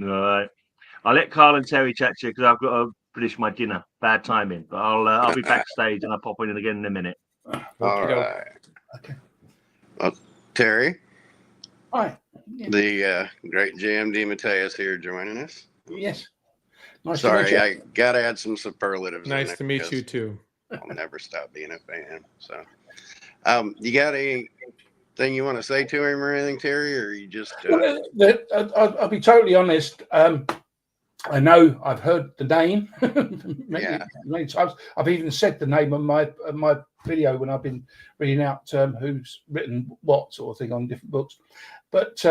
All right. I'll let Carl and Terry chat to you because I've got to finish my dinner. Bad timing, but I'll be backstage and I'll pop in again in a minute. All right. Okay. Well, Terry, Hi. Yeah. the great JM DeMatteis here joining us. Yes. Nice Sorry, to meet you. I got to add some superlatives. Nice to meet you too. I'll never stop being a fan. So, you got anything you want to say to him or anything, Terry, or you just? I'll be totally honest. I know I've heard the name many times. I've even said the name on my video when I've been reading out who's written what sort of thing on different books. But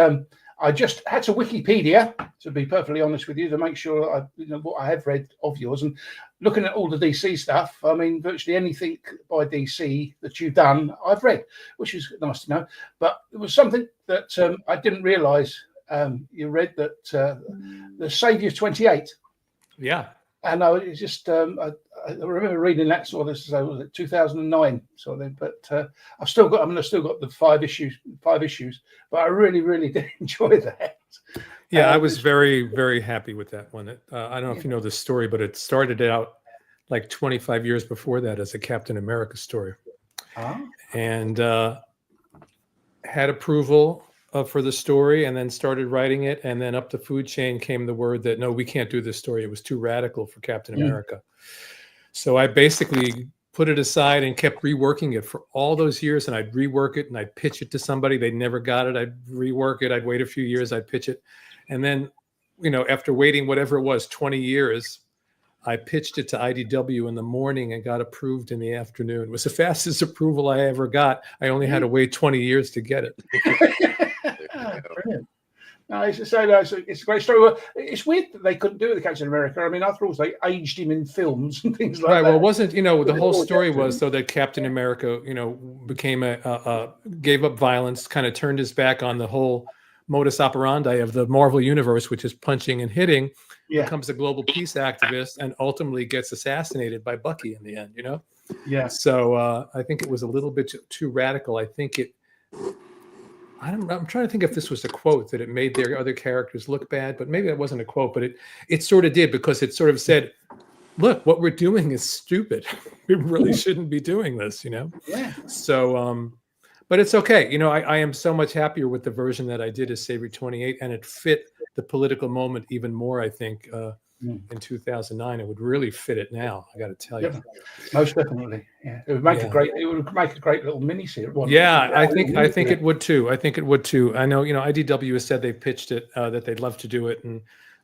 I just had to Wikipedia, to be perfectly honest with you, to make sure what I have read of yours. And looking at all the DC stuff, I mean, virtually anything by DC that you've done, I've read, which is nice to know. But it was something that I didn't realise. You read that the Saviour 28. Yeah. And I just I remember reading that sort of, so was it 2009 sort of thing. But I've still got the five issues, but I really did enjoy that. Yeah, I was very, very happy with that one. I don't know if you know the story, but it started out like 25 years before that as a Captain America story. And had approval for the story, and then started writing it, and then up the food chain came the word that no, we can't do this story. It was too radical for Captain America. So I basically put it aside and kept reworking it for all those years, and I'd rework it and I'd pitch it to somebody. They never got it. I'd rework it. I'd wait a few years. I'd pitch it. And then, after waiting whatever it was, 20 years, I pitched it to IDW in the morning and got approved in the afternoon. It was the fastest approval I ever got. I only had to wait 20 years to get it. Brilliant. No, it's a great story. It's weird that they couldn't do it with Captain America. I mean, I thought they aged him in films and things like that. Well, it wasn't, the whole story was so that Captain America, became gave up violence, kind of turned his back on the whole modus operandi of the Marvel universe, which is punching and hitting, becomes a global peace activist, and ultimately gets assassinated by Bucky in the end, Yeah. So I think it was a little bit too radical. I think I'm trying to think if this was a quote that it made their other characters look bad, but maybe that wasn't a quote, but it sort of did, because it sort of said, look, what we're doing is stupid. We really shouldn't be doing this, Yeah. So, but it's okay. I am so much happier with the version that I did as Saviour 28, and it fit the political moment even more, I think, in 2009. It would really fit it now, I got to tell you. Most definitely. Yeah. It would make a great little mini series. Yeah, I think it would too. I know, IDW has said they pitched it, that they'd love to do it,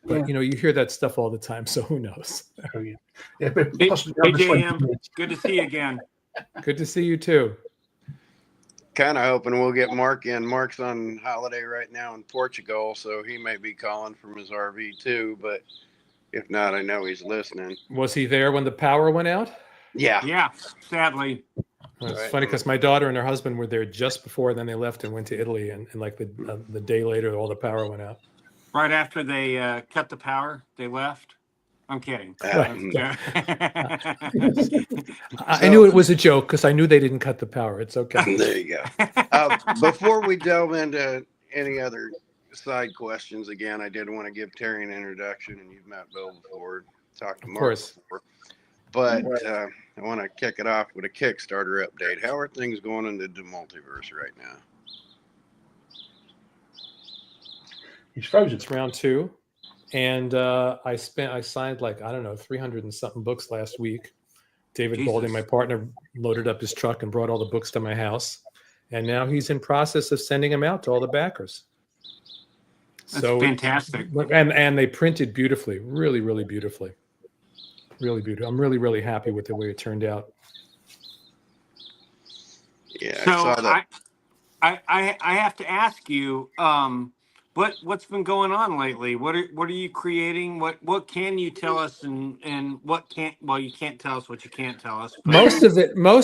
but you hear that stuff all the time, so who knows? But Hey, JM, good to see you again. Good to see you too. Kind of hoping we'll get Mark in. Mark's on holiday right now in Portugal, so he may be calling from his RV too, but if not, I know he's listening. Was he there when the power went out? Yeah, sadly. Well, it's funny because my daughter and her husband were there just before, then they left and went to Italy, and like the day later, all the power went out. Right after they cut the power, they left. I'm kidding. I knew it was a joke because I knew they didn't cut the power. It's okay. There you go. Before we delve into any other side questions, again, I did want to give Terry an introduction, and you've met Bill before, talked to Mark before. But I want to kick it off with a Kickstarter update. How are things going into the multiverse right now? He's frozen. It's round 2. And I signed 300 and something books last week. David Balding, my partner, loaded up his truck and brought all the books to my house. And now he's in process of sending them out to all the backers. That's fantastic. And they printed beautifully, really, really beautifully. Really beautiful. I'm really, really happy with the way it turned out. Yeah. So I saw that. I have to ask you, what's been going on lately? What are you creating? What can you tell us, and what can't? Well, you can't tell us what you can't tell us. Most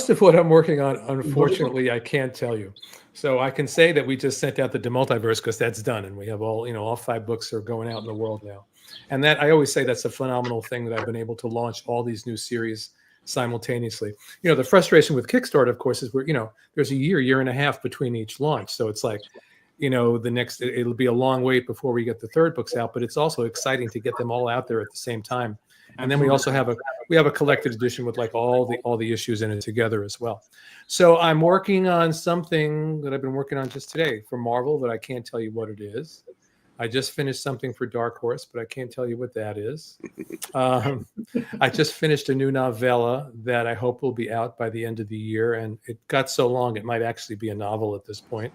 of what I'm working on, unfortunately, I can't tell you. So I can say that we just sent out the DeMultiverse because that's done, and we have all 5 books are going out in the world now. And that, I always say, that's a phenomenal thing that I've been able to launch all these new series simultaneously. The frustration with Kickstarter, of course, is there's a year and a half between each launch. So it's like, the next, it'll be a long wait before we get the third books out, but it's also exciting to get them all out there at the same time. And then we also have a collected edition with like all the issues in it together as well. So I'm working on something that I've been working on just today for Marvel that I can't tell you what it is. I just finished something for Dark Horse, but I can't tell you what that is. I just finished a new novella that I hope will be out by the end of the year. And it got so long, it might actually be a novel at this point.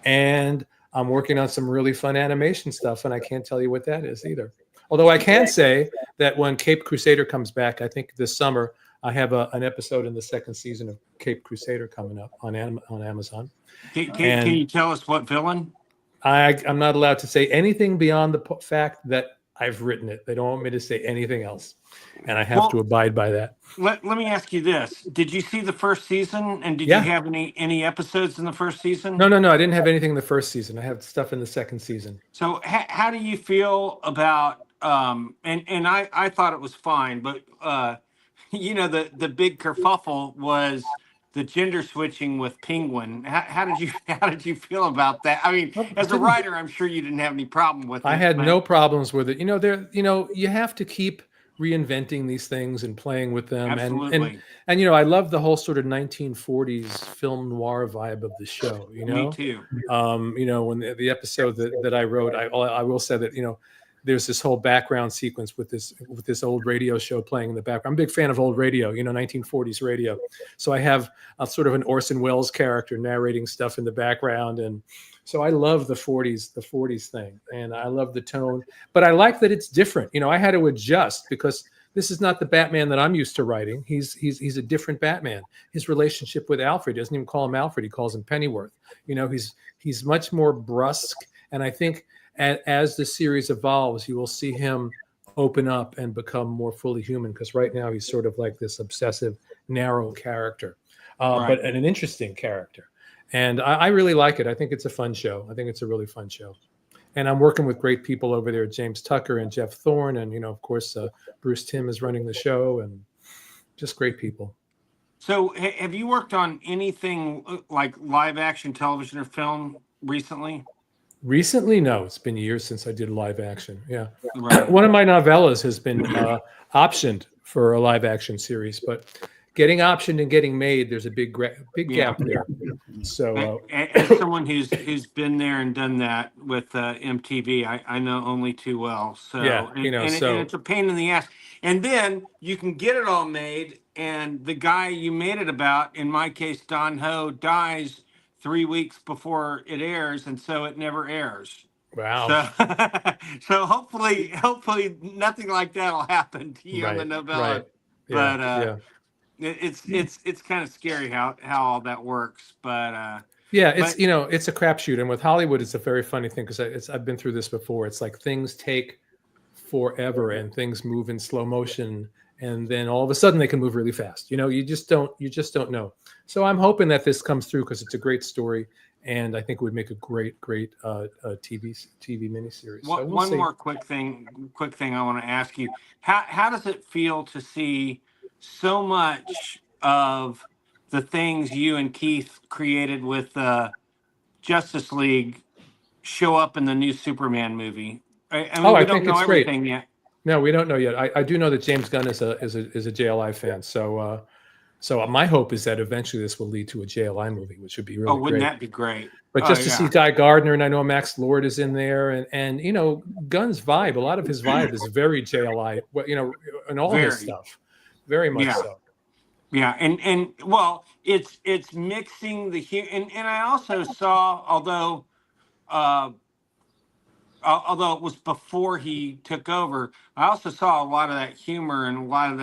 And I'm working on some really fun animation stuff, and I can't tell you what that is either. Although I can say that when Cape Crusader comes back, I think this summer, I have an episode in the second season of Cape Crusader coming up on Amazon. Can you tell us what villain? I'm not allowed to say anything beyond the fact that I've written it. They don't want me to say anything else, and I have to abide by that. Let me ask you this: did you see the first season, and did you have any episodes in the first season? No. I didn't have anything in the first season. I have stuff in the second season. So how do you feel about? And I thought it was fine, but the big kerfuffle was the gender switching with Penguin. How did you feel about that? I mean, as a writer, I'm sure you didn't have any problem with it. I had no problems with it. You have to keep reinventing these things and playing with them. Absolutely. And I love the whole sort of 1940s film noir vibe of the show. Me too. When the episode that I wrote, I will say that there's this whole background sequence with this old radio show playing in the background. I'm a big fan of old radio, 1940s radio. So I have a sort of an Orson Welles character narrating stuff in the background. And so I love the 40s thing. And I love the tone, but I like that it's different. I had to adjust because this is not the Batman that I'm used to writing. He's a different Batman. His relationship with Alfred, he doesn't even call him Alfred. He calls him Pennyworth. He's much more brusque. And I think as the series evolves, you will see him open up and become more fully human, because right now he's sort of like this obsessive, narrow character, but an interesting character. And I really like it. I think it's a fun show. I think it's a really fun show. And I'm working with great people over there, James Tucker and Jeff Thorne. And, of course, Bruce Timm is running the show, and just great people. So have you worked on anything like live action television or film recently? Recently, no. It's been years since I did live action. Yeah. Right. One of my novellas has been optioned for a live action series, but getting optioned and getting made, there's a big gap there. So as someone who's been there and done that with MTV, I know only too well. So and it's a pain in the ass. And then you can get it all made, and the guy you made it about, in my case, Don Ho, dies 3 weeks before it airs, and so it never airs. Wow. So hopefully nothing like that'll happen to you on the novella. Right. Yeah, but it's kind of scary how all that works. But it's a crapshoot, and with Hollywood, it's a very funny thing because I've been through this before. It's like things take forever and things move in slow motion, and then all of a sudden they can move really fast. You just don't know. So I'm hoping that this comes through because it's a great story, and I think it would make a great TV miniseries. So one more quick thing I want to ask you: how does it feel to see so much of the things you and Keith created with Justice League show up in the new Superman movie? I think don't know everything great. Yet. No, we don't know yet. I do know that James Gunn is a JLI fan. So my hope is that eventually this will lead to a JLI movie, which would be really great. Wouldn't that be great? But just to see Guy Gardner, and I know Max Lord is in there, and Gunn's vibe, a lot of his vibe is very JLI, and all his stuff, very much so. Yeah, and well, it's mixing the and I also saw, although it was before he took over, I also saw a lot of that humor and a lot of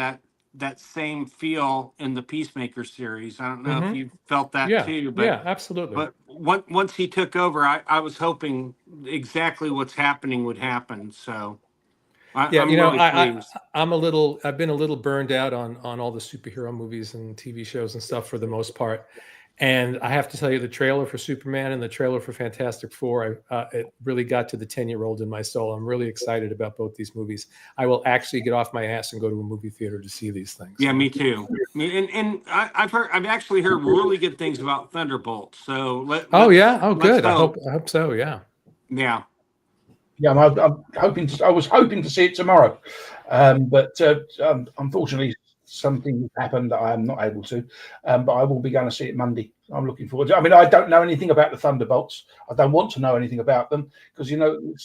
that same feel in the Peacemaker series. I don't know if you felt that too. But, absolutely. But once he took over, I was hoping exactly what's happening would happen. So I'm really pleased. I've been a little burned out on all the superhero movies and TV shows and stuff for the most part. And I have to tell you, the trailer for Superman and the trailer for Fantastic Four, it really got to the 10-year-old in my soul. I'm really excited about both these movies. I will actually get off my ass and go to a movie theater to see these things. Yeah, me too. And I've actually heard really good things about Thunderbolt. So good. I hope so. Yeah. Yeah. Yeah, I'm hoping. I was hoping to see it tomorrow, but unfortunately, something happened that I am not able to. But I will be going to see it Monday. I'm looking forward to it. I mean, I don't know anything about the Thunderbolts. I don't want to know anything about them because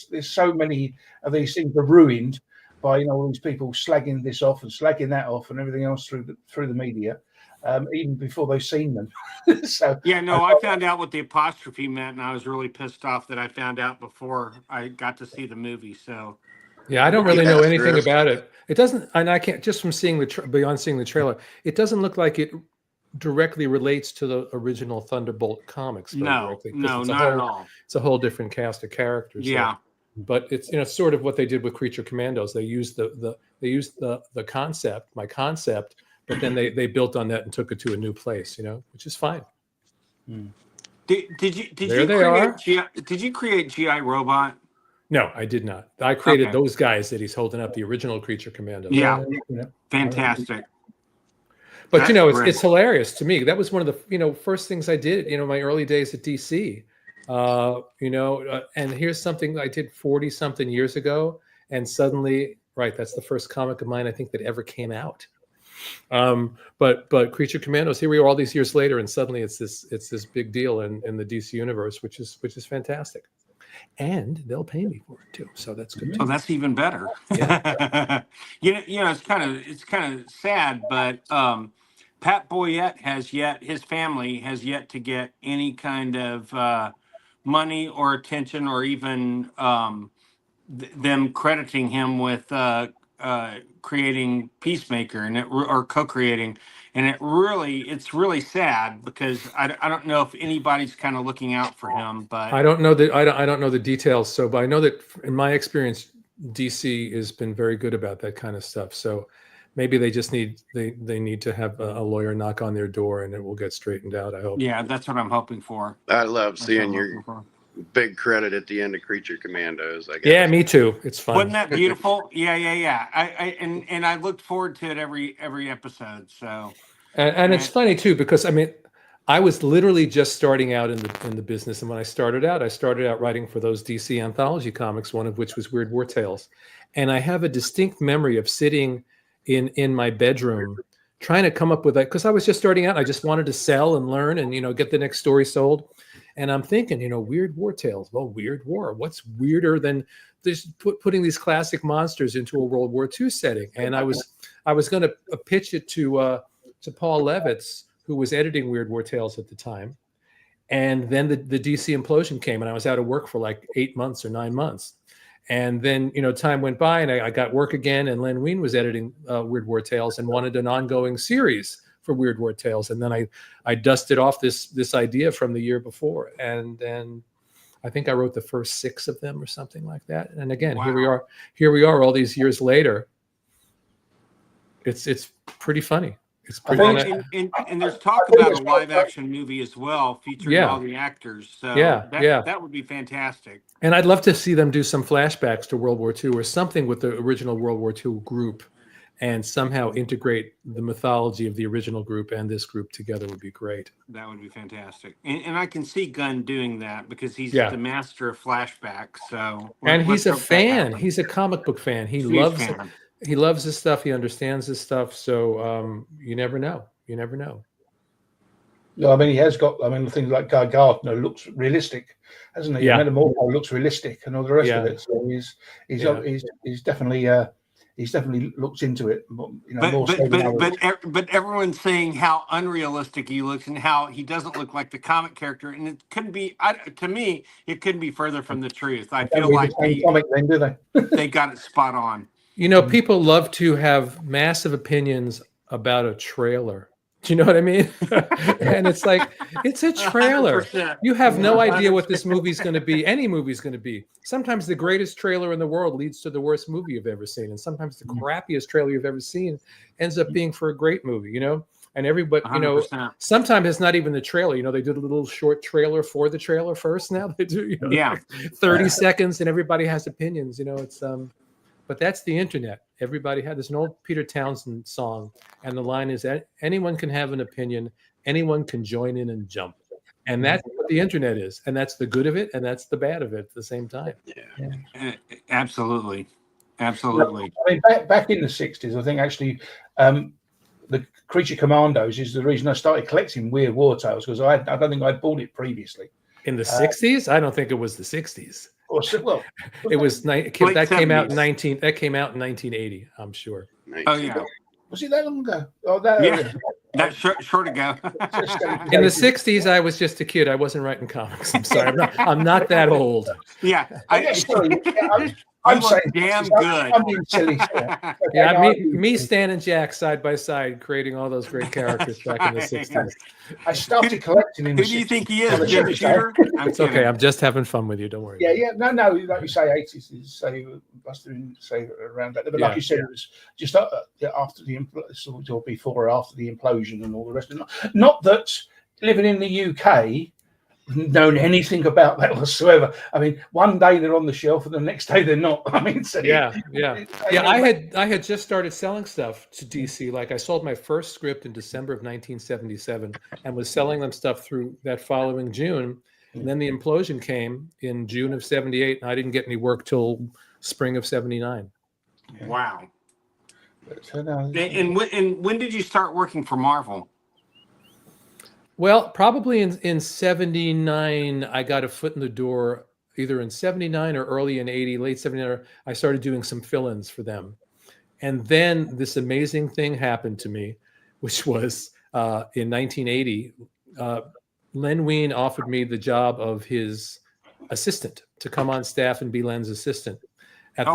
there's so many of these things are ruined by all these people slagging this off and slagging that off and everything else through the media. Even before they've seen them. So yeah, no, I found out what the apostrophe meant, and I was really pissed off that I found out before I got to see the movie. So yeah, I don't really know anything about it. It doesn't, and I can't, just from seeing beyond seeing the trailer, it doesn't look like it directly relates to the original Thunderbolt comics. No, not at all. It's a whole different cast of characters. Yeah. So, but it's sort of what they did with Creature Commandos. They used the concept, my concept. But then they built on that and took it to a new place, which is fine. Did you create GI Robot? No, I did not. I created those guys that he's holding up, the original Creature Commandos. Yeah, fantastic. But it's hilarious to me. That was one of the first things I did. My early days at DC. And here's something I did 40 something years ago, and suddenly, that's the first comic of mine I think that ever came out. But Creature Commandos, here we are all these years later, and suddenly it's this big deal in the DC universe, which is fantastic, and they'll pay me for it too, so that's good. Oh, that's even better. Yeah. It's kind of sad, but Pat Boyette his family has yet to get any kind of money or attention, or even them crediting him with creating Peacemaker or co-creating, and it's really sad because I don't know if anybody's kind of looking out for him, but I don't know the details. So, but I know that in my experience, DC has been very good about that kind of stuff. So maybe they just need to have a lawyer knock on their door and it will get straightened out. I hope. Yeah, that's what I'm hoping for. I love seeing your big credit at the end of Creature Commandos, I guess. Yeah, me too. It's fun. Wasn't that beautiful? Yeah. I looked forward to it every episode. So, and it's funny too because I was literally just starting out in the business, and when I started out writing for those DC anthology comics, one of which was Weird War Tales, and I have a distinct memory of sitting in my bedroom trying to come up with that because I was just starting out. I just wanted to sell and learn and get the next story sold. And I'm thinking, Weird War Tales. Well, Weird War. What's weirder than just putting these classic monsters into a World War II setting? And I was going to pitch it to Paul Levitz, who was editing Weird War Tales at the time. And then the DC implosion came, and I was out of work for like 8 months or 9 months. And then time went by, and I got work again. And Len Wein was editing Weird War Tales and wanted an ongoing series for Weird War Tales, and then I dusted off this idea from the year before, and I think I wrote the first 6 of them or something like that. And again, wow. Here we are all these years later. It's pretty funny. It's pretty and there's talk about a live action movie as well featuring all the actors. So that would be fantastic. And I'd love to see them do some flashbacks to World War II or something with the original World War II group, and somehow integrate the mythology of the original group and this group together would be great. That would be fantastic. And I can see Gunn doing that because he's the master of flashbacks. So he's a fan. He's a comic book fan. He loves this stuff. He understands this stuff. So you never know. No, he has got. Things like Guy Gardner looks realistic, hasn't he? Yeah. Metamorpho looks realistic, and all the rest of it. So he's definitely. He's definitely looked into it, but everyone's saying how unrealistic he looks and how he doesn't look like the comic character, and it couldn't be. To me, it couldn't be further from the truth. I feel like they got it spot on. People love to have massive opinions about a trailer. Do you know what I mean? And it's like, it's a trailer. 100%. You have no idea what this movie's going to be. Any movie's going to be. Sometimes the greatest trailer in the world leads to the worst movie you've ever seen. And sometimes the crappiest trailer you've ever seen ends up being for a great movie, And everybody, 100%. sometimes it's not even the trailer. They did a little short trailer for the trailer first. Now they do, 30 seconds, and everybody has opinions. It's but that's the internet. Everybody had this an old Peter Townsend song, and the line is that anyone can have an opinion, anyone can join in and jump. And that's what the internet is. And that's the good of it, and that's the bad of it at the same time. Yeah. Absolutely. Absolutely. I mean, back in the 60s, I think actually the Creature Commandos is the reason I started collecting Weird War Tales, because I don't think I'd bought it previously. In the 60s? I don't think it was the 60s. Well, it was that came out in 1980, I'm sure. Oh yeah. Was it that long ago? That's short ago. In the 60s, I was just a kid. I wasn't writing comics. I'm sorry. I'm not that old. Yeah. I'm saying damn good. I'm being silly. Me, Stan, and Jack side by side, creating all those great characters back in the 60s. I started collecting in the 60s. Who do you think he is, Jim Shooter? It's okay. I'm just having fun with you. Don't worry. Yeah. No. Like you say, 80s. Say must have been around that. But like you said, it was just after the or before or after the implosion and all the rest of it. Not that living in the UK, known anything about that whatsoever. I mean, one day they're on the shelf and the next day they're not. I mean, so I had just started selling stuff to DC. Like I sold my first script in December of 1977 and was selling them stuff through that following June. And then the implosion came in June of 78, and I didn't get any work till spring of 79. Wow. And when did you start working for Marvel? Well, probably in 79, I got a foot in the door, either in 79 or early in 80, late 79, I started doing some fill-ins for them. And then this amazing thing happened to me, which was in 1980, Len Wein offered me the job of his assistant to come on staff and be Len's assistant. At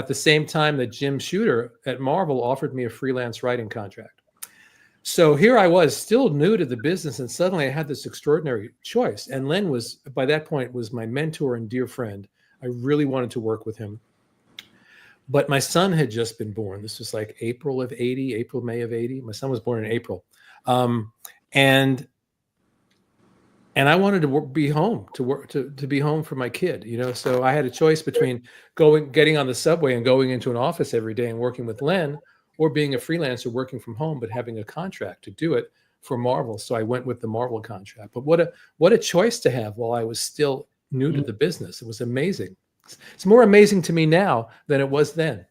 the same time that Jim Shooter at Marvel offered me a freelance writing contract. So here I was, still new to the business, and suddenly I had this extraordinary choice. And Len was, by that point, was my mentor and dear friend. I really wanted to work with him. But my son had just been born. This was like May of 80. My son was born in April. And I wanted to be home, to be home for my kid, So I had a choice between getting on the subway and going into an office every day and working with Len, or being a freelancer working from home, but having a contract to do it for Marvel. So I went with the Marvel contract. But what a choice to have while I was still new to the business. It was amazing. It's more amazing to me now than it was then.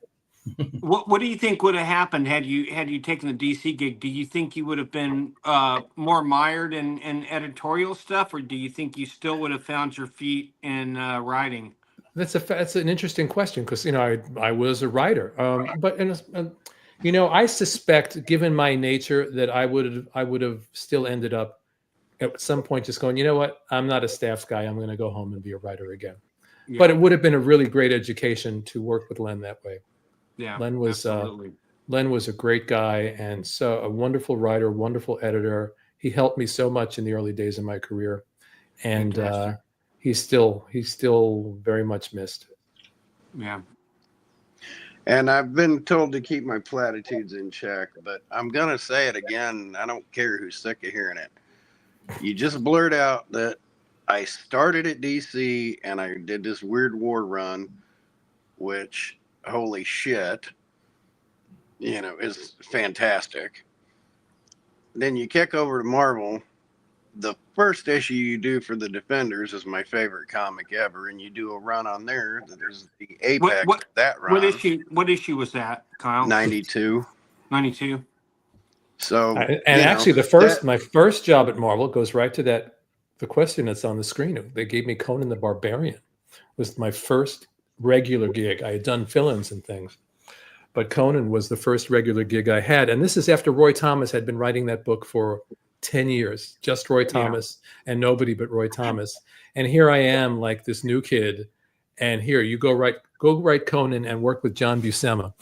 What do you think would have happened had you taken the DC gig? Do you think you would have been more mired in editorial stuff, or do you think you still would have found your feet in writing? That's an interesting question, because I was a writer, but I suspect, given my nature, that I would have still ended up at some point just going, you know what, I'm not a staff guy. I'm going to go home and be a writer again. Yeah. But it would have been a really great education to work with Len that way. Yeah, Len was a great guy, and so a wonderful writer, wonderful editor. He helped me so much in the early days of my career, and he's still very much missed. Yeah. And I've been told to keep my platitudes in check, but I'm going to say it again. I don't care who's sick of hearing it. You just blurt out that I started at DC and I did this Weird War run, which, holy shit, is fantastic. Then you kick over to Marvel. The first issue you do for the Defenders is my favorite comic ever, and you do a run on there. There's the apex of that run. What issue was that, Kyle? 92. 92. So, actually, my first job at Marvel goes right to the question that's on the screen. They gave me Conan the Barbarian. It was my first regular gig. I had done fill-ins and things, but Conan was the first regular gig I had. And this is after Roy Thomas had been writing that book for 10 years, just Roy Thomas and nobody but Roy Thomas. And here I am, like this new kid, and here you go write Conan and work with John Buscema.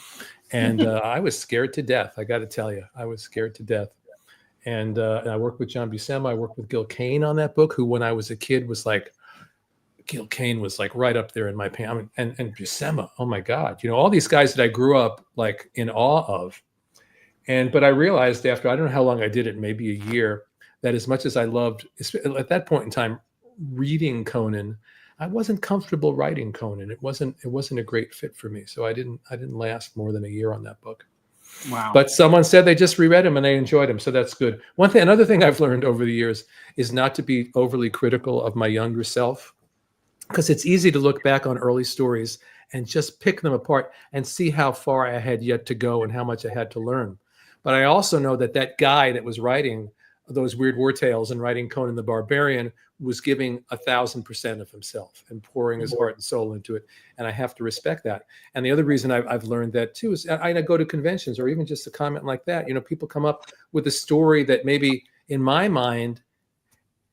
And I was scared to death. I got to tell you, I was scared to death. And I worked with John Buscema. I worked with Gil Kane on that book, who when I was a kid was like, Gil Kane was like right up there in my pan. And Buscema, oh my God, all these guys that I grew up like in awe of. But I realized after, I don't know how long I did it, maybe a year, that as much as I loved, at that point in time, reading Conan, I wasn't comfortable writing Conan. It wasn't a great fit for me. So I didn't last more than a year on that book. Wow. But someone said they just reread him and they enjoyed him. So that's good. Another thing I've learned over the years is not to be overly critical of my younger self, because it's easy to look back on early stories and just pick them apart and see how far I had yet to go and how much I had to learn. But I also know that guy that was writing those weird war tales and writing Conan the Barbarian was giving 1,000% of himself and pouring his heart and soul into it. And I have to respect that. And the other reason I've learned that too is I go to conventions or even just a comment like that. You know, people come up with a story that maybe in my mind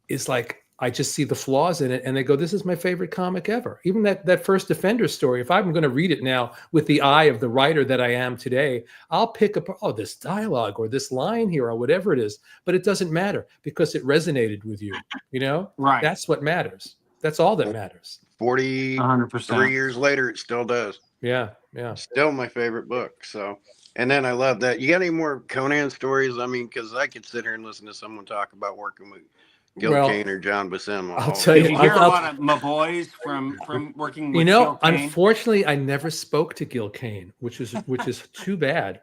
is like, I just see the flaws in it and they go, this is my favorite comic ever. Even that first Defender story, if I'm going to read it now with the eye of the writer that I am today, I'll pick up, this dialogue or this line here or whatever it is, but it doesn't matter because it resonated with you, you know? Right. That's what matters. That's all that matters. 100%. years later, it still does. Yeah. Still my favorite book. So, and then I love that. You got any more Conan stories? I mean, because I could sit here and listen to someone talk about working with Gil Kane or John Buscema. I'll tell you. Did you hear a lot of my boys from working with Gil Kane? Unfortunately, I never spoke to Gil Kane, which is too bad.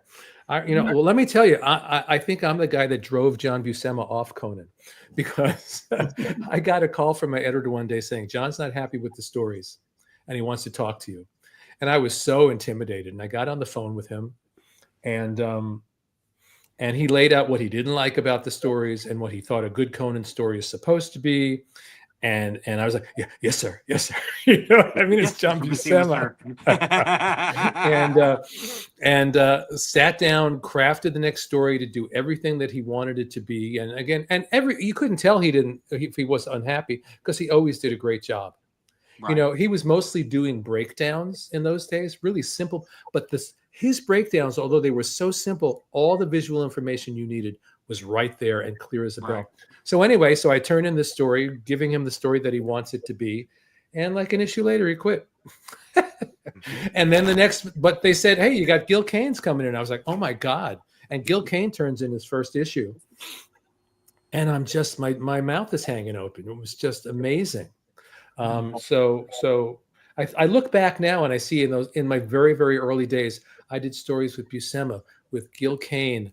Well, let me tell you, I think I'm the guy that drove John Buscema off Conan, because I got a call from my editor one day saying, John's not happy with the stories and he wants to talk to you. And I was so intimidated. And I got on the phone with him and he laid out what he didn't like about the stories and what he thought a good Conan story is supposed to be. And I was like, yes, sir. You know what I mean? It's John Buscema. and sat down, crafted the next story to do everything that he wanted it to be. And again, you couldn't tell if he was unhappy, because he always did a great job. Right. You know, he was mostly doing breakdowns in those days, really simple. But his breakdowns, although they were so simple, all the visual information you needed was right there and clear as a bell. Right. So anyway, I turned in the story, giving him the story that he wants it to be. And like an issue later, he quit. And then but they said, hey, you got Gil Kane's coming in. I was like, oh my God. And Gil Kane turns in his first issue. And I'm just, my mouth is hanging open. It was just amazing. So I look back now and I see in my very, very early days, I did stories with Buscema, with Gil Kane.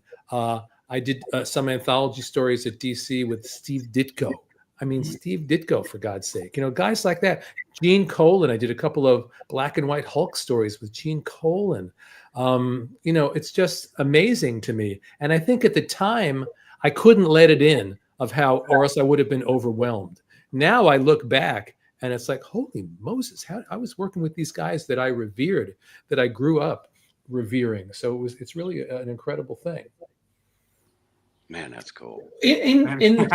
I did some anthology stories at DC with Steve Ditko. I mean, Steve Ditko, for God's sake, you know, guys like that. Gene Colan. I did a couple of black and white Hulk stories with Gene Colan. You know, it's just amazing to me. And I think at the time I couldn't let it in or else I would have been overwhelmed. Now I look back and it's like, holy Moses, I was working with these guys that I revered, that I grew up revering. So it's really an incredible thing. Man, that's cool. In the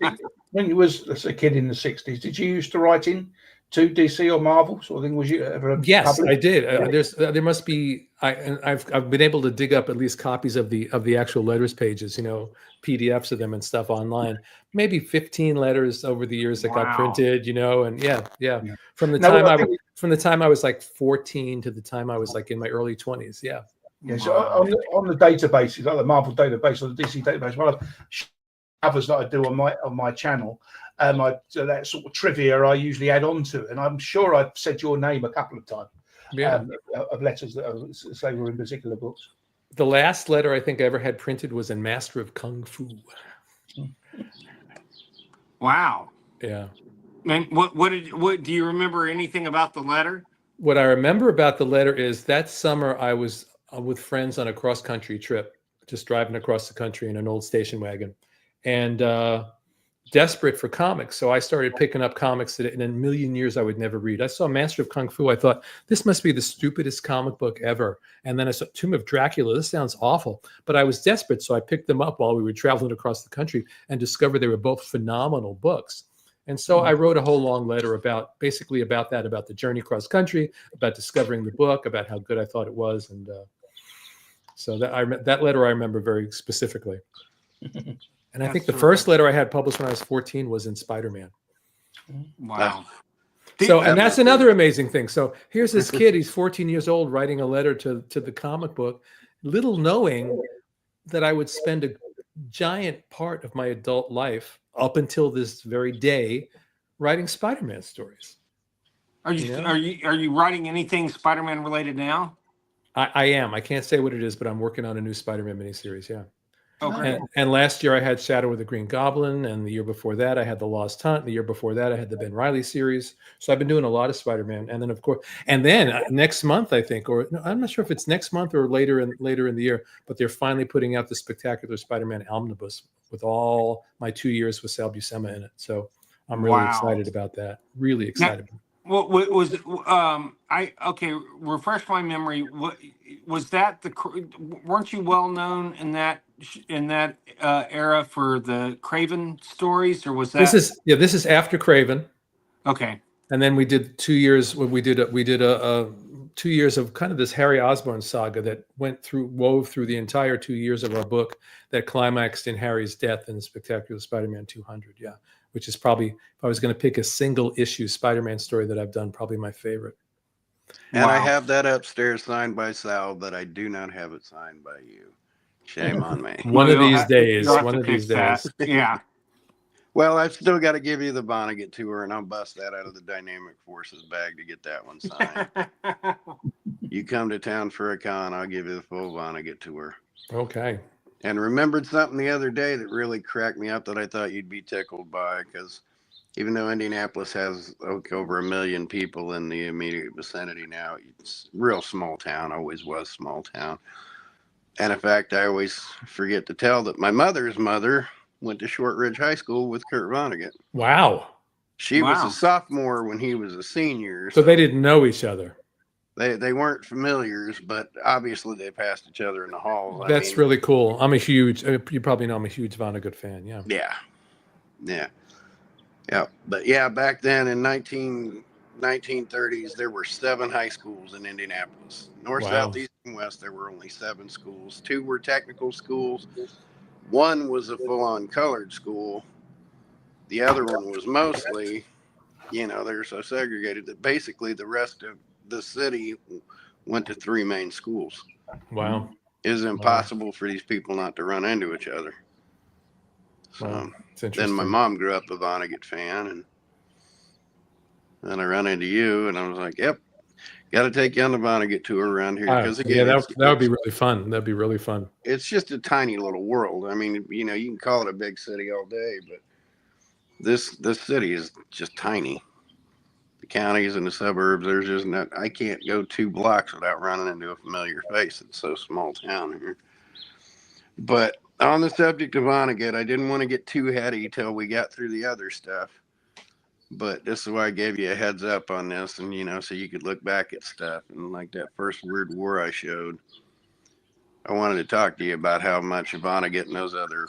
60s, when you was a kid in the 60s, did you used to write in to DC or Marvel sort of thing? Was you ever? Yes, published? I did. There must be. I've been able to dig up at least copies of the actual letters pages. You know, PDFs of them and stuff online. Maybe 15 letters over the years that got printed. You know, and yeah. From the time I was like 14 to the time I was like in my early 20s. Yeah. Yeah, so on the databases, like the Marvel database or the DC database, one of the others that I do on my channel, that sort of trivia I usually add on to, and I'm sure I've said your name a couple of times. Of letters that say were in particular books. The last letter I think I ever had printed was in Master of Kung Fu. Wow. Yeah. And what do you remember anything about the letter? What I remember about the letter is that summer I was with friends on a cross-country trip, just driving across the country in an old station wagon, and desperate for comics. So I started picking up comics that in a million years I would never read. I saw Master of Kung Fu. I thought, this must be the stupidest comic book ever. And then I saw Tomb of Dracula. This sounds awful. But I was desperate, so I picked them up while we were traveling across the country and discovered they were both phenomenal books. And so I wrote a whole long letter about the journey cross country, about discovering the book, about how good I thought it was. And so that letter I remember very specifically. And I think the first letter I had published when I was 14 was in Spider-Man. Wow. So, and that's another amazing thing. So here's this kid, he's 14 years old, writing a letter to the comic book, little knowing that I would spend a giant part of my adult life up until this very day writing Spider-Man stories. Are you writing anything Spider-Man related now? I am. I can't say what it is, but I'm working on a new Spider-Man miniseries. Yeah. Okay. And last year I had Shadow of the Green Goblin, and the year before that I had The Lost Hunt. The year before that I had the Ben Reilly series. So I've been doing a lot of Spider-Man, and then of course, next month I think, or no, I'm not sure if it's next month or later in the year, but they're finally putting out the Spectacular Spider-Man omnibus with all my 2 years with Sal Buscema in it. So I'm really excited about that. Really excited. What was refresh my memory. What was that? Weren't you well known in that era for the Kraven stories, or was that? This is after Kraven. Okay. And then we did 2 years. We did a 2 years of kind of this Harry Osborn saga that wove through the entire 2 years of our book that climaxed in Harry's death in Spectacular Spider-Man 200. Yeah. Which is probably, if I was going to pick a single issue Spider-Man story that I've done, probably my favorite. And I have that upstairs signed by Sal, but I do not have it signed by you. Shame on me. One of these days. Yeah. Well, I've still got to give you the Vonnegut tour, and I'll bust that out of the Dynamic Forces bag to get that one signed. You come to town for a con, I'll give you the full Vonnegut tour. Okay. And remembered something the other day that really cracked me up that I thought you'd be tickled by, because even though Indianapolis has over 1 million people in the immediate vicinity now, it's a real small town, always was small town. And in fact, I always forget to tell that my mother's mother went to Shortridge High School with Kurt Vonnegut. Wow. She was a sophomore when he was a senior. So they didn't know each other. They weren't familiars, but obviously they passed each other in the halls. That's really cool. You probably know I'm a huge Vonnegut fan. Yeah. Yeah. But yeah, back then in 1930s, there were 7 high schools in Indianapolis. North, South, East, and West, there were only 7 schools. 2 were technical schools. 1 was a full-on colored school. The other one was mostly, they're so segregated that basically the rest of the city went to 3 main schools. Wow. It was impossible for these people not to run into each other. So then my mom grew up a Vonnegut fan, and then I run into you, and I was like, yep, got to take you on the Vonnegut tour around here. Because again, that would be really fun. That'd be really fun. It's just a tiny little world. I mean, you can call it a big city all day, but this city is just tiny. The counties and the suburbs, there's just not, I can't go 2 blocks without running into a familiar face. It's so small town here. But on the subject of Vonnegut, I didn't want to get too heady till we got through the other stuff. But this is why I gave you a heads up on this, and so you could look back at stuff. And like that first Weird War I showed, I wanted to talk to you about how much Vonnegut and those other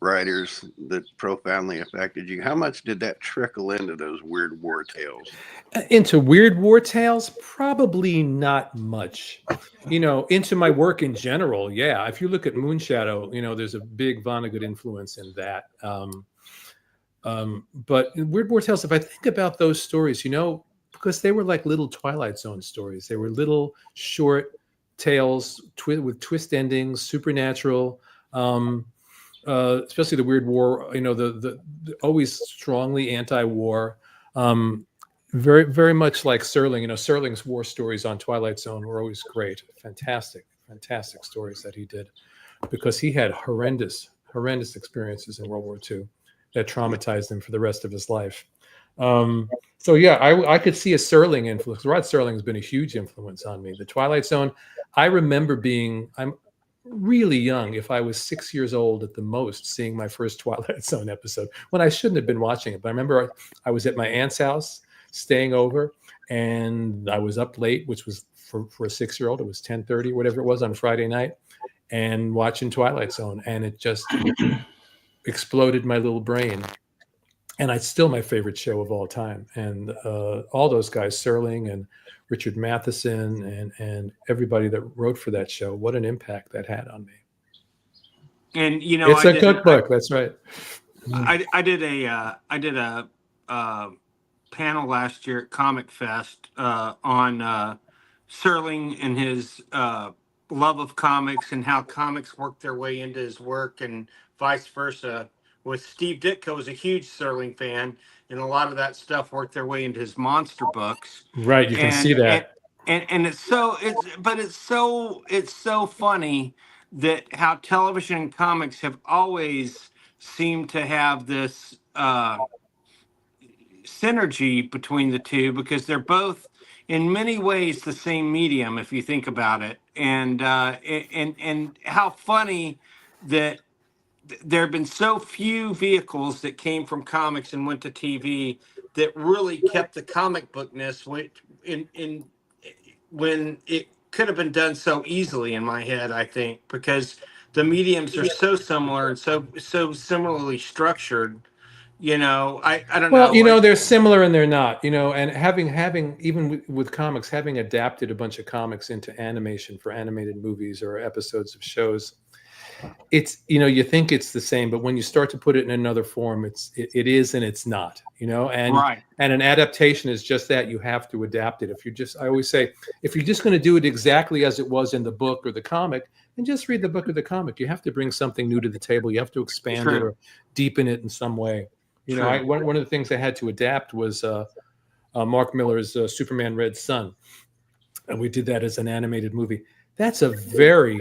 writers that profoundly affected you. How much did that trickle into those Weird War tales? Into Weird War tales? Probably not much. Into my work in general, yeah. If you look at Moonshadow, there's a big Vonnegut influence in that. But in Weird War tales, if I think about those stories, because they were like little Twilight Zone stories. They were little short tales with twist endings, supernatural. Especially the Weird War, the always strongly anti-war, very, very much like Serling. Serling's war stories on Twilight Zone were always great. Fantastic stories that he did, because he had horrendous experiences in World War II that traumatized him for the rest of his life. So yeah, I could see a Serling influence. Rod Serling's been a huge influence on me. The Twilight Zone, I remember I'm really young, if I was 6 years old at the most, seeing my first Twilight Zone episode when I shouldn't have been watching it. But I remember I was at my aunt's house staying over, and I was up late, which was for a 6-year-old, it was 10:30, whatever it was, on Friday night, and watching Twilight Zone, and it just exploded my little brain. And it's still my favorite show of all time. And all those guys, Serling and Richard Matheson and everybody that wrote for that show, what an impact that had on me. And it's a cookbook. That's right. I did a panel last year at Comic Fest on Serling and his love of comics and how comics work their way into his work and vice versa. With Steve Ditko was a huge Serling fan, and a lot of that stuff worked their way into his monster books. Right, you can see that. And it's so funny that how television and comics have always seemed to have this synergy between the two, because they're both in many ways the same medium if you think about it, and how funny that there have been so few vehicles that came from comics and went to TV that really kept the comic bookness in when it could have been done so easily, in my head, I think, because the mediums are so similar and so similarly structured. I don't know. Well, they're similar and they're not, and having even with comics, having adapted a bunch of comics into animation for animated movies or episodes of shows, it's, you think it's the same, but when you start to put it in another form, it is and it's not, and Right. And an adaptation is just that. You have to adapt it. I always say, if you're just going to do it exactly as it was in the book or the comic, then just read the book or the comic. You have to bring something new to the table. You have to expand it or deepen it in some way. One of the things I had to adapt was Mark Miller's Superman Red Sun, and we did that as an animated movie. That's a very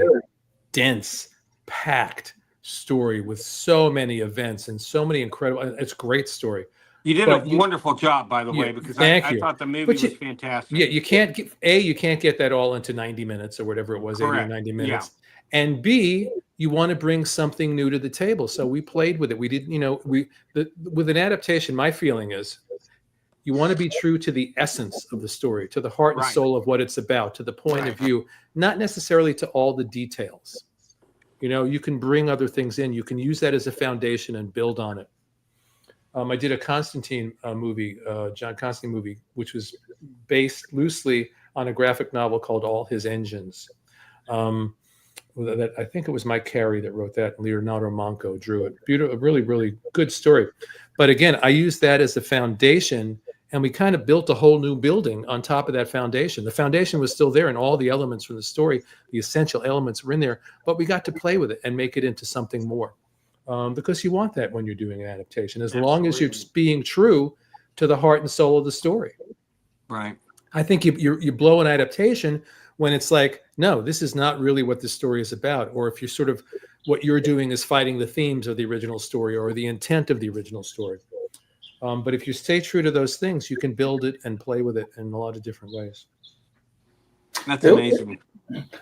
dense, packed story with so many events and so many incredible. It's a great story. You did a wonderful job, by the way, because I thought the movie was fantastic. Yeah, you can't get that all into 90 minutes or whatever it was, Correct. 80 or 90 minutes. Yeah. And B, you want to bring something new to the table. So we played with it. We did, with an adaptation, my feeling is you want to be true to the essence of the story, to the heart and soul of what it's about, to the point of view, not necessarily to all the details. You can bring other things in. You can use that as a foundation and build on it. I did a Constantine movie, John Constantine movie, which was based loosely on a graphic novel called All His Engines. That I think it was Mike Carey that wrote that. Leonardo Manco drew it. Beautiful, really, really good story. But again, I used that as a foundation, and we kind of built a whole new building on top of that foundation. The foundation was still there, and all the elements from the story, the essential elements were in there, but we got to play with it and make it into something more. Because you want that when you're doing an adaptation, as long as you're being true to the heart and soul of the story. Right. I think you blow an adaptation when it's like, no, this is not really what the story is about. Or if you're sort of, what you're doing is fighting the themes of the original story or the intent of the original story. But if you stay true to those things, you can build it and play with it in a lot of different ways. That's amazing.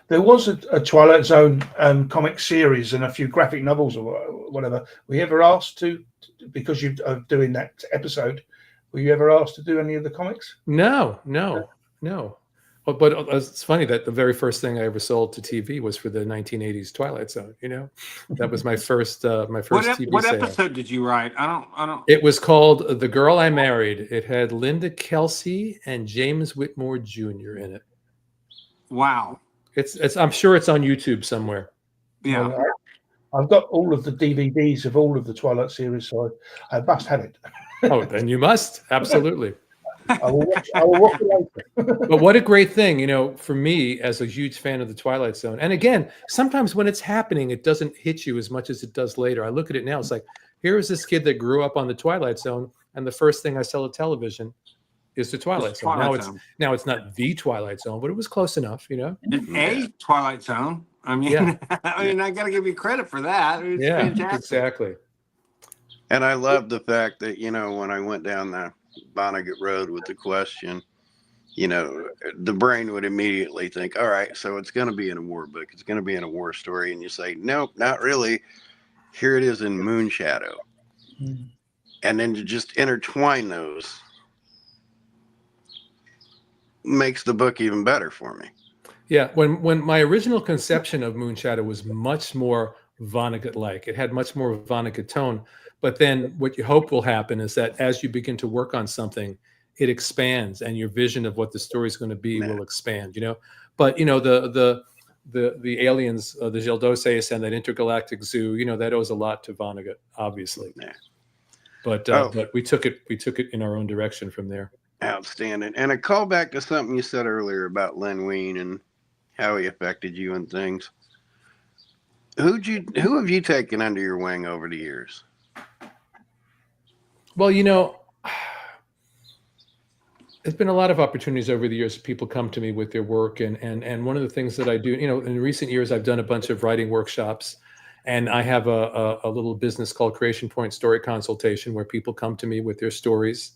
There was a Twilight Zone comic series and a few graphic novels or whatever. Were you ever asked to, because you are doing that episode, were you ever asked to do any of the comics? No. But it's funny that the very first thing I ever sold to TV was for the 1980s Twilight Zone. That was my first TV What sale. episode did you write? I don't. It was called The Girl I Married. It had Linda Kelsey and James Whitmore Jr. in it. Wow. I'm sure it's on YouTube somewhere. Yeah. I've got all of the DVDs of all of the Twilight series, so I must have it. Oh, then you must. Absolutely. I will watch it later. But what a great thing, for me as a huge fan of the Twilight Zone. And again, sometimes when it's happening, it doesn't hit you as much as it does later. I look at it now, it's like, here is this kid that grew up on the Twilight Zone, and the first thing I sell at television is the Twilight Zone. Now it's not the Twilight Zone, but it was close enough, A Twilight Zone. I mean, I got to give you credit for that. It's fantastic. Exactly. And I love the fact that, when I went down the Vonnegut Road with the question, the brain would immediately think, all right, so it's going to be in a war book. It's going to be in a war story. And you say, nope, not really. Here it is in Moonshadow. Mm. And then to just intertwine those makes the book even better for me. Yeah, when my original conception of Moonshadow was much more Vonnegut-like, it had much more Vonnegut tone. But then what you hope will happen is that as you begin to work on something, it expands, and your vision of what the story is going to be will expand. But the aliens, the Geldoses and that intergalactic zoo, that owes a lot to Vonnegut, obviously. Yeah. But we took it in our own direction from there. Outstanding. And a callback to something you said earlier about Len Wein and how he affected you and things. Who have you taken under your wing over the years? Well, there's been a lot of opportunities over the years. People come to me with their work, and one of the things that I do, in recent years, I've done a bunch of writing workshops, and I have a little business called Creation Point Story Consultation, where people come to me with their stories,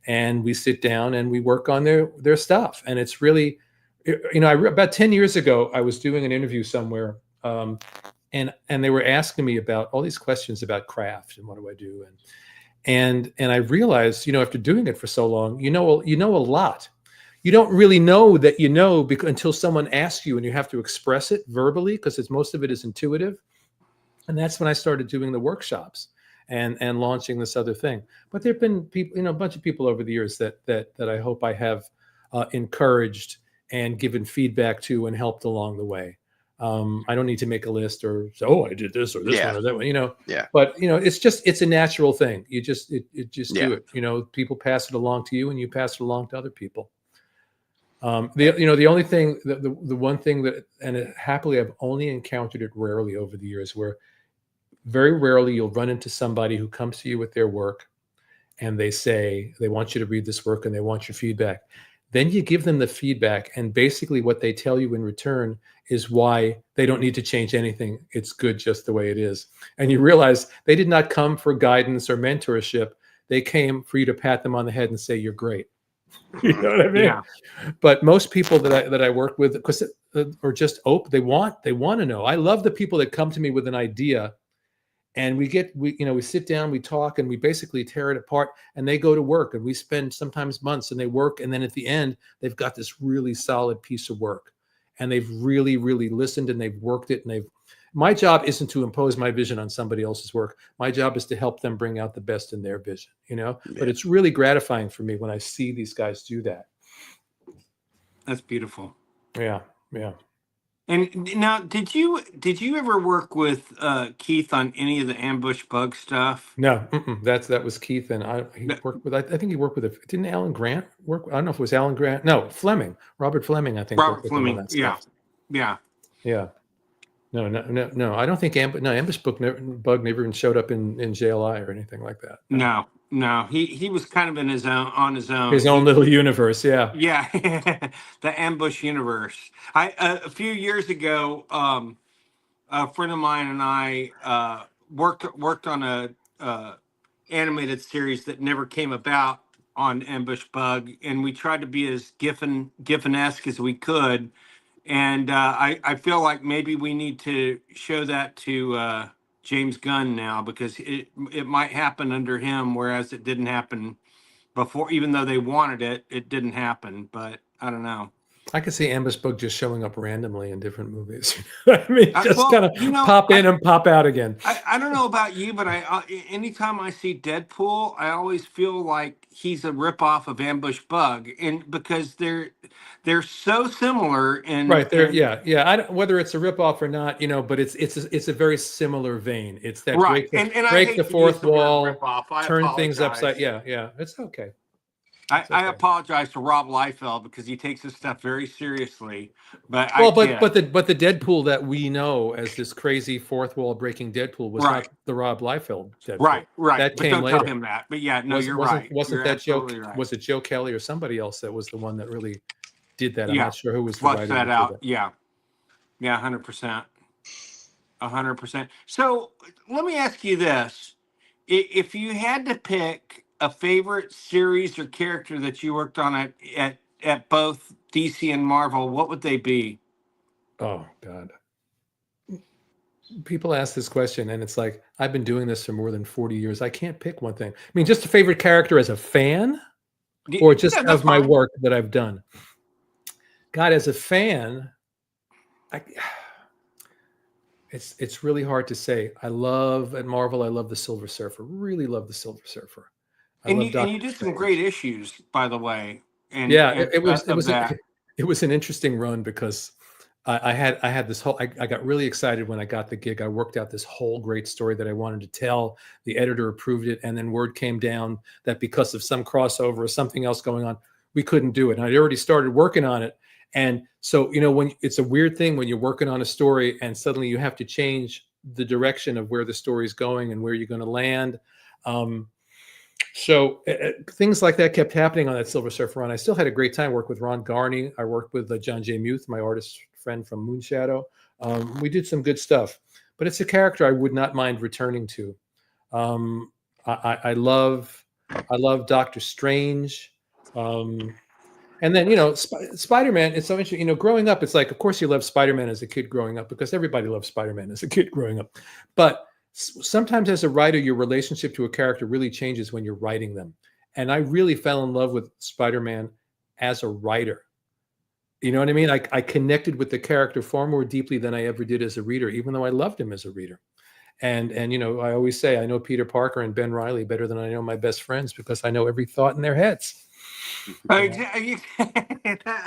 and we sit down and we work on their stuff. And it's really, about 10 years ago, I was doing an interview somewhere, and they were asking me about all these questions about craft and what do I do, and I realized, after doing it for so long, you know a lot. You don't really know that until someone asks you, and you have to express it verbally, because most of it is intuitive. And that's when I started doing the workshops and launching this other thing. But there've been people, a bunch of people over the years that I hope I have encouraged and given feedback to and helped along the way. I don't need to make a list or say, oh, I did this or this one or that one, Yeah. But it's a natural thing. You just do it. People pass it along to you, and you pass it along to other people. The only thing, the one thing that, happily I've only encountered it rarely over the years, where very rarely you'll run into somebody who comes to you with their work, and they say they want you to read this work and they want your feedback. Then you give them the feedback, and basically what they tell you in return is why they don't need to change anything. It's good just the way it is. And you realize they did not come for guidance or mentorship. They came for you to pat them on the head and say, you're great. You know what I mean? Yeah. But most people that I work with, because are just open, they want to know. I love the people that come to me with an idea, and we sit down, we talk, and we basically tear it apart, and they go to work, and we spend sometimes months, and they work, and then at the end they've got this really solid piece of work, and they've really, really listened, and they've worked it, and my job isn't to impose my vision on somebody else's work. My job is to help them bring out the best in their vision, Yeah. But it's really gratifying for me when I see these guys do that. That's beautiful. Yeah. And now, did you ever work with Keith on any of the ambush bug stuff? No, that was Keith, and he worked with. I think he worked with. Didn't Alan Grant work? I don't know if it was Alan Grant. No, Fleming, Robert Fleming. I think. Robert Fleming. Yeah. No. I don't think Ambush Bug never even showed up in JLI or anything like that. No. He was kind of in his own little universe. Yeah. Yeah. The ambush universe. A few years ago, a friend of mine and I worked on a animated series that never came about on Ambush Bug, and we tried to be as Giffen-esque as we could. And I feel like maybe we need to show that to James Gunn now, because it might happen under him, whereas it didn't happen before. Even though they wanted it, it didn't happen. But I don't know. I could see Ambush Bug just showing up randomly in different movies. I mean, just kind of pop in and pop out again. I don't know about you, but anytime I see Deadpool, I always feel like he's a ripoff of Ambush Bug, and because they're so similar. And right there, yeah. Whether it's a ripoff or not, but it's a very similar vein. It's that right, break the fourth wall, turn things upside. Yeah, it's okay. I apologize to Rob Liefeld, because he takes this stuff very seriously. But the Deadpool that we know as this crazy fourth wall breaking Deadpool was not the Rob Liefeld Deadpool. Right. That but came don't later. Tell him that. But yeah, no, you're right. Wasn't that Joe? Right. Was it Joe Kelly or somebody else that was the one that really did that? I'm not sure who was the writer. That out. Yeah, 100%. 100%. So let me ask you this: if you had to pick a favorite series or character that you worked on at both DC and Marvel, what would they be? Oh God. People ask this question, and it's like, I've been doing this for more than 40 years. I can't pick one thing. I mean, just a favorite character as a fan, or just of my work that I've done. God, as a fan, it's really hard to say. At Marvel, I love the Silver Surfer. Really love the Silver Surfer. And you did some great issues, by the way. And it was an interesting run, because I had this whole. I got really excited when I got the gig. I worked out this whole great story that I wanted to tell. The editor approved it, and then word came down that because of some crossover or something else going on, we couldn't do it. And I'd already started working on it, And so, when it's a weird thing when you're working on a story and suddenly you have to change the direction of where the story's going and where you're going to land. So things like that kept happening on that Silver Surfer run. I still had a great time working with Ron Garney. I worked with Jon J. Muth, my artist friend from Moonshadow. We did some good stuff, but it's a character I would not mind returning to. I love Doctor Strange. And then, Spider-Man, it's so interesting. Growing up, it's like, of course you love Spider-Man as a kid growing up because everybody loves Spider-Man as a kid growing up. But sometimes as a writer, your relationship to a character really changes when you're writing them. And I really fell in love with Spider-Man as a writer. You know what I mean? I connected with the character far more deeply than I ever did as a reader, even though I loved him as a reader. And I always say I know Peter Parker and Ben Reilly better than I know my best friends because I know every thought in their heads. I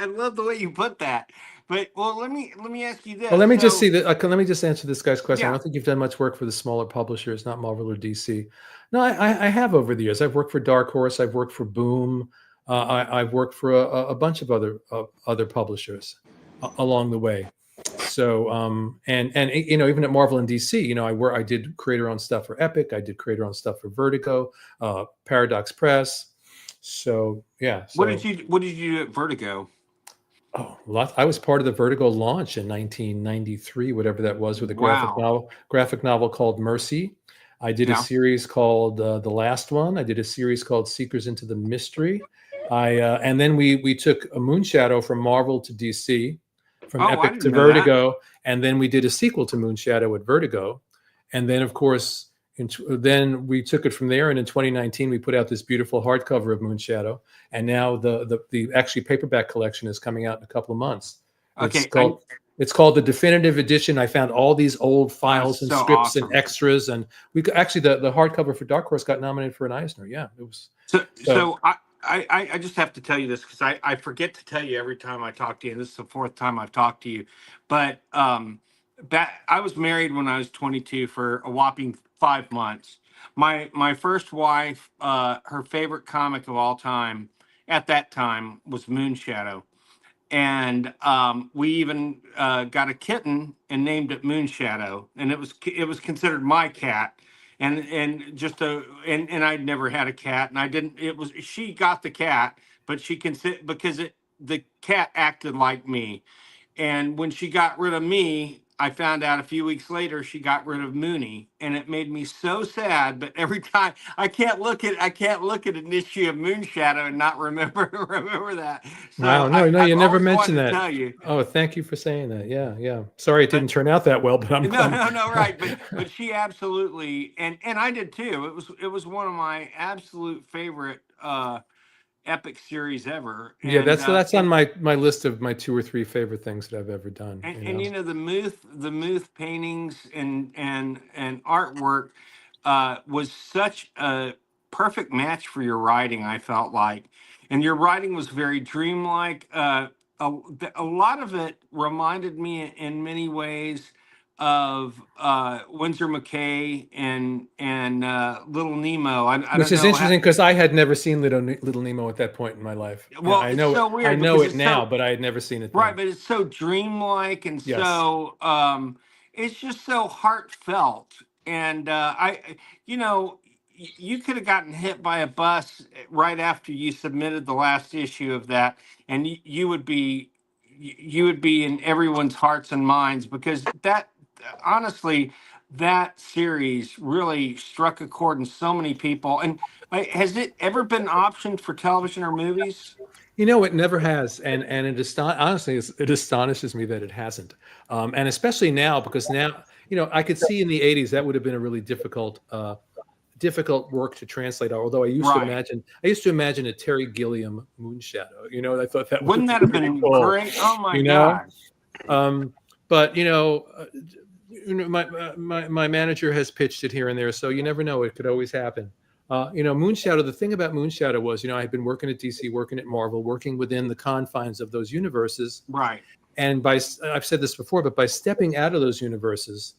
love the way you put that. But let me ask you this. Well, let me just see that. Let me just answer this guy's question. Yeah. I don't think you've done much work for the smaller publishers, not Marvel or DC. No, I have over the years. I've worked for Dark Horse. I've worked for Boom. I've worked for a bunch of other publishers along the way. So and even at Marvel and DC, I did creator-owned stuff for Epic. I did creator-owned stuff for Vertigo, Paradox Press. So yeah. So, what did you do at Vertigo? Oh, I was part of the Vertigo launch in 1993, whatever that was, with a graphic novel called Mercy. I did a series called The Last One. I did a series called Seekers into the Mystery. And then we took a Moonshadow from Marvel to DC, from Epic to Vertigo, and then we did a sequel to Moonshadow at Vertigo, and then of course. Then we took it from there, and in 2019 we put out this beautiful hardcover of Moonshadow, and now the actually paperback collection is coming out in a couple of months. Okay, it's called the definitive edition. I found all these old files and scripts and extras, and we actually the hardcover for Dark Horse got nominated for an Eisner. Yeah, it was. So I just have to tell you this because I forget to tell you every time I talk to you. This is the fourth time I've talked to you, but I was married when I was 22 for a whopping 5 months. My first wife, her favorite comic of all time at that time was Moonshadow, and we even got a kitten and named it Moonshadow, and it was considered my cat, and I'd never had a cat, and she got the cat, but because the cat acted like me, and when she got rid of me, I found out a few weeks later she got rid of Mooney, and it made me so sad. But every time I can't look at an issue of Moonshadow and not remember that. So wow, no, you never mentioned that. Tell you. Oh, thank you for saying that. Yeah. Sorry, it didn't turn out that well, but I'm no, right. But she absolutely, and I did too. It was one of my absolute favorite Epic series ever. Yeah, that's on my list of my 2 or 3 favorite things that I've ever done. And the Muth paintings and artwork was such a perfect match for your writing. I felt like, and your writing was very dreamlike. A lot of it reminded me in many ways of Winsor McCay and Little Nemo. Which is interesting because I had never seen Little Nemo at that point in my life. Well, I know so weird I know it now, but I had never seen it then. Right, but it's so dreamlike and so it's just so heartfelt. And you could have gotten hit by a bus right after you submitted the last issue of that, and you would be in everyone's hearts and minds because that. Honestly, that series really struck a chord in so many people. And has it ever been optioned for television or movies? It never has, and honestly, it astonishes me that it hasn't. And especially now, because now, I could see in the '80s that would have been a really difficult work to translate. Although I used to imagine a Terry Gilliam Moonshadow. I thought that wouldn't that have been great? Oh my gosh! But my manager has pitched it here and there, so you never know. It could always happen. Moonshadow. The thing about Moonshadow was, I had been working at DC, working at Marvel, working within the confines of those universes. Right. And I've said this before, but by stepping out of those universes,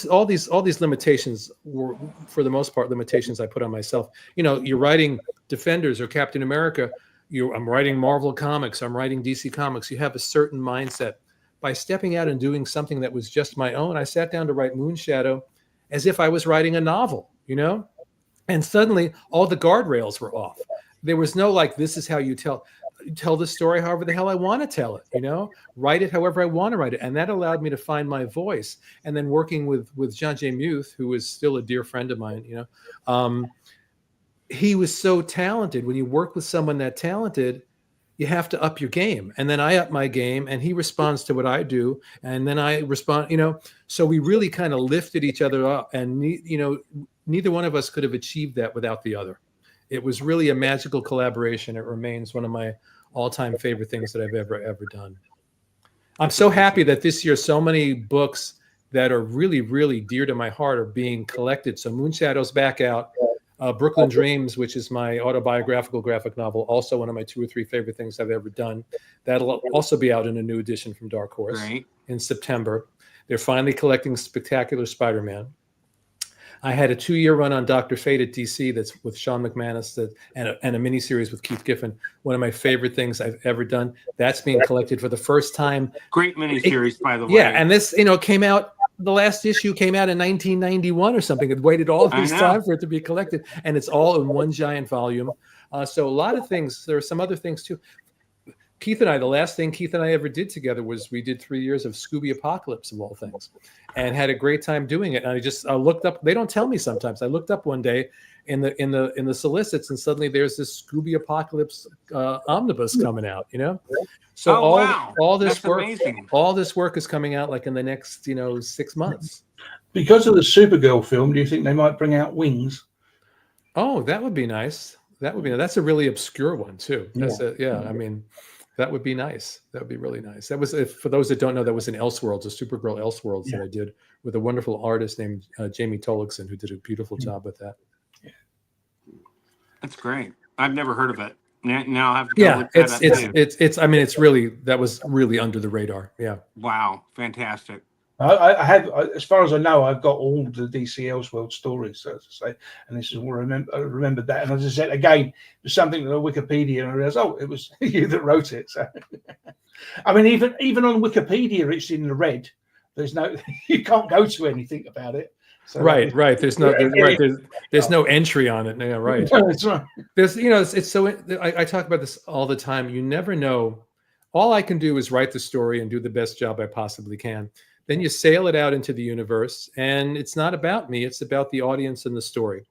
all these limitations were, for the most part, limitations I put on myself. You're writing Defenders or Captain America. I'm writing Marvel comics, I'm writing DC comics. You have a certain mindset. By stepping out and doing something that was just my own, I sat down to write Moonshadow as if I was writing a novel, and suddenly all the guardrails were off. There was no like, this is how you tell the story however the hell I want to tell it, write it however I want to write it. And that allowed me to find my voice. And then working with Jon J. Muth, who is still a dear friend of mine, he was so talented. When you work with someone that talented, you have to up your game. And then I up my game and he responds to what I do. And then I respond, so we really kind of lifted each other up, and, neither one of us could have achieved that without the other. It was really a magical collaboration. It remains one of my all-time favorite things that I've ever done. I'm so happy that this year so many books that are really, really dear to my heart are being collected. So Moonshadow's back out. Brooklyn Dreams, which is my autobiographical graphic novel, also one of my 2 or 3 favorite things I've ever done. That'll also be out in a new edition from Dark Horse in September. They're finally collecting Spectacular Spider-Man. I had a 2-year run on Dr. Fate at DC that's with Sean McManus and a miniseries with Keith Giffen. One of my favorite things I've ever done. That's being collected for the first time. Great miniseries, by the way. Yeah, and this, came out, the last issue came out in 1991 or something. It waited all this time for it to be collected, and it's all in one giant volume. So a lot of things. There are some other things too. Keith and I, the last thing Keith and I ever did together was we did 3 years of Scooby Apocalypse of all things, and had a great time doing it. And I looked up. They don't tell me sometimes. I looked up one day in the solicits, and suddenly there's this Scooby Apocalypse omnibus coming out. So all this work, amazing. All this work is coming out like in the next 6 months. Because of the Supergirl film, do you think they might bring out Wings? Oh, that would be nice. That's a really obscure one too. I mean. That would be nice. That would be really nice. That was, for those that don't know, that was an Elseworlds, a Supergirl Elseworlds that I did with a wonderful artist named Jamie Tollickson, who did a beautiful job with that. Yeah. That's great. I've never heard of it. Now I have to go look that up. I mean, it's really, that was really under the radar. Yeah. Wow. Fantastic. I have, as far as I know, I've got all the DC Elseworld stories, so to say, and this is what I remembered that. And as I said, again, it was something on Wikipedia, and I realized, it was you that wrote it. So, I mean, even on Wikipedia, it's in the red. There's no, you can't go to anything about it. So, right. There's no, there's no entry on it. Yeah, right. That's right. There's, it's so. I talk about this all the time. You never know. All I can do is write the story and do the best job I possibly can. Then you sail it out into the universe, and it's not about me. It's about the audience and the story.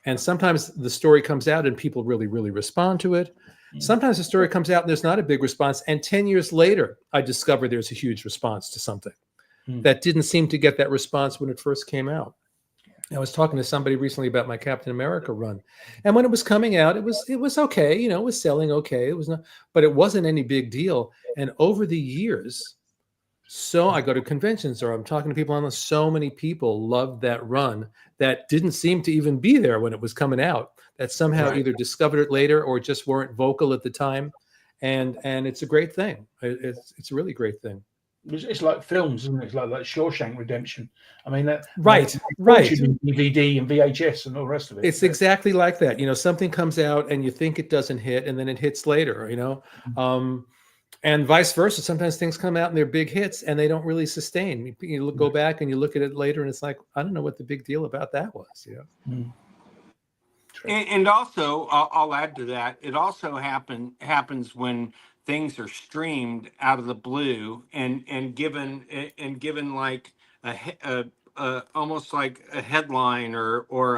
And sometimes the story comes out and people really, really respond to it. Sometimes the story comes out and there's not a big response. And 10 years later, I discover there's a huge response to something that didn't seem to get that response when it first came out. I was talking to somebody recently about my Captain America run. And when it was coming out, it was okay. It was selling okay. It was not, but it wasn't any big deal. And over the years, so I go to conventions or I'm talking to people on this. So many people loved that run that didn't seem to even be there when it was coming out, that somehow either discovered it later or just weren't vocal at the time. And it's a great thing. It's a really great thing. It's like films, isn't it? It's like Shawshank Redemption. I mean, right. DVD and VHS and all the rest of it. It's exactly like that. Something comes out and you think it doesn't hit, and then it hits later. And vice versa. Sometimes things come out and they're big hits and they don't really sustain. You go back and you look at it later and it's like, I don't know what the big deal about that was. And also, I'll add to that. It also happens when things are streamed out of the blue and given like almost like a headline or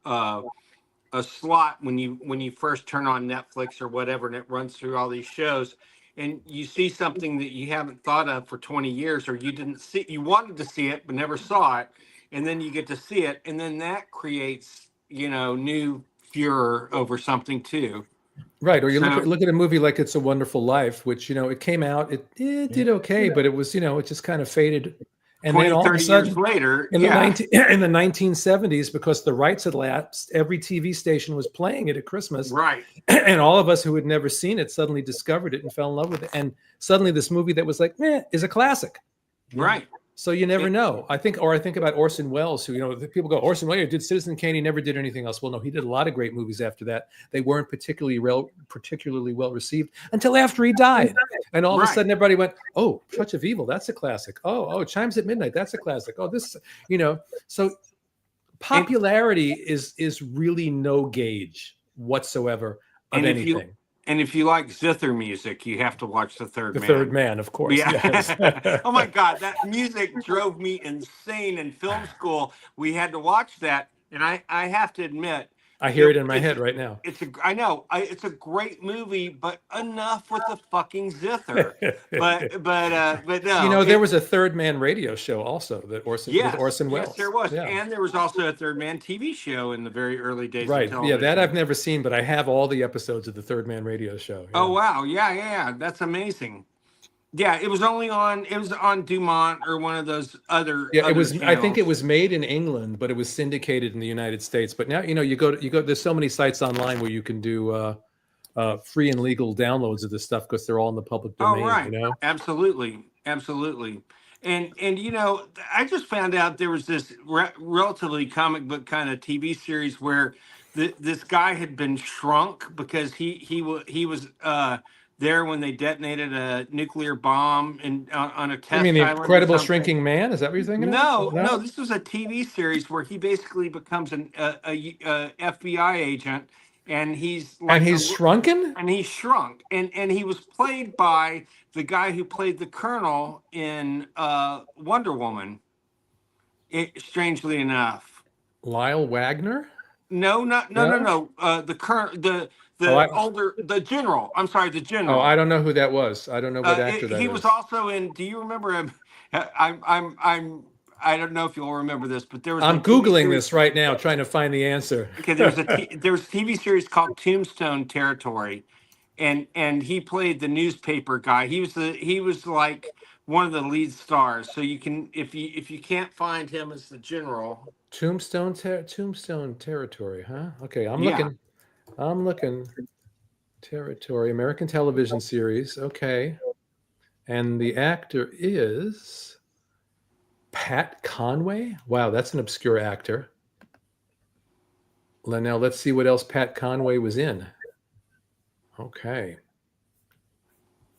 a slot when you first turn on Netflix or whatever, and it runs through all these shows. And you see something that you haven't thought of for 20 years, or you wanted to see it, but never saw it. And then you get to see it. And then that creates, new furor over something too. Right. Or you look at a movie like It's a Wonderful Life, which, it came out, it did okay, but it was, it just kind of faded. And 20, then all 30 of a sudden, years later, in the 1970s, because the rights had lapsed, every TV station was playing it at Christmas. Right. And all of us who had never seen it suddenly discovered it and fell in love with it. And suddenly this movie that was like, is a classic. Right. So you never know. I think about Orson Welles, who, people go, Orson Welles did Citizen Kane, he never did anything else. Well, no, he did a lot of great movies after that. They weren't particularly well received until after he died. And all of a sudden everybody went, oh, Touch of Evil, that's a classic. Oh, Chimes at Midnight, that's a classic. Oh, this, so popularity is really no gauge whatsoever of anything. And if you like zither music, you have to watch The Third Man. The Third Man, of course. Yeah. Yes. Oh my God, that music drove me insane in film school. We had to watch that, and I have to admit, I hear it in my head right now. I know it's a great movie, but enough with the fucking zither. But no. There was a Third Man radio show also that with Orson Welles. Yes, there was, yeah. And there was also a Third Man TV show in the very early days. Right. Of television. Yeah, that I've never seen, but I have all the episodes of the Third Man radio show. Yeah. Oh wow, yeah, that's amazing. Yeah, it was on Dumont or one of those other. Yeah, it was. Channels. I think it was made in England, but it was syndicated in the United States. But now you go. There's so many sites online where you can do free and legal downloads of this stuff because they're all in the public domain. Oh right, absolutely. And I just found out there was this relatively comic book kind of TV series where this guy had been shrunk because he was there when they detonated a nuclear bomb on a test. I mean, the island Incredible Shrinking Man? Is that what you're thinking? No. This was a TV series where he basically becomes a FBI agent, and he's shrunken, and he's shrunk, and he was played by the guy who played the Colonel in Wonder Woman. Strangely enough, Lyle Wagner. No. The current the general. I'm sorry, the general. Oh, I don't know who that was. I don't know what actor that is. He was also in. Do you remember him? I don't know if you'll remember this, but there was. I'm Googling this right now, trying to find the answer. Okay, there was a TV series called Tombstone Territory, and he played the newspaper guy. He was like one of the lead stars. So you can if you can't find him as the general. Tombstone Territory, huh? Okay, I'm looking. Territory, American television series. Okay. And the actor is Pat Conway. Wow, that's an obscure actor. Now let's see what else Pat Conway was in. Okay.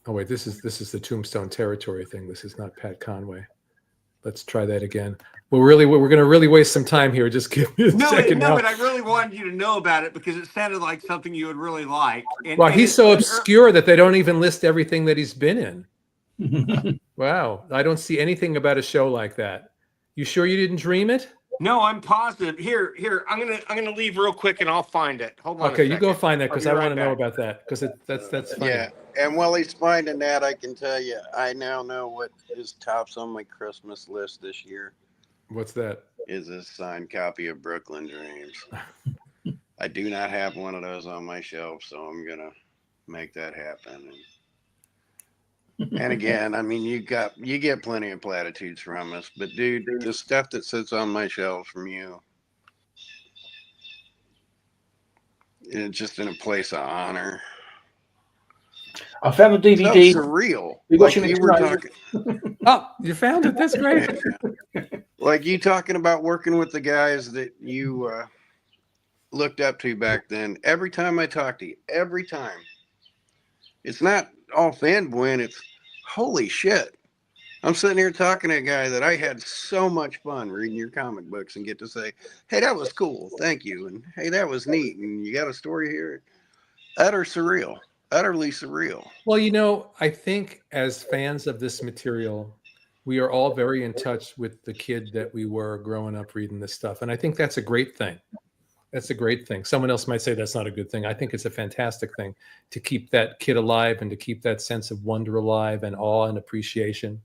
Oh wait, this is the Tombstone Territory thing. This is not Pat Conway. Let's try that again. We're going to really waste some time here. Just give me a second now. But I really wanted you to know about it because it sounded like something you would really like. He's so obscure that they don't even list everything that he's been in. Wow. I don't see anything about a show like that. You sure you didn't dream it? No, I'm positive. Here. I'm gonna leave real quick and I'll find it. Hold on. Okay, you go find that because I want to know about that because that's funny. Yeah. And while he's finding that, I can tell you, I now know what is tops on my Christmas list this year. What's that? Is a signed copy of Brooklyn Dreams. I do not have one of those on my shelf, so I'm going to make that happen. And again, I mean, you get plenty of platitudes from us, but dude, the stuff that sits on my shelf from you, it's just in a place of honor. I found a DVD. So surreal. You were talking. Oh, you found it. That's great. Like you talking about working with the guys that you looked up to back then. Every time I talk to you, it's not all fanboying. It's holy shit. I'm sitting here talking to a guy that I had so much fun reading your comic books and get to say, hey, that was cool. Thank you. And hey, that was neat. And you got a story here. Utterly surreal. Well, I think as fans of this material, we are all very in touch with the kid that we were growing up reading this stuff. And I think that's a great thing. That's a great thing. Someone else might say that's not a good thing. I think it's a fantastic thing to keep that kid alive and to keep that sense of wonder alive and awe and appreciation.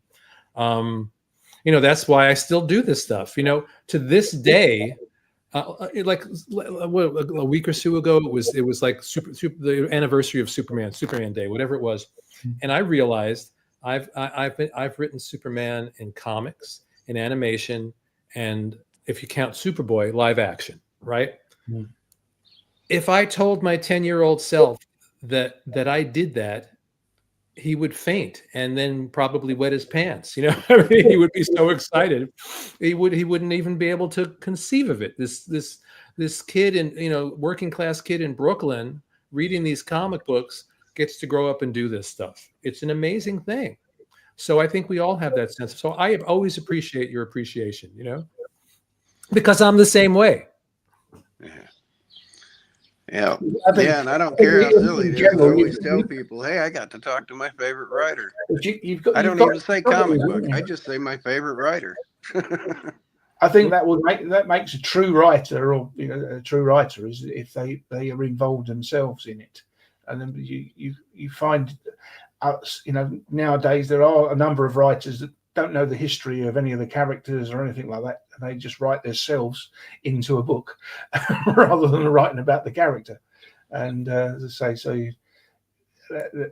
That's why I still do this stuff. To this day, like a week or so ago, it was like the anniversary of Superman Day, whatever it was, and I realized I've written Superman in comics, in animation, and if you count Superboy, live action, right? Mm. If I told my 10-year-old self that I did that he would faint and then probably wet his pants. You know, I mean, he would be so excited, he wouldn't even be able to conceive of it. This kid working class kid in Brooklyn reading these comic books gets to grow up and do this stuff. It's an amazing thing. So I think we all have that sense. So I always appreciate your appreciation, because I'm the same way. Yeah, and I don't care how silly it is. I always tell people, hey, I got to talk to my favorite writer. I don't even say comic book. I just say my favorite writer. I think that makes a true writer, or a true writer, is if they are involved themselves in it, and then you find, nowadays there are a number of writers that don't know the history of any of the characters or anything like that, and they just write themselves into a book rather than writing about the character. And as I say,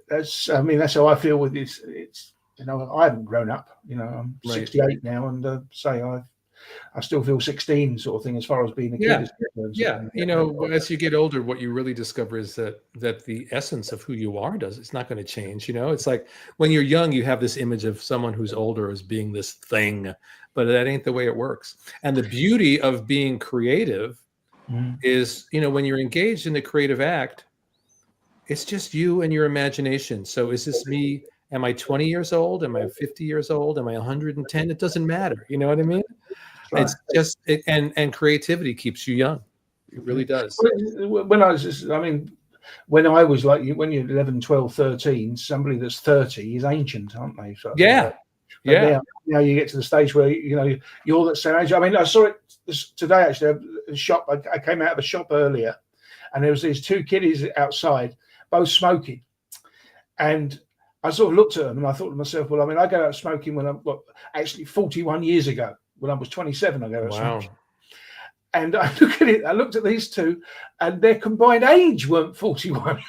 that's how I feel with this. It's I haven't grown up. I'm 68 now, and I still feel 16 sort of thing as far as being a kid. As you get older, what you really discover is that the essence of who you are it's not going to change. It's like when you're young, you have this image of someone who's older as being this thing, but that ain't the way it works. And the beauty of being creative is, when you're engaged in the creative act, it's just you and your imagination. So is this me? Am I 20 years old? Am I 50 years old? Am I 110? It doesn't matter. You know what I mean? Right. It's just and creativity keeps you young. It really does. When I was like you, when you're 11, 12, 13, somebody that's 30 is ancient, aren't they? So, yeah. Now you get to the stage where you're that same age. I mean, I saw it today actually. A shop. I came out of a shop earlier, and there was these two kiddies outside, both smoking, and I sort of looked at them and I thought to myself, well, I got out smoking when actually 41 years ago. When I was 27, I got out smoking. And I looked at these two, and their combined age weren't 41.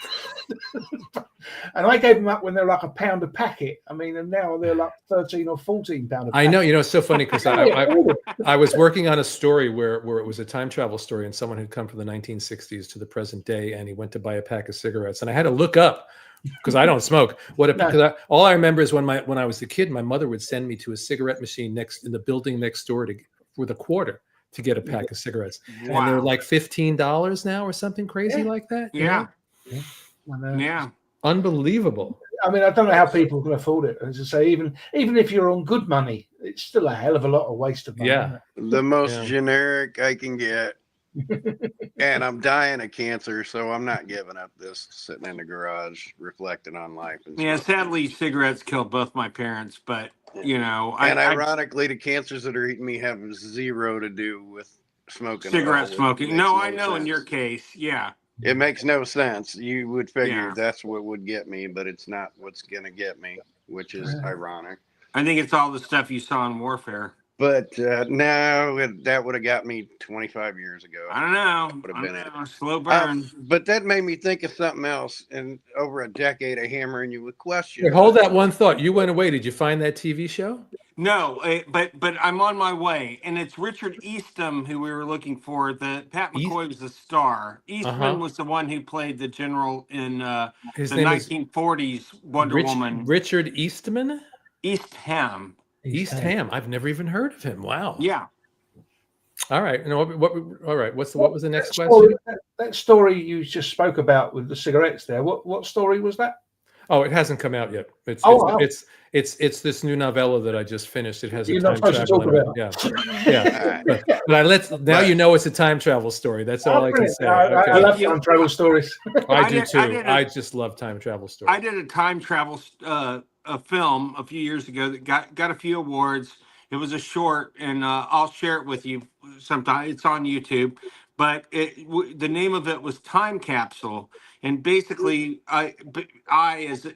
And I gave them up when they're like £1 a packet. And now they're like 13 or 14 pound a packet. I know, it's so funny because I was working on a story where it was a time travel story, and someone had come from the 1960s to the present day, and he went to buy a pack of cigarettes, and I had to look up because I don't smoke. All I remember is when I was a kid, my mother would send me to a cigarette machine in the building next door with a quarter to get a pack of cigarettes, and they're like $15 now or something crazy like that. Yeah. Unbelievable. I don't know how people can afford it. As I say, even if you're on good money, it's still a hell of a lot of waste of money. Yeah, the most generic I can get. And I'm dying of cancer, so I'm not giving up this sitting in the garage reflecting on life. Sadly, cigarettes killed both my parents, but ironically, the cancers that are eating me have zero to do with smoking. Cigarette smoking. No, I know sense. In your case, yeah. It makes no sense. You would figure that's what would get me, but it's not what's going to get me, which is ironic. I think it's all the stuff you saw in Warfare. But no, that would have got me 25 years ago. I don't know. Would have been it. Slow burn. But that made me think of something else. And over a decade of hammering you with questions. Wait, hold that one thought. You went away. Did you find that TV show? No, but I'm on my way. And it's Richard Eastham who we were looking for. Pat McCoy was the star. Eastman was the one who played the general in the 1940s Wonder Woman. Richard Eastman? Eastham. Eastham. I've never even heard of him. Wow. Yeah. All right. All right. What was the next question? That story you just spoke about with the cigarettes there. What story was that? Oh, it hasn't come out yet. It's this new novella that I just finished. It has a time travel. Yeah. But now you know it's a time travel story. That's all I can say. I love time travel stories. I do too. I just love time travel stories. I did a time travel a film a few years ago that got a few awards. It was a short, and I'll share it with you sometime. It's on YouTube, but the name of it was Time Capsule. And basically, I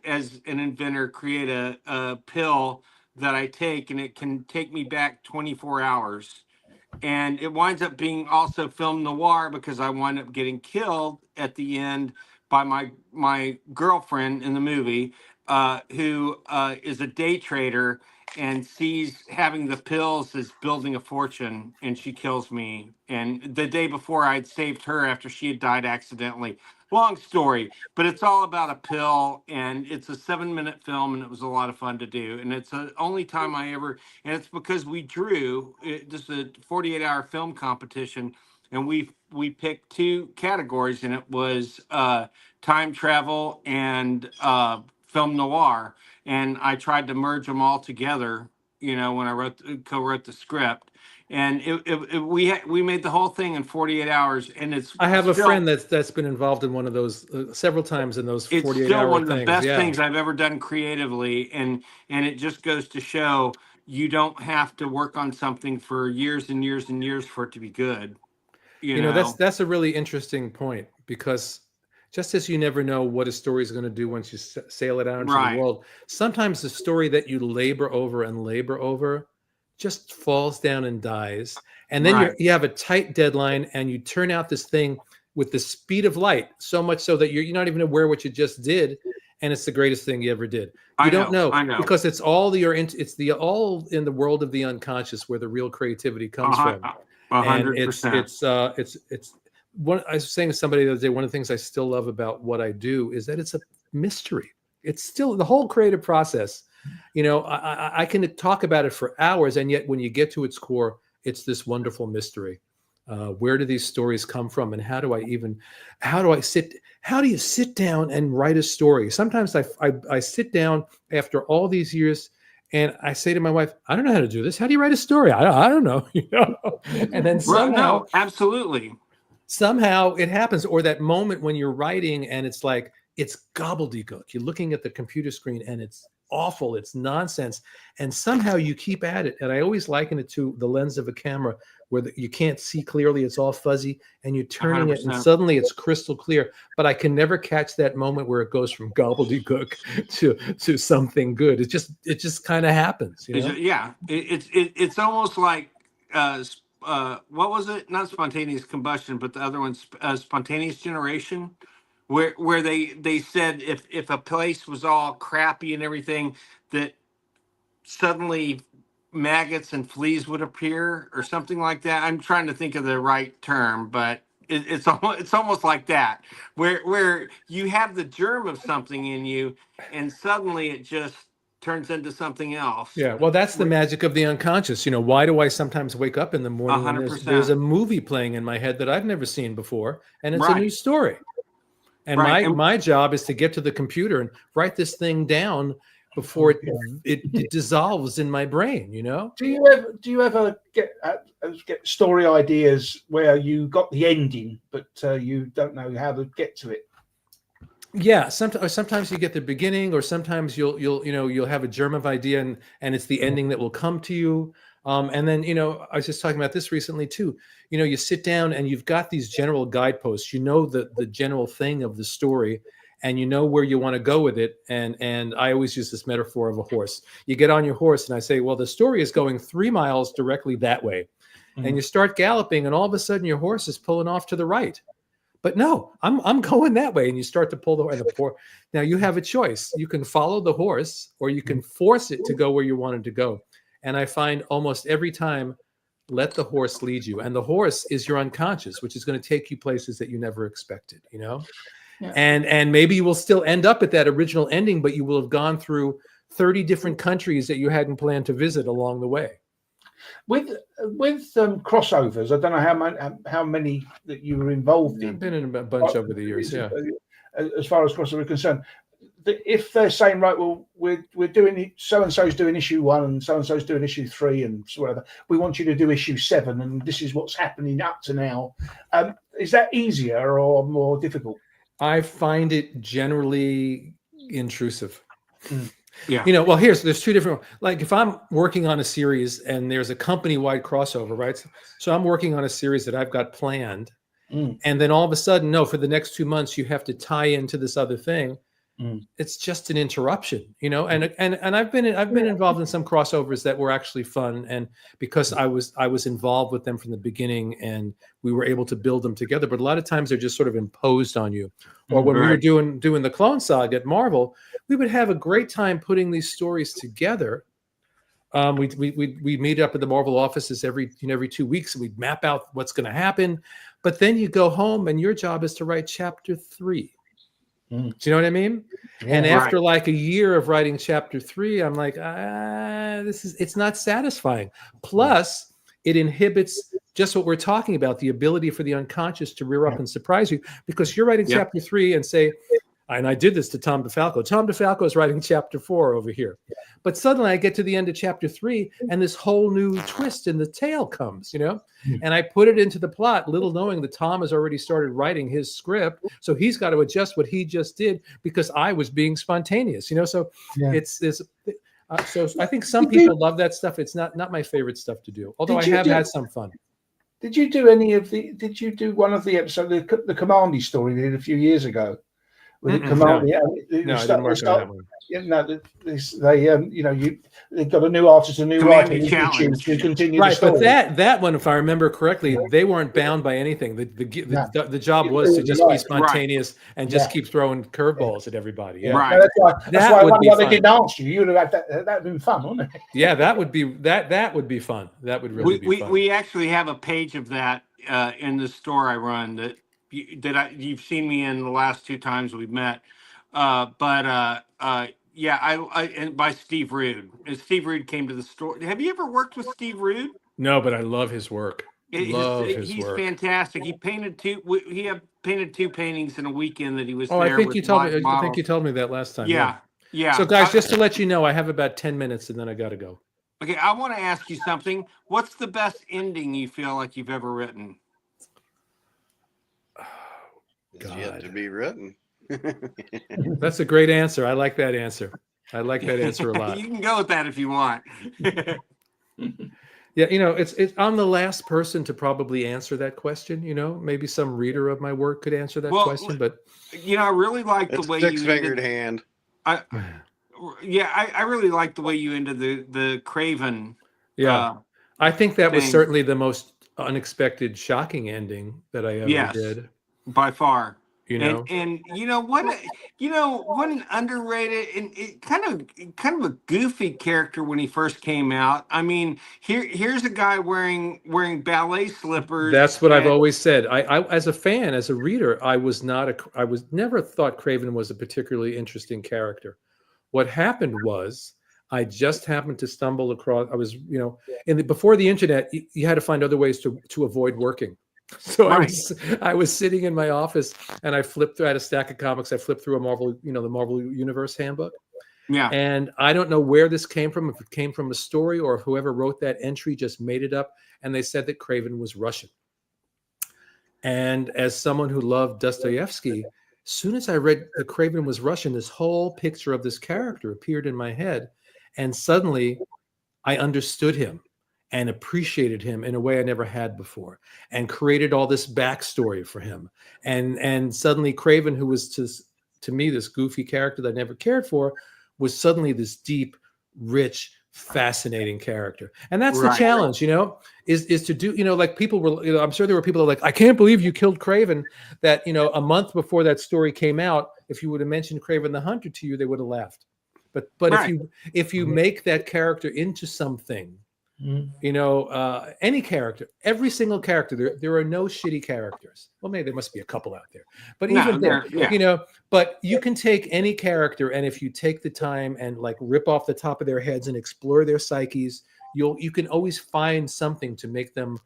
as an inventor create a pill that I take, and it can take me back 24 hours. And it winds up being also film noir because I wind up getting killed at the end by my girlfriend in the movie, who is a day trader and sees having the pills as building a fortune, and she kills me. And the day before, I'd saved her after she had died accidentally. long story, but it's all about a pill, and it's a 7-minute film, and it was a lot of fun to do. And it's the only time I ever, and it's because we drew just a 48-hour film competition, and we picked 2 categories, and it was time travel and film noir, and I tried to merge them all together. When I co-wrote the script. And we made the whole thing in 48 hours, and I have a friend that's been involved in one of those several times in those 48-hour things. It's still one of the best things I've ever done creatively, and it just goes to show you don't have to work on something for years and years and years for it to be good. You know? That's a really interesting point, because just as you never know what a story is going to do once you sail it out into the world, sometimes the story that you labor over just falls down and dies. And then you have a tight deadline, and you turn out this thing with the speed of light, so much so that you're not even aware what you just did, and it's the greatest thing you ever did. You don't know because it's all all in the world of the unconscious where the real creativity comes from. 100%. And it's one. I was saying to somebody the other day, one of the things I still love about what I do is that it's a mystery. It's still the whole creative process. I can talk about it for hours, and yet when you get to its core, it's this wonderful mystery. Where do these stories come from, and how do you sit down and write a story? Sometimes I sit down after all these years, and I say to my wife, I don't know how to do this. How do you write a story? I don't know. And then somehow, absolutely, somehow it happens. Or that moment when you're writing and it's like, it's gobbledygook. You're looking at the computer screen and it's awful. It's nonsense. And somehow you keep at it. And I always liken it to the lens of a camera where you can't see clearly. It's all fuzzy, and you're turning 100%. It and suddenly it's crystal clear. But I can never catch that moment where it goes from gobbledygook to something good. It just kind of happens. It's almost like, what was it? Not spontaneous combustion, but the other one, spontaneous generation. Where they said if a place was all crappy and everything, that suddenly maggots and fleas would appear or something like that. I'm trying to think of the right term, but it's almost like that, where you have the germ of something in you, and suddenly it just turns into something else. Yeah, well, that's the magic of the unconscious. Why do I sometimes wake up in the morning 100%. and there's a movie playing in my head that I've never seen before, and it's a new story. And my job is to get to the computer and write this thing down before it dissolves in my brain. Do you ever get story ideas where you got the ending but you don't know how to get to it? Yeah, sometimes you get the beginning, or sometimes you'll have a germ of idea and it's the ending that will come to you. And then, I was just talking about this recently too. You sit down and you've got these general guideposts, the general thing of the story, and you know where you want to go with it. And I always use this metaphor of a horse. You get on your horse and I say, well, the story is going 3 miles directly that way. Mm-hmm. And you start galloping, and all of a sudden your horse is pulling off to the right. But no, I'm going that way. And you start to pull the Now you have a choice. You can follow the horse, or you can force it to go where you want it to go. And I find almost every time, let the horse lead you. And the horse is your unconscious, which is going to take you places that you never expected, Yeah. And maybe you will still end up at that original ending, but you will have gone through 30 different countries that you hadn't planned to visit along the way. With crossovers, I don't know how many that you were involved in. I've been in a bunch over the years, yeah. As far as crossover is concerned, if they're saying, right, well, we're doing it, so and so's doing issue 1 and so and so's doing issue 3 and whatever, we want you to do issue 7, and this is what's happening up to now. Is that easier or more difficult? I find it generally intrusive. Yeah. Well, there's 2 different, like if I'm working on a series and there's a company-wide crossover, right? So I'm working on a series that I've got planned, and then all of a sudden, no, for the next 2 months, you have to tie into this other thing. It's just an interruption, and I've been involved in some crossovers that were actually fun, and because I was involved with them from the beginning, and we were able to build them together. But a lot of times they're just sort of imposed on you. Or when we were doing the Clone Saga at Marvel, we would have a great time putting these stories together. We meet up at the Marvel offices every 2 weeks, and we'd map out what's going to happen. But then you go home and your job is to write chapter 3. Do you know what I mean? Yeah, and after like a year of writing chapter 3, I'm like, it's not satisfying. Plus, it inhibits just what we're talking about, the ability for the unconscious to rear up and surprise you, because you're writing chapter 3 and say, and I did this to Tom DeFalco. Tom DeFalco is writing chapter 4 over here. But suddenly I get to the end of chapter 3 and this whole new twist in the tale comes, and I put it into the plot, little knowing that Tom has already started writing his script. So he's got to adjust what he just did because I was being spontaneous, so it's this. So I think some people love that stuff. It's not my favorite stuff to do, although I have had some fun. Did you do one of the episodes, the Commandy story they did a few years ago? With the command, no, I didn't work on that one. They've got a new artist, a new writer to continue right, the story. But that one, if I remember correctly, they weren't bound by anything. The job was to just be spontaneous and just keep throwing curveballs at everybody. Yeah, right. That's why they didn't answer you. You would have had that. That'd been fun, wouldn't it? Yeah, that would be that would be fun. That would really be fun. We actually have a page of that in the store I run that you've seen me in the last 2 times we've met, and by Steve Rude. And Steve Rude came to the store. Have you ever worked with Steve Rude? No, but I love his work. He's fantastic. He painted 2 paintings in a weekend that he was there. I think you told me that last time. Yeah. So guys, just to let you know, I have about 10 minutes and then I got to go. Okay, I want to ask you something. What's the best ending you feel like you've ever written? It's yet to be written. That's a great answer. I like that answer. I like that answer a lot. You can go with that if you want. Yeah, it's I'm the last person to probably answer that question. Maybe some reader of my work could answer that question, but I really like the way six-fingered hand. I really like the way you ended the Kraven. Yeah, I think that was certainly the most unexpected, shocking ending that I ever did. By far, and what an underrated and kind of a goofy character when he first came out. I mean, here's a guy wearing ballet slippers. That's what I've always said. I as a fan, as a reader, I was never thought Kraven was a particularly interesting character. What happened was I just happened to stumble across. I was before the internet, you had to find other ways to avoid working. So I was sitting in my office and I had a stack of comics. I flipped through a Marvel, the Marvel Universe handbook. Yeah. And I don't know where this came from, if it came from a story or if whoever wrote that entry just made it up. And they said that Kraven was Russian. And as someone who loved Dostoevsky, as soon as I read that Kraven was Russian, this whole picture of this character appeared in my head. And suddenly I understood him and appreciated him in a way I never had before, and created all this backstory for him. And suddenly Kraven, who was to me this goofy character that I never cared for, was suddenly this deep, rich, fascinating character. And that's the challenge, is to do, like people were, I'm sure there were people that were like, I can't believe you killed Kraven. That, a month before that story came out, if you would have mentioned Kraven the Hunter to you, they would have laughed. But if you make that character into something, any character, every single character, there are no shitty characters. Well, maybe there must be a couple out there, but even there, but you can take any character, and if you take the time and like rip off the top of their heads and explore their psyches, you can always find something to make them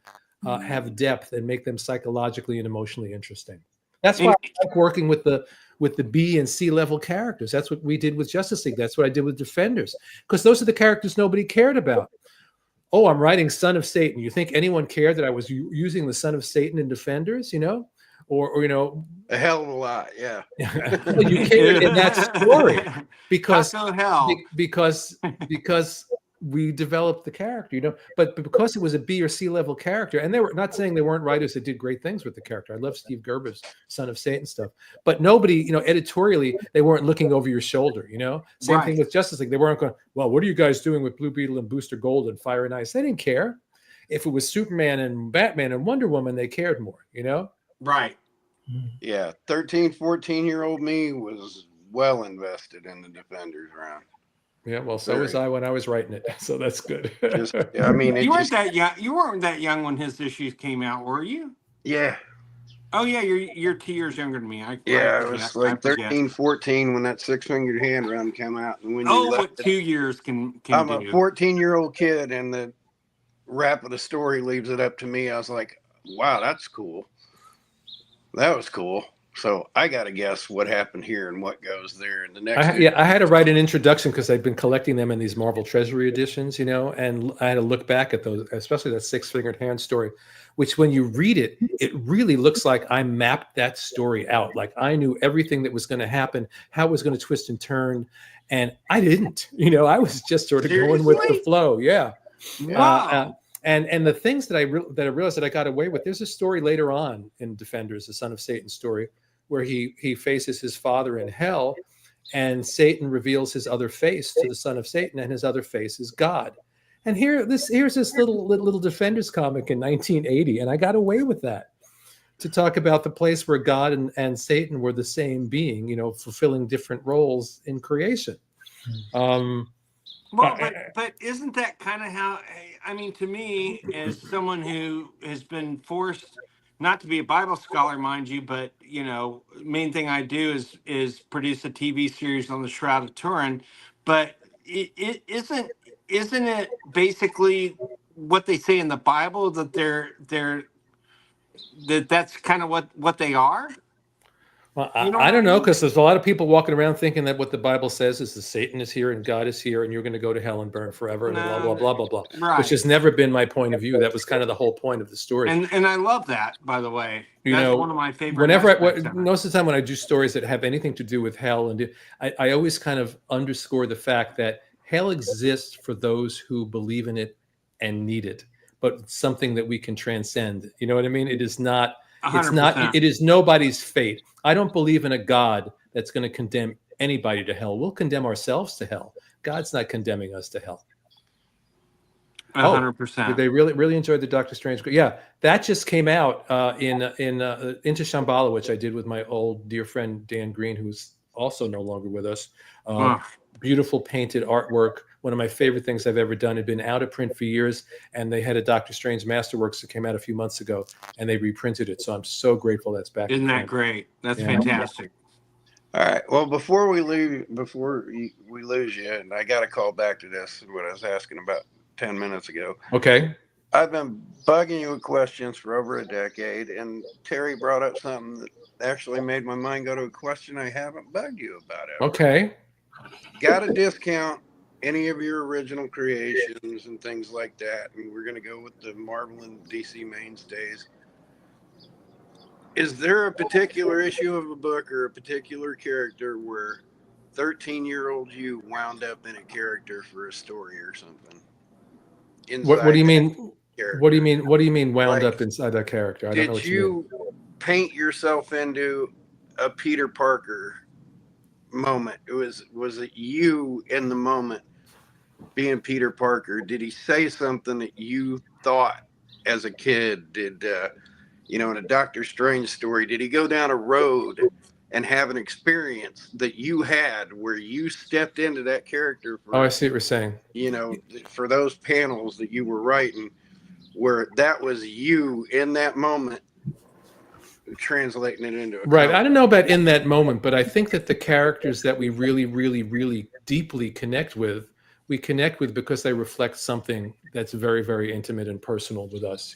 have depth and make them psychologically and emotionally interesting. That's why I like working with the B and C level characters. That's what we did with Justice League. That's what I did with Defenders, because those are the characters nobody cared about. Oh, I'm writing Son of Satan. You think anyone cared that I was using the Son of Satan in Defenders, or a hell of a lot, yeah. Well, you cared in that story because we developed the character, but because it was a B or C level character, and they were not saying there weren't writers that did great things with the character. I love Steve Gerber's Son of Satan stuff, but nobody, editorially, they weren't looking over your shoulder, Same thing with Justice League. They weren't going, well, what are you guys doing with Blue Beetle and Booster Gold and Fire and Ice? They didn't care. If it was Superman and Batman and Wonder Woman, they cared more, Right. Yeah. 13, 14-year-old me was well invested in the Defenders round. Yeah, well, so was I when I was writing it, so that's good. You weren't that young. You weren't that young when his issues came out, were you? Yeah. Oh yeah, you're 2 years younger than me. Yeah, it was like 13, 14 when that six-fingered hand run came out. And when you what 2 years can I'm do. a 14-year-old kid, and the wrap of the story leaves it up to me. I was like, wow, that's cool. That was cool. So I got to guess what happened here and what goes there in the next. I had to write an introduction because I've been collecting them in these Marvel Treasury editions, and I had to look back at those, especially that six-fingered hand story, which when you read it, it really looks like I mapped that story out. Like I knew everything that was going to happen, how it was going to twist and turn, and I didn't. I was just sort of going with the flow. Yeah. Wow. And the things that I realized that I got away with. There's a story later on in Defenders, the Son of Satan story, where he faces his father in hell, and Satan reveals his other face to the Son of Satan, and his other face is God. And here's this little Defenders comic in 1980, and I got away with that, to talk about the place where God and Satan were the same being, fulfilling different roles in creation. Well, but isn't that kind of how? I mean, to me, as someone who has been forced not to be a Bible scholar, mind you, but main thing I do is produce a TV series on the Shroud of Turin. But it isn't it basically what they say in the Bible, that that's kind of what they are? Well, I don't know, because there's a lot of people walking around thinking that what the Bible says is that Satan is here and God is here and you're going to go to hell and burn forever and blah, blah, blah, blah, blah, right. Which has never been my point of view. That was kind of the whole point of the story. And I love that, by the way. That's one of my favorite. Most of the time when I do stories that have anything to do with hell, and I always kind of underscore the fact that hell exists for those who believe in it and need it, but it's something that we can transcend. You know what I mean? It is not... 100%. It's not. It is nobody's fate. I don't believe in a God that's going to condemn anybody to hell. We'll condemn ourselves to hell. God's not condemning us to hell. 100%. They really enjoyed the Doctor Strange. Yeah, that just came out in Into Shambhala, which I did with my old dear friend Dan Green, who's also no longer with us. Beautiful painted artwork. One of my favorite things I've ever done. Had been out of print for years, and they had a Doctor Strange Masterworks that came out a few months ago, and they reprinted it. So I'm so grateful that's back. Isn't that great? That's fantastic. All right. Well, before we lose you, and I got to call back to this, what I was asking about 10 minutes ago. Okay. I've been bugging you with questions for over a decade, and Terry brought up something that actually made my mind go to a question I haven't bugged you about it. Okay. Got to discount any of your original creations and things like that, and we're going to go with the Marvel and DC mainstays. Is there a particular issue of a book or a particular character where 13-year-old you wound up in a character for a story or something? What do you mean? What do you mean? What do you mean wound up inside that character? I don't know what you mean. Paint yourself into a Peter Parker moment? Was it you in the moment being Peter Parker? Did he say something that you thought as a kid? Did in a Doctor Strange story, did he go down a road and have an experience that you had where you stepped into that character for, I see what you're saying. For those panels that you were writing, where that was you in that moment translating it into a right. I don't know about in that moment, but I think that the characters that we really, really, really deeply connect with, we connect with because they reflect something that's very, very intimate and personal with us,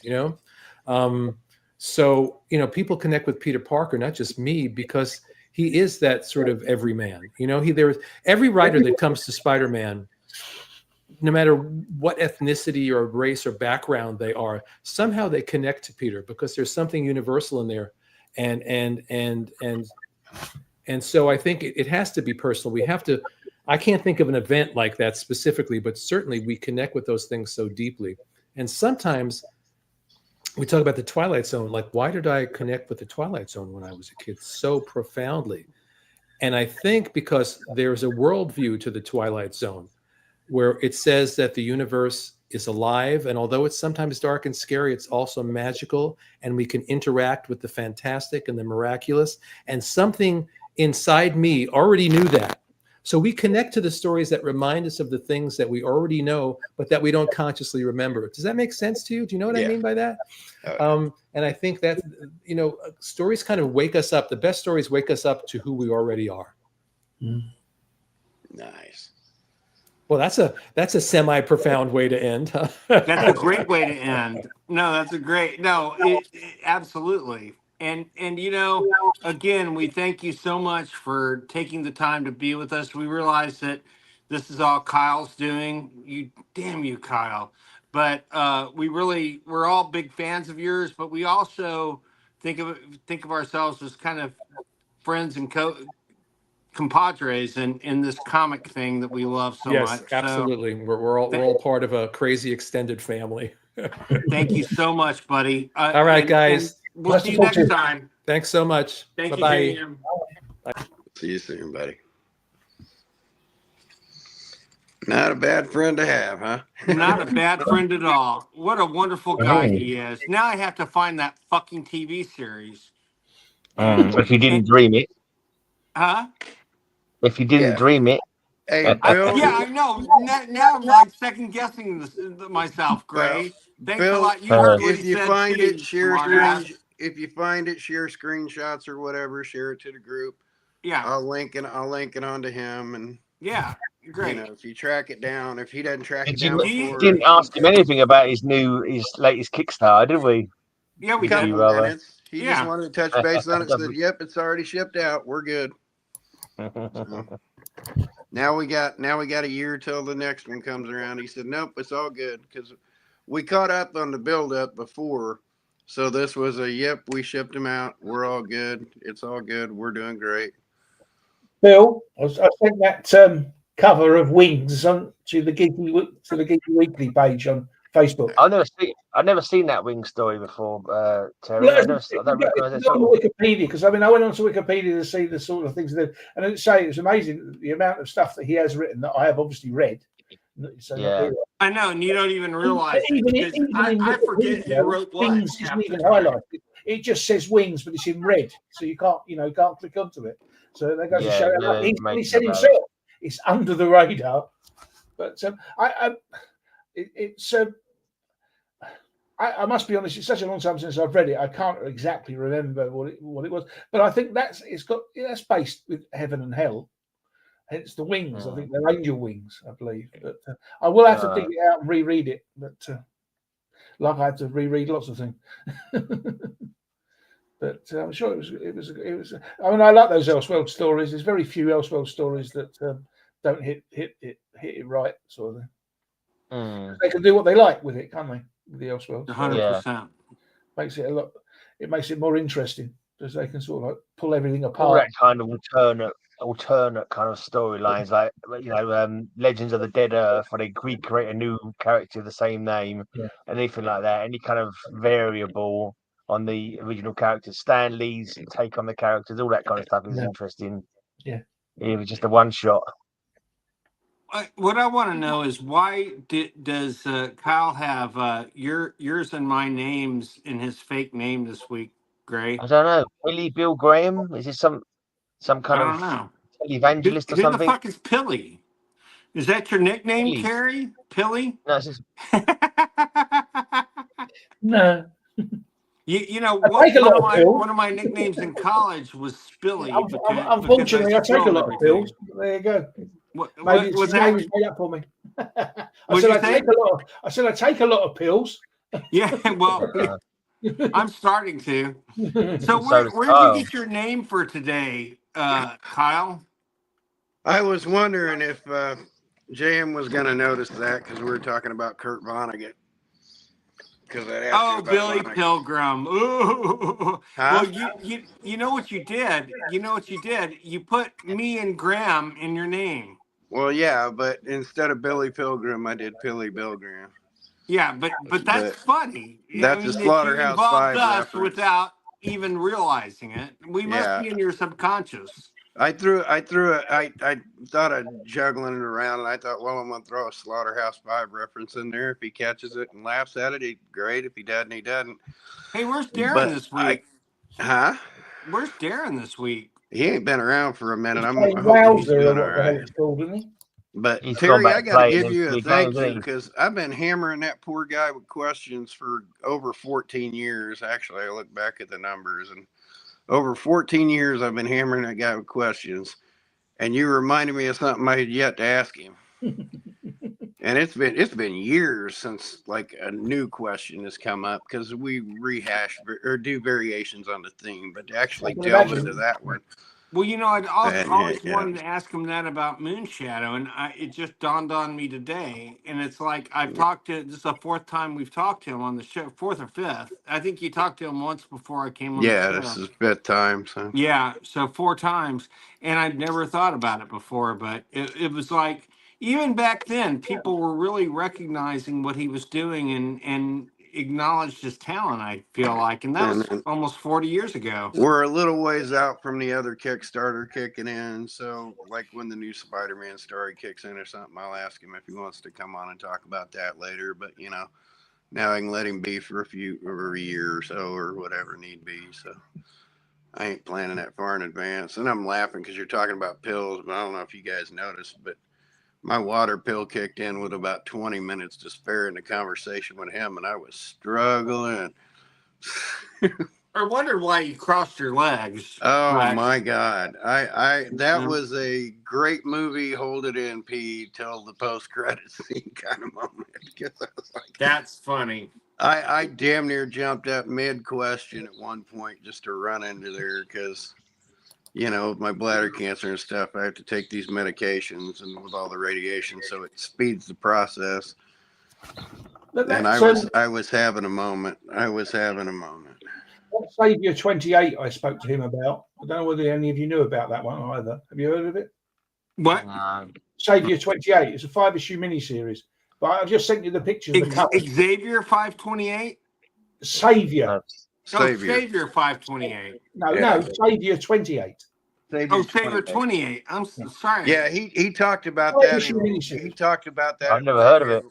So, people connect with Peter Parker, not just me, because he is that sort of everyman. Every writer that comes to Spider-Man, no matter what ethnicity or race or background they are, somehow they connect to Peter because there's something universal in there. And so I think it has to be personal. I can't think of an event like that specifically, but certainly we connect with those things so deeply. And sometimes we talk about the Twilight Zone. Like, why did I connect with the Twilight Zone when I was a kid so profoundly? And I think because there's a worldview to the Twilight Zone where it says that the universe is alive. And although it's sometimes dark and scary, it's also magical. And we can interact with the fantastic and the miraculous. And something inside me already knew that. So we connect to the stories that remind us of the things that we already know, but that we don't consciously remember. Does that make sense to you? Do you know what I mean by that? And I think that, stories kind of wake us up. The best stories wake us up to who we already are. Nice. Well, that's a semi-profound way to end. That's a great way to end. No, that's a great. No, absolutely. And again, we thank you so much for taking the time to be with us. We realize that this is all Kyle's doing. Damn you, Kyle. But we're all big fans of yours. But we also think of ourselves as kind of friends and compadres in this comic thing that we love so much. Yes, absolutely. So, we're all part of a crazy extended family. Thank you so much, buddy. All right, guys. We'll see you next time. Thanks so much. Thank Bye-bye. you, Bye. See you soon, buddy. Not a bad friend to have, huh? Not a bad friend at all. What a wonderful guy he is. Now I have to find that fucking TV series. If you didn't dream it. Huh? If you didn't dream it. Hey, Bill. Yeah, I know. Now I'm like second guessing myself, Gray. Thanks a lot. You heard what if you said find too, it, if you find it, share screenshots or whatever, share it to the group. Yeah. I'll link it onto him, and yeah, great. If you track it down, if he doesn't track it down before, didn't ask him anything about his latest Kickstarter, did we? Yeah, we did. Minutes. He just wanted to touch base on it. Said, "Yep, it's already shipped out. We're good." So, now we got a year till the next one comes around. He said, "Nope, it's all good," because we caught up on the build up before. So this was we shipped them out. We're all good. It's all good. We're doing great. Bill, I sent that cover of Wings to the Geeky Weekly page on Facebook. I've never seen that Wing story before, Terry. Yeah, I don't recognize it. On Wikipedia, because I went onto Wikipedia to see the sort of things that, and it's amazing the amount of stuff that he has written that I have obviously read. So I know, and you don't even realize I forget who wrote what. Wings isn't even highlighted. It just says Wings, but it's in red, so you can't click onto it. So they go to show that he said himself it's under the radar. But I must be honest, it's such a long time since I've read it. I can't exactly remember what it was, but I think that's based with heaven and hell. Hence the wings. I think they're angel wings, I believe. But I will have to dig it out and reread it. But like I had to reread lots of things. But I'm sure it was. I mean, I like those Elseworld stories. There's very few Elseworld stories that don't hit it right, sort of thing. They can do what they like with it, can't they? With the Elseworld, 100%. Makes it It makes it more interesting because they can sort of like pull everything apart. All that kind of alternate kind of storylines, like Legends of the Dead Earth, where they recreate a new character of the same name, anything like that. Any kind of variable on the original characters, Stan Lee's take on the characters, all that kind of stuff is interesting. Yeah, it was just a one shot. What I want to know is why does Kyle have yours and my names in his fake name this week, Gray? I don't know. Billy Bill Graham? Is this some kind of evangelist or something? Who the fuck is Pilly? Is that your nickname, Carrie? Pilly? No, it's just... No. One of my nicknames in college was Spilly. Unfortunately, I take a lot of pills. There you go. Maybe was that made up for me. I said I take a lot of pills. Yeah, well, I'm starting to. So where did you get your name for today, Kyle? I was wondering if JM was going to notice that because we were talking about Kurt Vonnegut. Billy Pilgrim. Ooh. Huh? Well, you know what you did? You put me and Graham in your name. Well, yeah, but instead of Billy Pilgrim, I did Pilly Bill Graham. Yeah, but that's funny. That's a Slaughterhouse 5 reference. Without even realizing it. We must be in your subconscious. I thought of juggling it around, and I thought, well, I'm going to throw a Slaughterhouse 5 reference in there. If he catches it and laughs at it, great. If he doesn't, he doesn't. Hey, where's Darren this week? Huh? Where's Darren this week? He ain't been around for a minute. He's I'm playing hoping he's Wowzer, doing or all what the hell right. it's called, isn't he? But He's gone Terry, back I to got to playing give in you a three thank games, you hasn't he? because I've been hammering that poor guy with questions for over 14 years. Actually, I look back at the numbers, and over 14 years I've been hammering that guy with questions. And you reminded me of something I had yet to ask him. And it's been years since like a new question has come up because we rehash or do variations on the theme, but to actually delve into that one. Well, I'd always Yeah. wanted to ask him that about Moonshadow, and it just dawned on me today. And it's like I've talked to this is the fourth time we've talked to him on the show, fourth or fifth. I think you talked to him once before I came on the show. This is fifth time. So yeah, so 4 times, and I'd never thought about it before, but it was like even back then, people were really recognizing what he was doing and acknowledged his talent. I feel like, and that was almost 40 years ago. We're a little ways out from the other Kickstarter kicking in. So, like when the new Spider-Man story kicks in or something, I'll ask him if he wants to come on and talk about that later. But now I can let him be for a year or so or whatever need be. So I ain't planning that far in advance. And I'm laughing because you're talking about pills, but I don't know if you guys noticed, but my water pill kicked in with about 20 minutes to spare in the conversation with him, and I was struggling. I wondered why you crossed your legs. Oh my God. That was a great movie, hold it in P till the post-credit scene kind of moment. Because I was like, that's funny. I damn near jumped up mid-question at one point just to run into there because with my bladder cancer and stuff, I have to take these medications and with all the radiation, so it speeds the process. And I was having a moment. Savior 28, I spoke to him about. I don't know whether any of you knew about that one either. Have you heard of it? What? Savior 28. It's a 5-issue miniseries. But I've just sent you the pictures of the cover. Xavier 528? Savior. Savior 528. No, Savior 28. Savior 28. I'm sorry. Yeah, he talked about that. He talked about that. I've never heard of it.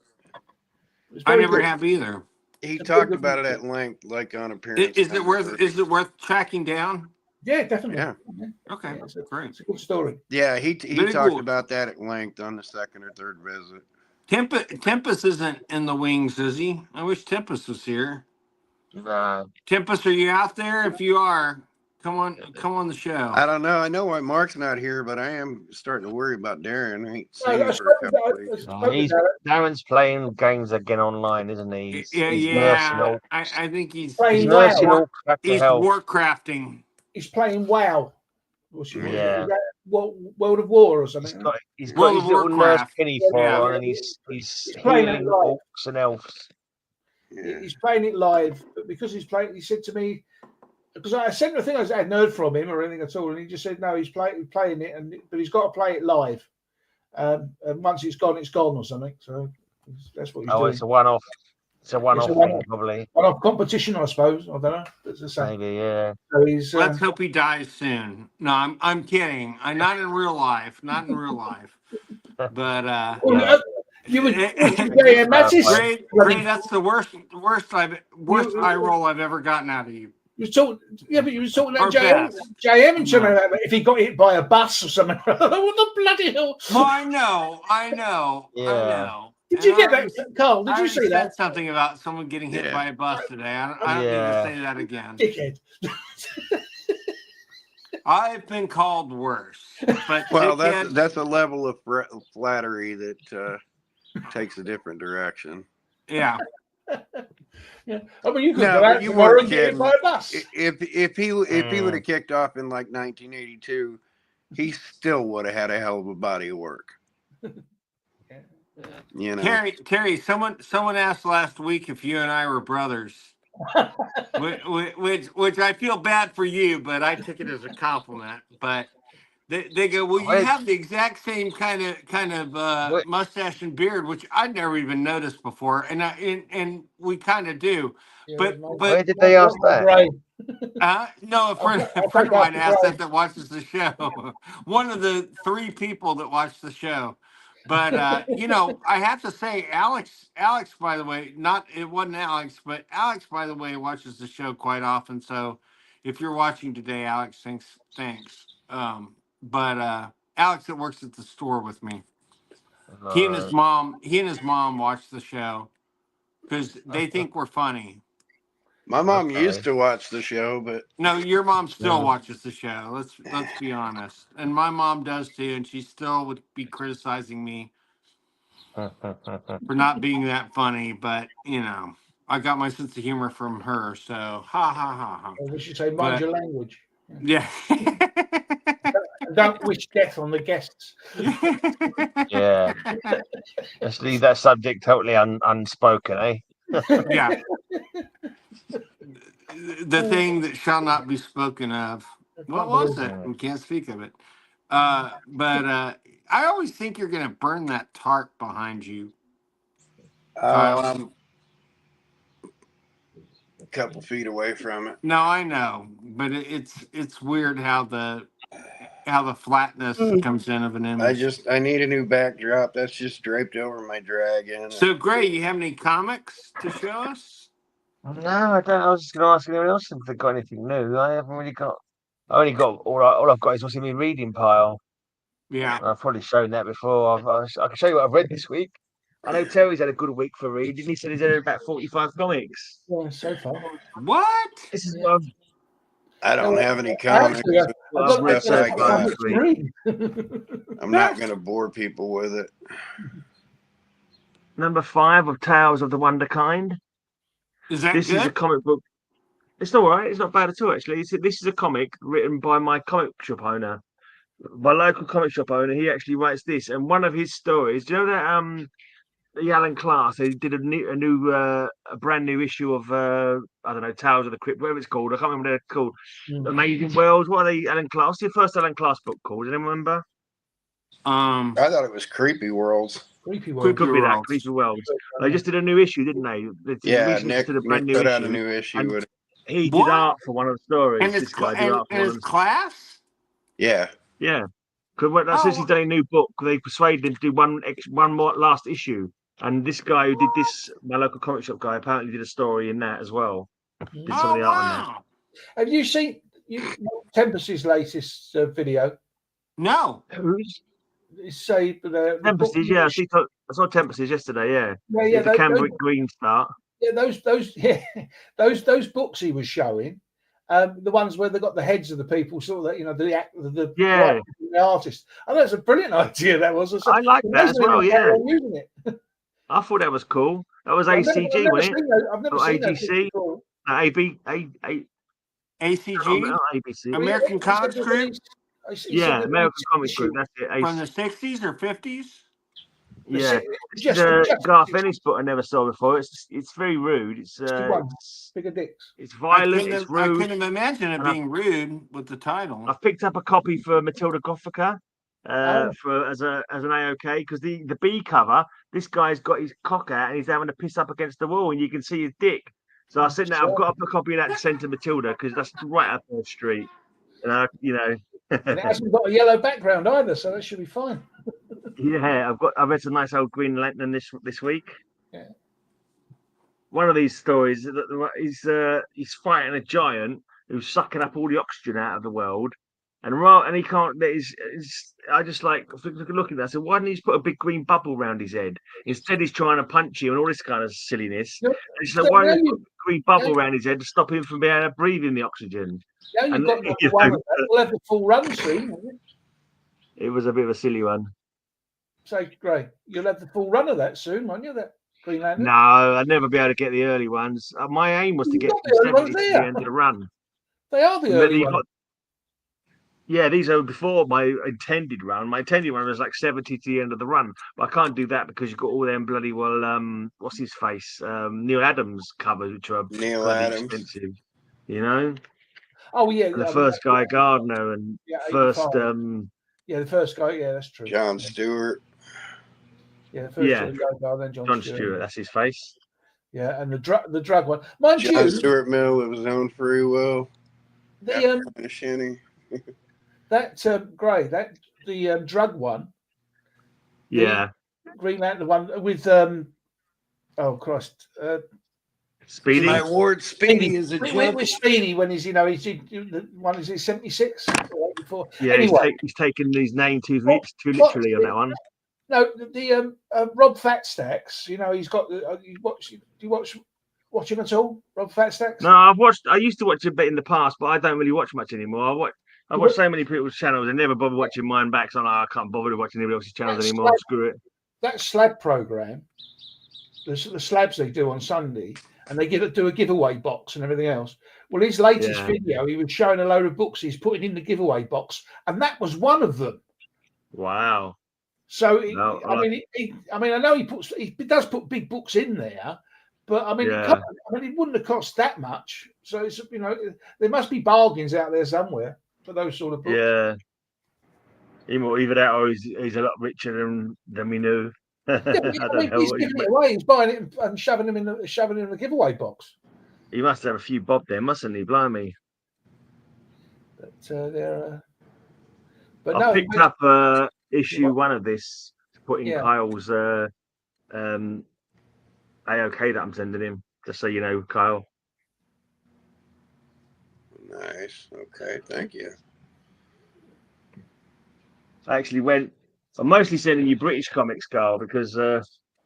I never have either. He talked about it at length, like on appearance. Is it worth tracking down? Yeah, definitely. Yeah. Okay. Yeah, great. It's a good story. Yeah, he talked about that at length on the second or third visit. Tempest isn't in the wings, is he? I wish Tempest was here. Nah. Tempest, are you out there? If you are, come on the show. I don't know. I know why Mark's not here, but I am starting to worry about Darren. I ain't seen him for a couple weeks. Darren's playing games again online, isn't he? Yeah. I think he's playing WoW. He's warcrafting. He's playing WoW. Yeah. World of War or something. He's got his little nurse Penny on, and he's healing orcs and elves. Yeah. He's playing it live, but because he said to me, because I sent the thing, I hadn't heard from him or anything at all, and he just said no, he's playing it, but he's got to play it live. And once it's gone or something. So that's what he's doing. It's a one-off. It's a one-off thing, probably. One-off competition, I suppose. I don't know. It's the same. Maybe, yeah. So let's hope he dies soon. No, I'm kidding. I'm not in real life. Not in real life. But you would Ray, that's the worst eye roll I've ever gotten out of you. You were talking about JM and something like that. If he got hit by a bus or something, what the bloody hell? Oh, I know. Yeah. I know. Did you get that, Carl? Did you see that? Said something about someone getting hit by a bus today. I don't need to say that again. Dickhead. I've been called worse. But well, that's a level of flattery that takes a different direction. Yeah. Yeah. I mean, you could go out tomorrow and get hit by a bus. If he would have kicked off in like 1982, he still would have had a hell of a body of work. Terry, someone asked last week if you and I were brothers, which I feel bad for you, but I took it as a compliment. But they go, well, you have the exact same kind of mustache and beard, which I'd never even noticed before, and we kind of do. Yeah, but where did they ask that? No, a friend of mine asked that watches the show. One of the 3 people that watch the show. But I have to say, Alex, by the way, it wasn't Alex, but Alex, by the way, watches the show quite often. So if you're watching today, Alex, thanks. But Alex that works at the store with me. No. He and his mom watch the show because they think we're funny. My mom used to watch the show, but no, your mom still watches the show. Let's be honest, and my mom does too, and she still would be criticizing me for not being that funny. But I got my sense of humor from her, so ha ha ha ha. Or we should say, mind your language. Yeah. Don't wish death on the guests. Yeah. Let's leave that subject totally unspoken, eh? Yeah. The thing that shall not be spoken of. What was it? We can't speak of it. But I always think you're going to burn that tarp behind you. I'm a couple feet away from it. No, I know, but it's weird how the flatness comes in of an image. I need a new backdrop. That's just draped over my dragon. So, Gray, you have any comics to show us? No, I don't. I was just going to ask anyone else if they've got anything new. I haven't really got. I only got all I've got is what's in my reading pile. Yeah, I've probably shown that before. I can show you what I've read this week. I know Terry's had a good week for reading. He said he's had about 45 comics. Yeah, so far. What? This is what I don't have any comics. I've read so far this week. I'm not going to bore people with it. Number 5 of Tales of the Wonder Kind. Is that This good? is a comic book. It's all right. It's not bad at all, actually. This is a comic written by my comic shop owner, my local comic shop owner. He actually writes this, and one of his stories. Do you know that the Alan Class? He did a brand new issue of I don't know, Tales of the Crypt, whatever it's called. I can't remember what they're called. Amazing Worlds. What are they? Alan Class. The first Alan Class book called. Do you remember? I thought it was Creepy Worlds. Creepy Worlds. Could be that. Creepy Worlds. They just did a new issue, didn't they? Nick put out a new issue with it. He did art for one of the stories. And this guy did art for his class? Yeah. Yeah. Because since he's done a new book, they persuaded him to do one more last issue. And this guy who did this, my local comic shop guy, apparently did a story in that as well. Did some of the art on that. Have you seen Tempest's latest video? No. Who's? Say Tempest's, yeah. I saw Tempest's yesterday, yeah. Yeah, the Cambric Green start. Yeah, those books he was showing, the ones where they got the heads of the people, sort of the artist. I know it's a brilliant idea. That was. I like that as well. Yeah, using it. I thought that was cool. That was ACG, wasn't it? I've never seen AGC. ACG. ABC. American Comics Group. Yeah, American Comics Group. That's it. From the 60s or 50s. Yeah, Garth Ennis book I never saw before. It's very rude. It's bigger dicks. It's violent. It's rude. I couldn't imagine it being rude with the title. I've picked up a copy for Matilda Gothica for as an AOK because the B cover. This guy's got his cock out and he's having to piss up against the wall and you can see his dick. So I said, "Now I've got a copy of that to send to Matilda because that's right up the street." And and it hasn't got a yellow background either, so that should be fine. Yeah, I've read some nice old Green Lantern this week. Yeah. One of these stories he's fighting a giant who's sucking up all the oxygen out of the world, and he can't. I just look at that. So why didn't he just put a big green bubble around his head? Instead, he's trying to punch you and all this kind of silliness. No, so why didn't he put a green bubble around his head to stop him from being able to breathe in the oxygen? Yeah, you've got one. We'll have the full run soon. It was a bit of a silly one. So great. You'll have the full run of that soon, won't you? That Green Lantern? No, I'd never be able to get the early ones. My aim was to get to the end of the run. They are the early ones. Yeah, these are before my intended run. My intended run was like 70 to the end of the run. But I can't do that because you've got all them bloody, what's his face? Neil Adams covers, which are expensive. You know? Oh, yeah. And the first guy, Gardner, and first... the first guy, yeah, that's true. John Stewart. Yeah, the first guy, then John Stewart, that's his face. Yeah, and the drug one. Mind John you, Stuart Mill, it was own free will. The Shinny. the drug one. Yeah. Green Lantern, the one with oh Christ. Speedy. My ward Speedy is a with Speedy when he's he's the one is 76, before. Yeah, anyway, he's taken his name too literally on that one. No, the Rob Fatstacks. You know, he's got. Do you watch him at all, Rob Fatstacks? No, I used to watch a bit in the past, but I don't really watch much anymore. I watch so many people's channels. I never bother watching mine back. So I can't bother watching anybody else's channels anymore. Screw it. That slab program, the slabs they do on Sunday, and they do a giveaway box and everything else. Well, his latest video, he was showing a load of books he's putting in the giveaway box, and that was one of them. Wow. So I know he does put big books in there, but I mean, it wouldn't have cost that much. So it's, you know, there must be bargains out there somewhere for those sort of books. Yeah. Either that, or he's a lot richer than we knew. He's giving it away. He's buying it and shoving it in the giveaway box. He must have a few bob there, mustn't he? Blimey. But I picked up issue 1 of this, putting Kyle's AOK that I'm sending him, just so you know, Kal-El. Nice. Okay, thank you. I'm mostly sending you British comics, Carl, because I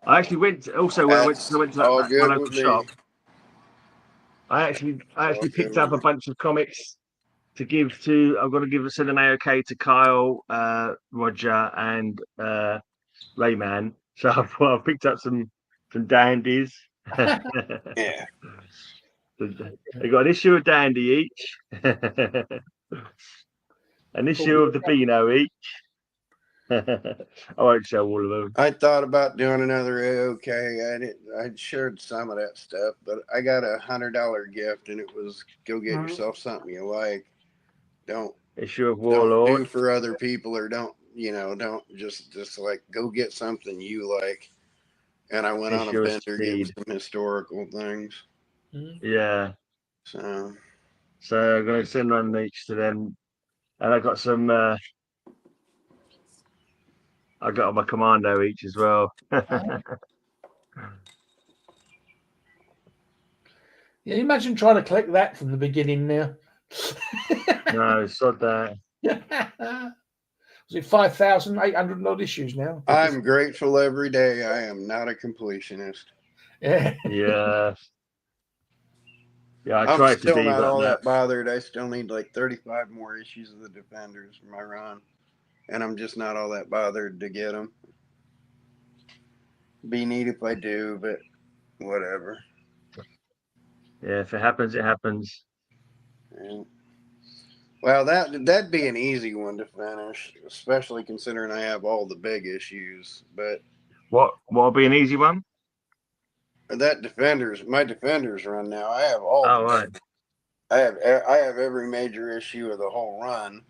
actually went to my local shop. I actually picked up a bunch of comics to give to. I'm going to send an AOK to Kal-El, Roger, and Rayman. So I picked up some bandies. Yeah. They got an issue of Dandy each, an issue of the Beano each. I won't show all of them. I thought about doing another AOK. I shared some of that stuff, but I got a $100 gift, and it was go get yourself something you like. Don't issue of Warlord. Don't do for other people, or don't just like go get something you like. And I went on a bender getting some historical things. Yeah. So I'm going to send one each to them, and I got some. I got my commando each as well. Yeah, imagine trying to collect that from the beginning now. No, sod that. Was it 5,800 odd issues now? I'm grateful every day. I am not a completionist. Yeah. Yeah. Yeah, I'm still not all that bothered. I still need like 35 more issues of the Defenders for my run. And I'm just not all that bothered to get them. Be neat if I do, but whatever. Yeah, if it happens, it happens. Yeah. Well, that'd be an easy one to finish, especially considering I have all the big issues. But what'll be an easy one? That my Defenders run now. I have all. Oh, right. I have every major issue of the whole run.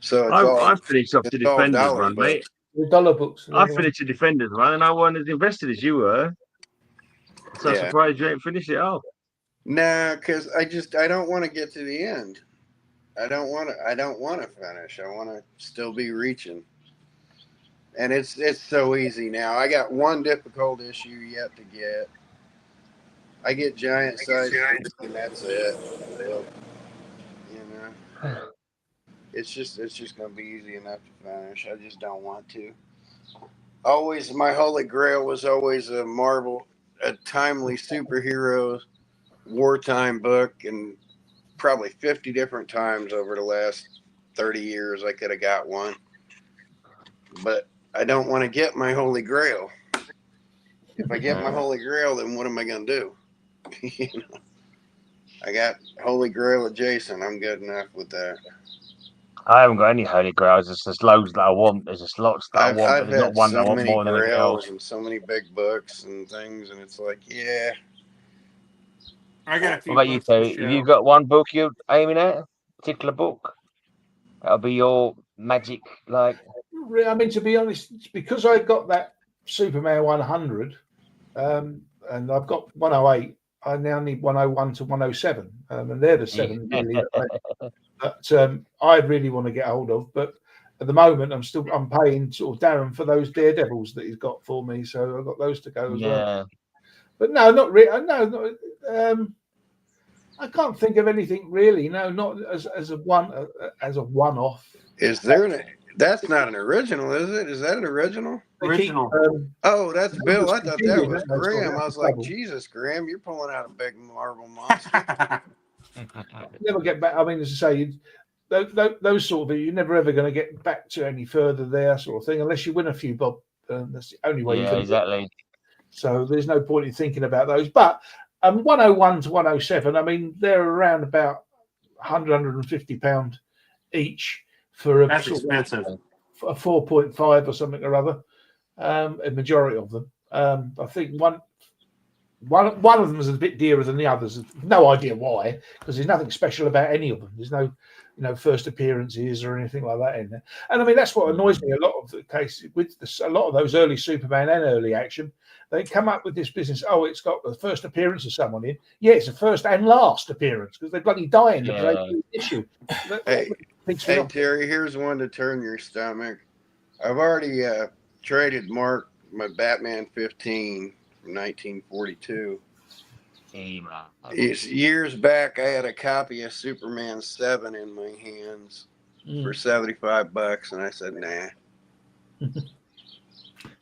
So I've finished off the Defenders run, mate. Dollar books. I finished the Defenders run, and I wasn't as invested as you were. So I'm surprised you ain't finished it off. Nah, because I don't want to get to the end. I don't want to finish. I want to still be reaching. And it's so easy now. I got one difficult issue yet to get. I get giant size, and that's it. You know. It's just gonna be easy enough to finish. I just don't want to. Always, my holy grail was always a timely superhero wartime book, and probably 50 different times over the last 30 years I could have got one. But I don't want to get my holy grail. If I get my holy grail, then what am I gonna do? You know, I got holy grail adjacent. I'm good enough with that. I haven't got any holy grails. There's just loads that I want. There's just lots that I want. I've There's not one that I want more than anything else. And so many big books and things, and it's like, yeah. I got a few. What about you, Terry? Have you got one book you're aiming at? A particular book? That'll be your magic, like. I mean, to be honest, because I got that Superman 100, and I've got 108. I now need 101 to 107, and they're the 7 really that I really want to get hold of. But at the moment, I'm paying sort of Darren for those Daredevils that he's got for me, so I've got those to go as well. But no, not really. No, I can't think of anything really. No, not as a one-off. Is there that's not an original, is it? Is that an original? Original. Oh, that's Bill. I thought that was Graham. I was like, Jesus, Graham, you're pulling out a big Marvel monster. Never get back. I mean, as I say, those sort of, you're never ever going to get back to any further there, sort of thing, unless you win a few bob. That's the only way. Yeah, exactly. So there's no point in thinking about those. But 101 to 107, I mean, they're around about £150 each for That's expensive. A 4.5 or something or other. A majority of them. I think one of them is a bit dearer than the others. No idea why, because there's nothing special about any of them. There's no, first appearances or anything like that in there. And I mean, that's what annoys me a lot of the cases with a lot of those early Superman and early action. They come up with this business. Oh, it's got the first appearance of someone in. Yeah, it's the first and last appearance because they bloody die in the issue. Hey, Terry, here's one to turn your stomach. I've already traded Mark my Batman 15 from 1942. It's years back. I had a copy of Superman 7 in my hands for $75, and I said, nah.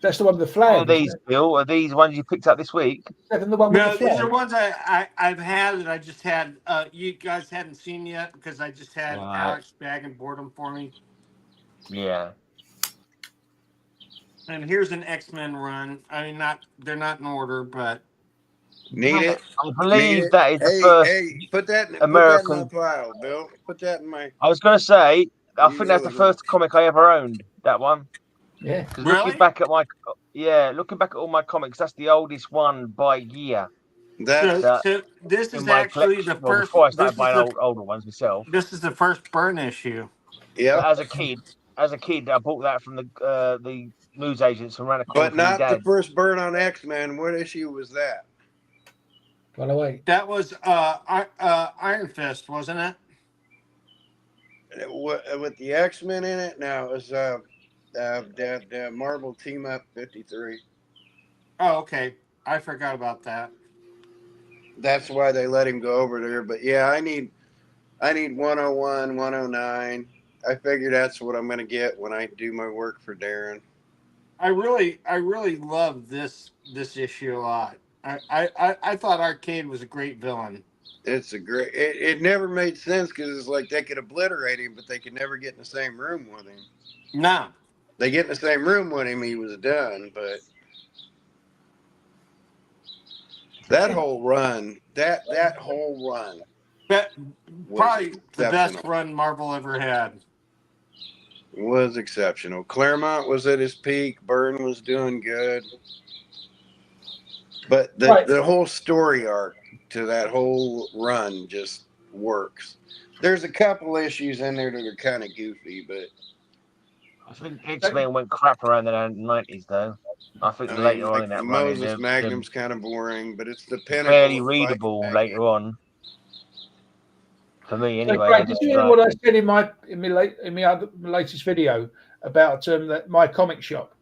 That's the one with the flag. Are these, Bill? Are these ones you picked up this week? The one with the flag. These are ones I've had that I just had. You guys hadn't seen yet because I just had Alex bag and board them for me. Yeah. And here's an X-Men run. I mean, they're not in order, but need it. I believe that is the first. Hey, put that in American my pile, Bill. Put that in my. I was going to say, I think that's the first comic I ever owned. That one. Yeah. Really? Looking back at all my comics, that's the oldest one by year. So this is actually the first. Before I started buying older ones myself. This is the first Burn issue. Yeah. As a kid, I bought that from the news agents and ran a corner. But not the first Burn on X-Men. What issue was that? By the way, that was Iron Fist, wasn't it? With the X-Men in it? No, it was the Marvel Team Up 53. Oh, okay. I forgot about that. That's why they let him go over there. But yeah, I need 101, 109. I figure that's what I'm going to get when I do my work for Darren. I really love this issue a lot. I thought Arcade was a great villain. It's a great. It never made sense because it's like they could obliterate him, but they could never get in the same room with him. No. They get in the same room with him, he was done. But that whole run, that whole run, probably the best run Marvel ever had. Was exceptional. Claremont was at his peak. Byrne was doing good. But the whole story arc to that whole run just works. There's a couple issues in there that are kind of goofy, but I think X-Men went crap around the 90s, though. I think later on in that run, Moses Magnum's kind of boring, but it's the pinnacle. Fairly readable later on. For me, anyway. Greg, did you hear what I said in my latest video about my comic shop?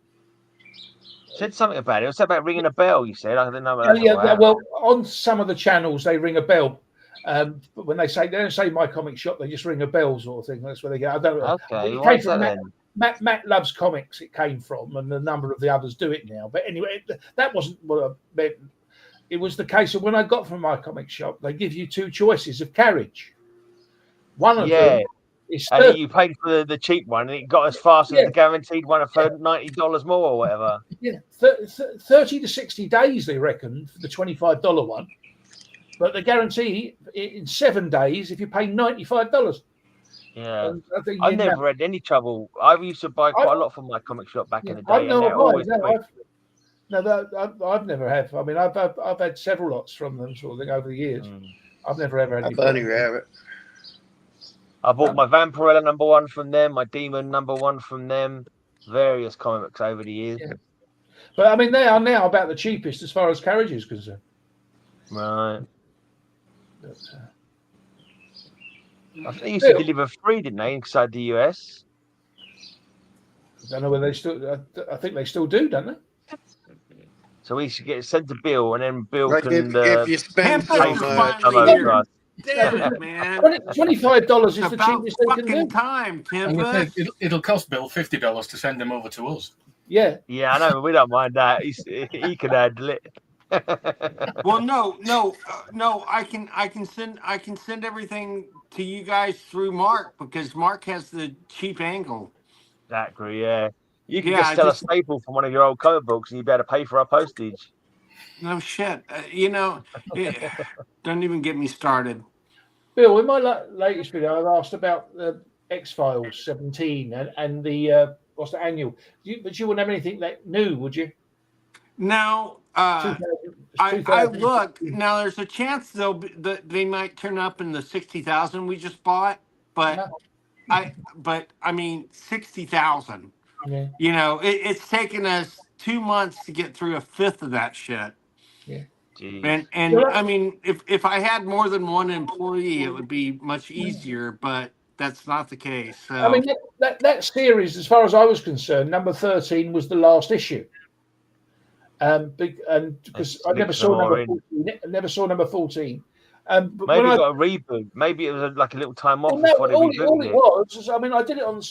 Said something about it. It was about ringing a bell. You said I didn't know. What yeah. Well, on some of the channels they ring a bell, but when they don't say my comic shop, they just ring a bell sort of thing. That's where they go. I don't know. Okay, what's that then? Matt Loves Comics. It came from, and a number of the others do it now. But anyway, that wasn't what I meant. It was the case of when I got from my comic shop, they give you two choices of carriage. One of them is and you paid for the cheap one, and it got as fast as the guaranteed one for $90 more or whatever. Yeah, 30 to 60 days they reckon for the $25 one, but the guarantee in 7 days if you pay $95. Yeah, I never had any trouble. I used to buy quite a lot from my comic shop back in the day. I've never had. I mean, I've had several lots from them sort of thing over the years. I've never ever had any. Bunny Rabbit. I bought my Vampirella #1 from them, my Demon #1 from them, various comics over the years. Yeah. But I mean, they are now about the cheapest as far as carriage is concerned. Right. But, I think they used to deliver free, didn't they, inside the US? I don't know whether they still. I think they still do, don't they? So we should get sent to Bill, and then Bill like can. If you spend so much, Damn it, man. $25 is the About cheapest they can fucking do. time, Tim. It'll cost Bill $50 to send them over to us. Yeah. Yeah, I know. We don't mind that. He can handle it. Well, no. I can send everything to you guys through Mark because Mark has the cheap angle. Exactly. Yeah. You can just sell a staple from one of your old comic books, and you better pay for our postage. No shit. Don't even get me started. Bill, in my latest video, I've asked about the X-Files 17 and the what's the annual. But you wouldn't have anything that new, would you? No. I look now. There's a chance they might turn up in the 60,000 we just bought, but I mean 60,000. Yeah. You know, it's taken us 2 months to get through a fifth of that shit. Yeah. And I mean, if I had more than one employee, it would be much easier, but that's not the case. So I mean, that series, as far as I was concerned, number 13 was the last issue. Because I never saw number 14. Never saw number 14. But maybe it got a reboot. Maybe it was like a little time off before they rebooted all it was. I mean, I did it on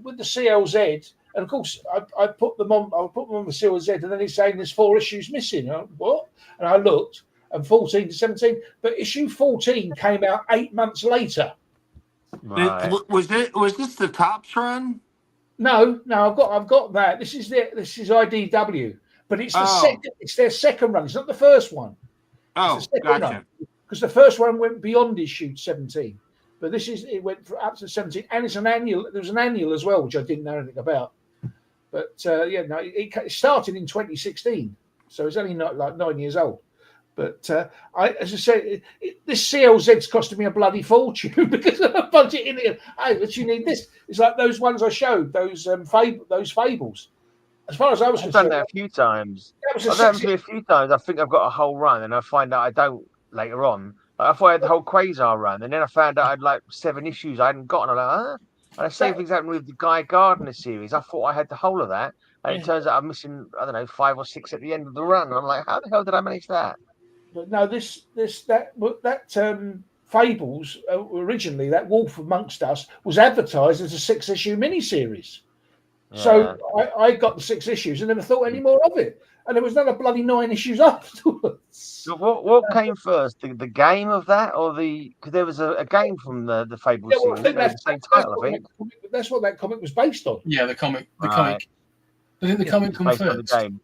with the CLZ, and of course, I put them on. I put them on the CLZ, and then he's saying there's 4 issues missing. What? And I looked, and 14 to 17, but issue 14 came out 8 months later. Right. Was this the Tops run? No, I've got that. This is IDW, but it's the second. It's their second run. It's not the first one. Oh, gotcha. Because the first one went beyond issue 17, but it went up to 17, and it's an annual. There was an annual as well, which I didn't know anything about. But it started in 2016, so it's only not like 9 years old. But as I say, this CLZ's costing me a bloody fortune because of a budget in it. Hey, but you need this. It's like those ones I showed, those fables. As far as I was concerned, I've done that a few times. I've done it a few times. I think I've got a whole run, and I find out I don't later on. I thought I had the whole Quasar run, and then I found out I had like 7 issues I hadn't got, and I'm like, huh? And the same thing's happened with the Guy Gardner series. I thought I had the whole of that, and it turns out I'm missing, I don't know, 5 or 6 at the end of the run. And I'm like, how the hell did I manage that? But no, that Fables originally, that Wolf Amongst Us was advertised as a 6-issue miniseries. Yeah. So I got the 6 issues and never thought any more of it. And there was another bloody 9 issues afterwards. So what came first, the game of that, or because there was a game from the Fables series? I think that's the same title, I think. That's what that comic was based on. Yeah, the comic. Didn't the comic come first? The game.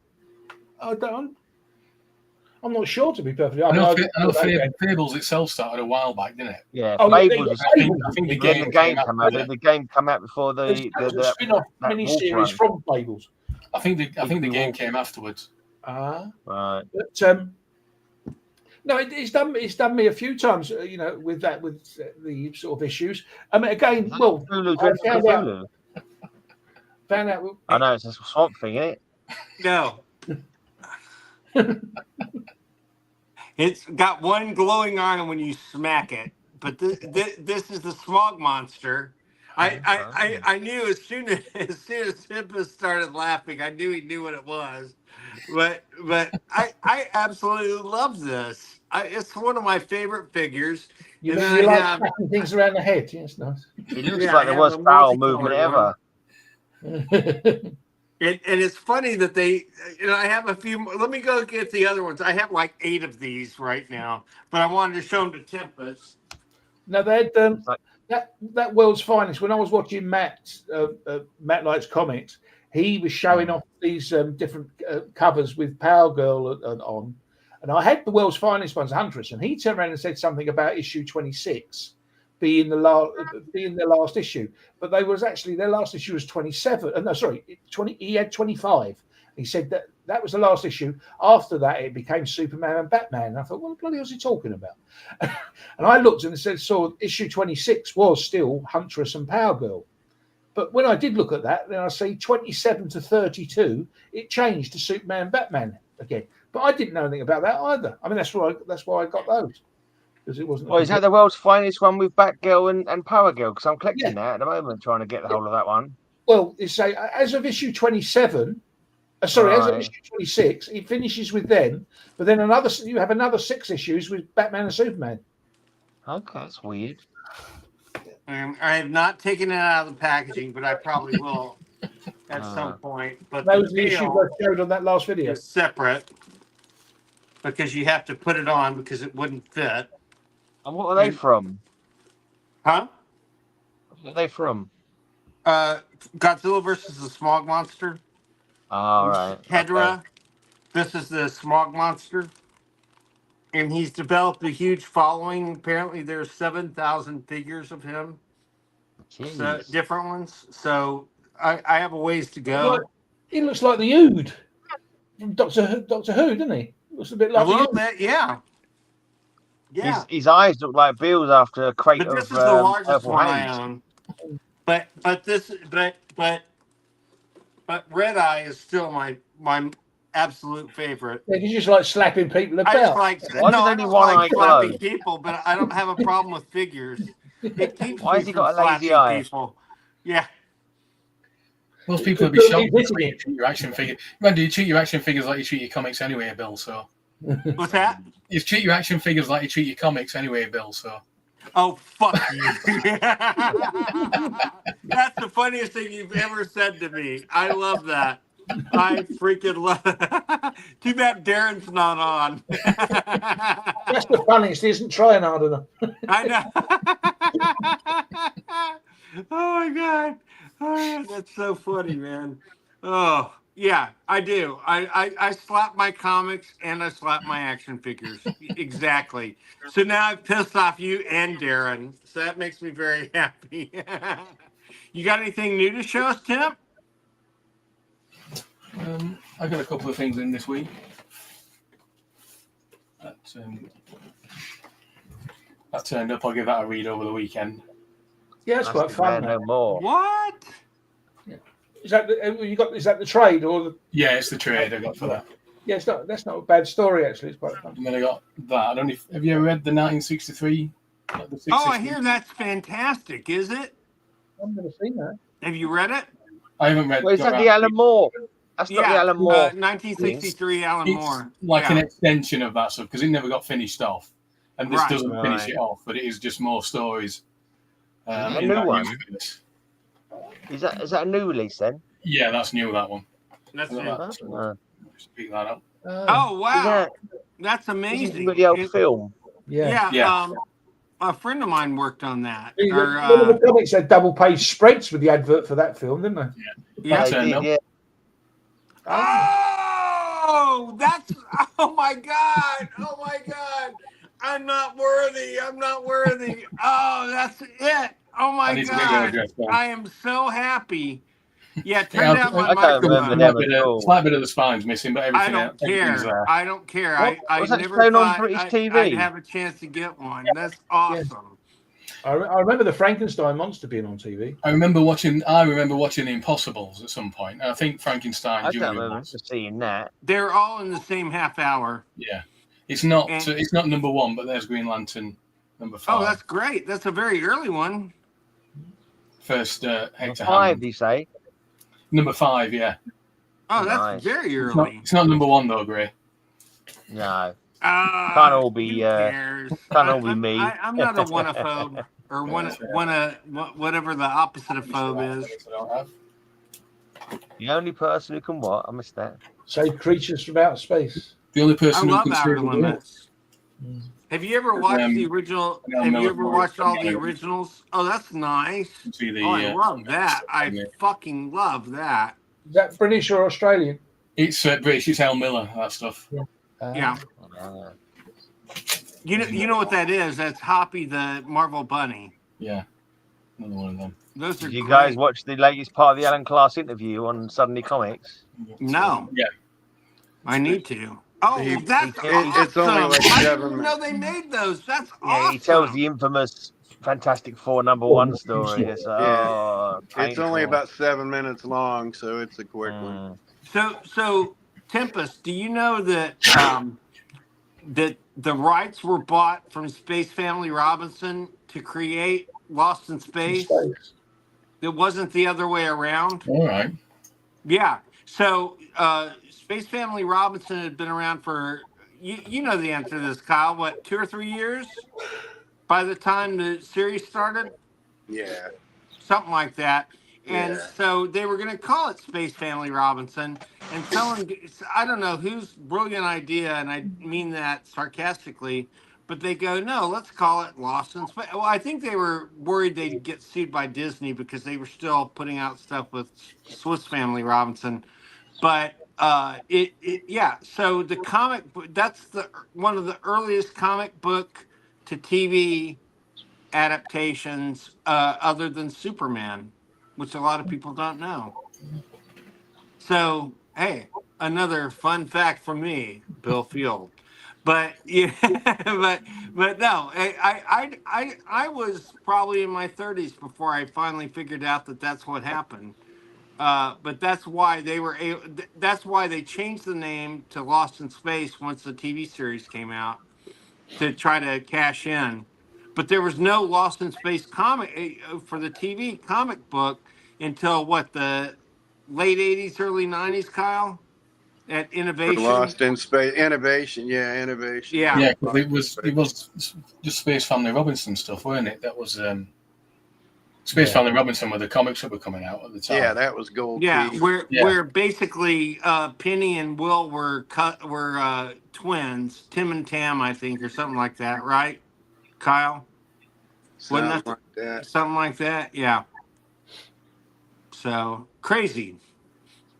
I'm not sure, to be perfectly honest. I know Fables itself started a while back, didn't it? Yeah, Fables. I think the game came out. The game came out before the spin-off miniseries from Fables. I think the game came afterwards. Right. But no, it's done me a few times. With the sort of issues. I mean, again, well, found out. I know it's a Swamp Thing, isn't it? No. It's got one glowing iron when you smack it, but this is the smog monster. I knew as soon as Tempest started laughing, I knew he knew what it was. But I absolutely love this. It's one of my favorent figures. You like smacking things around the head? Yes, nice. It looks like the worst bowel movement ever. And it's funny that I have a few. Let me go get the other ones. I have like 8 of these right now, but I wanted to show them to Tempest. Now they had that World's Finest. When I was watching Matt Light's comics, he was showing off these different covers with Power Girl on, and I had the World's Finest ones, Huntress, and he turned around and said something about issue 26. Being the last issue, but they was actually their last issue was 27. No, sorry, 20. He had 25. He said that was the last issue. After that, it became Superman and Batman. And I thought, what the bloody was he talking about? And I looked and saw issue 26 was still Huntress and Power Girl. But when I did look at that, then I see 27 to 32. It changed to Superman and Batman again. But I didn't know anything about that either. I mean, that's why I got those. It wasn't. Well, is that the World's Finest one with Batgirl and Power Girl? Because I'm collecting that at the moment, trying to get the whole of that one. Well, it's as of issue 27. As of issue 26, it finishes with them. But then you have another 6 issues with Batman and Superman. Okay, that's weird. I have not taken it out of the packaging, but I probably will at some point. But That the was the issue tail I showed on that last video. is separate because you have to put it on because it wouldn't fit. And what are they from? Huh? What are they from? Godzilla versus the Smog Monster. All right. Hedra. Okay. This is the Smog Monster. And he's developed a huge following. Apparently, there's 7,000 figures of him. So, different ones. So I have a ways to go. He looks like the Ood from Doctor Who, doesn't he? Looks a bit like a little bit, yeah. Yeah. His eyes look like Bill's after a crate But of this is the largest purple one haze. I own. But Red Eye is still my absolute favorite. Yeah, he's just like slapping people about. I just like Why does I only don't one like eye slapping glow? people, but I don't have a problem with figures. It keeps Why me has he from got a lazy slapping eye? people. Yeah. Most people would be shocked when you treat your action figure. Remember, you treat your action figures like you treat your comics anyway, Bill. So What's that? you treat your action figures like you treat your comics anyway, Bill. So Oh, fuck you. That's the funniest thing you've ever said to me. I love that. I freaking love it. Too bad Darren's not on. That's the funniest. He isn't trying hard enough. I know. Oh, my God. Oh, that's so funny, man. Oh, yeah, I do. I slap my comics and I slap my action figures. Exactly. So now I've pissed off you and Darren. So that makes me very happy. You got anything new to show us, Tim? I got a couple of things in this week. That turned up. I'll give that a read over the weekend. Yeah, it's quite fun. No more. What? Is that the, Is that the trade or the? Yeah, it's the trade I got for that. Yeah, it's not. That's not a bad story actually. It's quite fun. And then I got that. I don't know have you ever read the 1963? Oh, I hear that's fantastic. Is it? I've never seen that. Have you read it? I haven't read. Well, is that the Alan Moore? That's not the Alan Moore. 1963 Alan Moore. It's like an extension of that stuff because it never got finished off, and this doesn't finish it off, but it is just more stories. A new one. Is that a new release then? Yeah, that's new. That one. That's it. Just pick that up. Oh wow, that's amazing! The old film. Yeah. A friend of mine worked on that. One of the comics had double-page spreads with the advert for that film, didn't they? Yeah. Oh, that's! Oh my God! Oh my God! I'm not worthy. Oh, that's it. Oh my God! I am so happy. Yeah, it turned out my microphone. Slight bit of the spine's missing, but everything I don't care. I don't care. I never thought I'd have a chance to get one. That's awesome. I remember the Frankenstein monster being on TV. I remember watching The Impossibles at some point. I think Frankenstein. I don't remember seeing that. They're all in the same half hour. Yeah, it's not number one, but there's Green Lantern number 5. Oh, that's great. That's a very early one. First Hector 5, Hammond. do you say? Number 5, yeah. Oh, that's very early. It's not number 1 though, Gray. No. Can't all be me. I'm not a one-ophobe or whatever the opposite of phobe is. The only person who can what? I missed that. Save creatures from outer space. The only person who can Outer Limits. Have you ever watched the original? Have you ever watched all the originals? Oh, that's nice. I love that. I fucking love that. Is that British or Australian? It's British. It's Al Miller. That stuff. Yeah. You know what that is? That's Hoppy the Marvel Bunny. Yeah. Another one of them. Those are Did you great. guys watch the latest part of the Alan Class interview on Suddenly Comics? No. Yeah. I need to. Oh, that's awesome. It's only like 7 I didn't know they made those. That's awesome. Yeah, he tells the infamous Fantastic Four #1 story. It's, it's only about 7 minutes long, so it's a quick one. So Tempest, do you know that that the rights were bought from Space Family Robinson to create Lost in Space? It wasn't the other way around. All right. Yeah. So Space Family Robinson had been around for, you know the answer to this, Kyle, what, 2 or 3 years? by the time the series started. Yeah. Something like that. And Yeah. so they were going to call it Space Family Robinson. And someone, I don't know whose brilliant idea, and I mean that sarcastically, but they go, no, let's call it Lost in Space. Well, I think they were worried they'd get sued by Disney because they were still putting out stuff with Swiss Family Robinson. But yeah. So the comic, that's one of the earliest comic book to TV adaptations other than Superman, which a lot of people don't know. So, hey, another fun fact from me, Bill Field. But yeah, but no, I was probably in my 30s before I finally figured out that that's what happened. But that's why that's why they changed the name to Lost in Space once the TV series came out to try to cash in. But there was no Lost in Space comic for the TV comic book until what, the late 80s, early 90s, Kyle? At Innovation. Lost in Space, Innovation, yeah, Innovation. Yeah. Yeah, because it was just Space Family Robinson stuff, weren't it? That was Space Family Robinson were the comics that were coming out at the time. Yeah, that was Gold Yeah, Key. where basically Penny and Will were twins, Tim and Tam, I think, or something like that, right, Kyle? Something like that. Something like that, yeah. So crazy,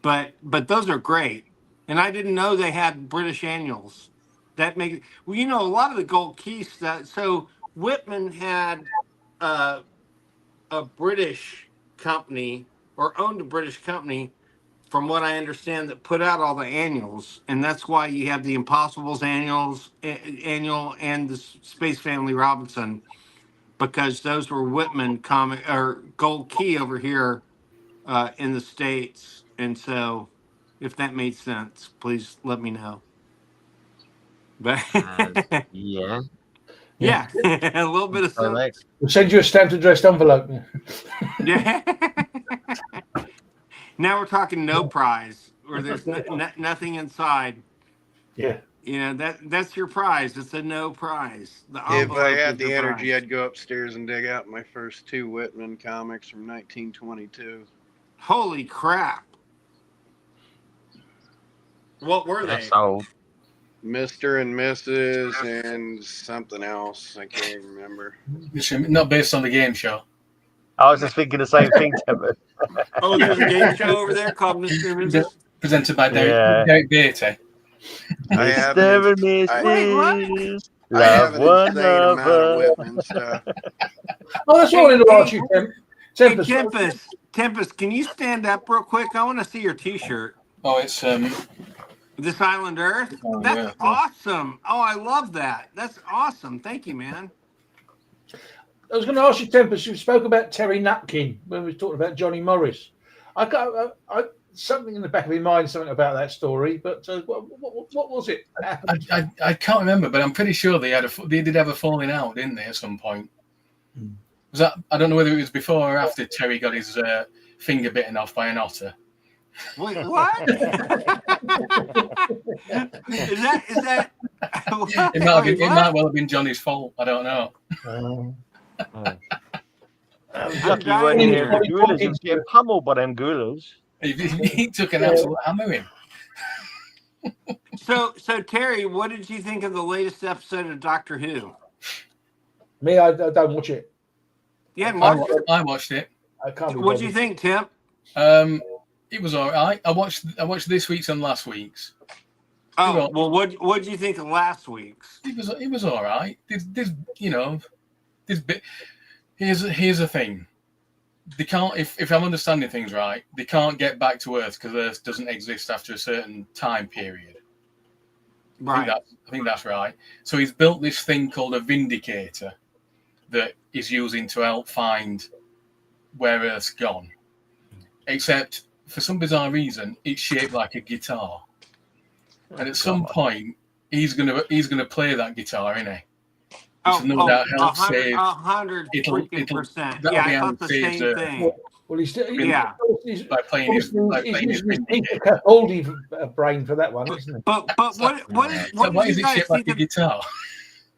but those are great, and I didn't know they had British annuals. That makes well, you know, a lot of the Gold Key stuff. So Whitman had a British company, or owned a British company, from what I understand, that put out all the annuals, and that's why you have the Impossibles annual and the Space Family Robinson, because those were Whitman comic or Gold Key over here in the States. And so, if that made sense, please let me know. But yeah. Yeah, a little bit of sense. We'll send you a stamped addressed envelope. Yeah. Now we're talking no prize, where there's nothing inside. Yeah. You know, that's your prize. It's a no prize. If I had the energy, I'd go upstairs and dig out my first 2 Whitman comics from 1922. Holy crap. What were they? That's old. Mr. and Mrs. and something else. I can't remember. Not based on the game show. I was just thinking the same thing, Tim. Oh, there's a game show over there called Mr. and Mrs. Presented by Derek Beatty. I have Mr. and Mrs. Love one another. Oh, that's all in the watch, Tim. Hey, Tempest, can you stand up real quick? I want to see your T-shirt. Oh, it's This Island Earth? That's awesome. Oh, I love that. That's awesome. Thank you, man. I was going to ask you, Tempest, you spoke about Terry Nutkin when we talked about Johnny Morris. I something in the back of my mind, something about that story, but what was it? I can't remember, but I'm pretty sure they did have a falling out, didn't they, at some point? Was that, I don't know whether it was before or after Terry got his finger bitten off by an otter. Wait, what? Is that? It might well have been Johnny's fault. I don't know. Lucky you weren't here. The gorillas was getting pummeled by them gorillas. He took an absolute hammering. So Terry, what did you think of the latest episode of Doctor Who? Me, I don't watch it. Yeah, I watched it. I can't. What did you think, Tim? It was all right. I watched this week's and last week's. Oh, well, what did you think of last week's? It was all right. Here's the thing. They can't, if I'm understanding things right, they can't get back to Earth because Earth doesn't exist after a certain time period. Right. I think that's right. So he's built this thing called a Vindicator that he's using to help find where Earth's gone. Except, for some bizarre reason, it's shaped like a guitar. And at some point, he's gonna play that guitar, isn't he? No doubt help save 100%. Yeah, I thought the same thing. Well, he's by playing his oldie brain for that one, isn't it? But what is it shaped like a guitar?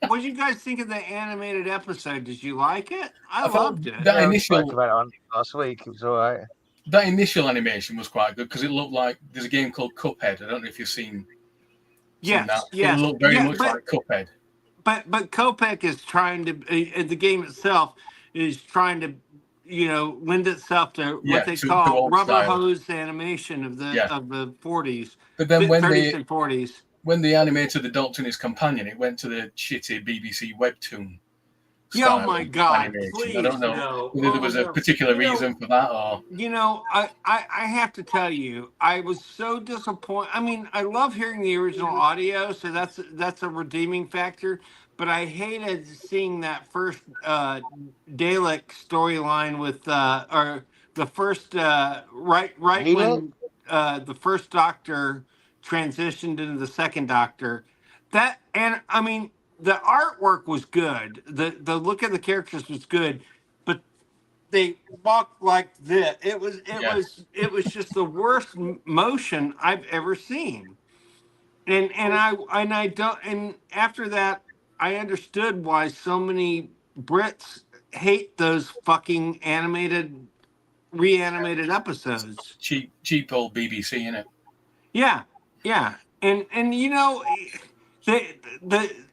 what did you guys think of the animated episode? Did you like it? I loved it. That Yeah, we initial spoke about it on last week. It was all right. that initial animation was quite good because it looked like there's a game called Cuphead. I don't know if you've seen that. Yes. It looked very much like Cuphead. But Kopek is trying to the game itself is trying to lend itself to what they call rubber hose animation of the 40s. But then when 30s and 40s. When they animated the Doctor and his companion, it went to the shitty BBC webtoon. Oh my God! Please, I don't know whether there was a particular reason for that or. I have to tell you, I was so disappointed. I mean, I love hearing the original audio, so that's a redeeming factor. But I hated seeing that first Dalek storyline with or the first right when the first Doctor transitioned into the second Doctor. The artwork was good. The look of the characters was good, but they walked like this. It was just the worst motion I've ever seen. And after that I understood why so many Brits hate those fucking reanimated episodes. Cheap old BBC, innit? Yeah. And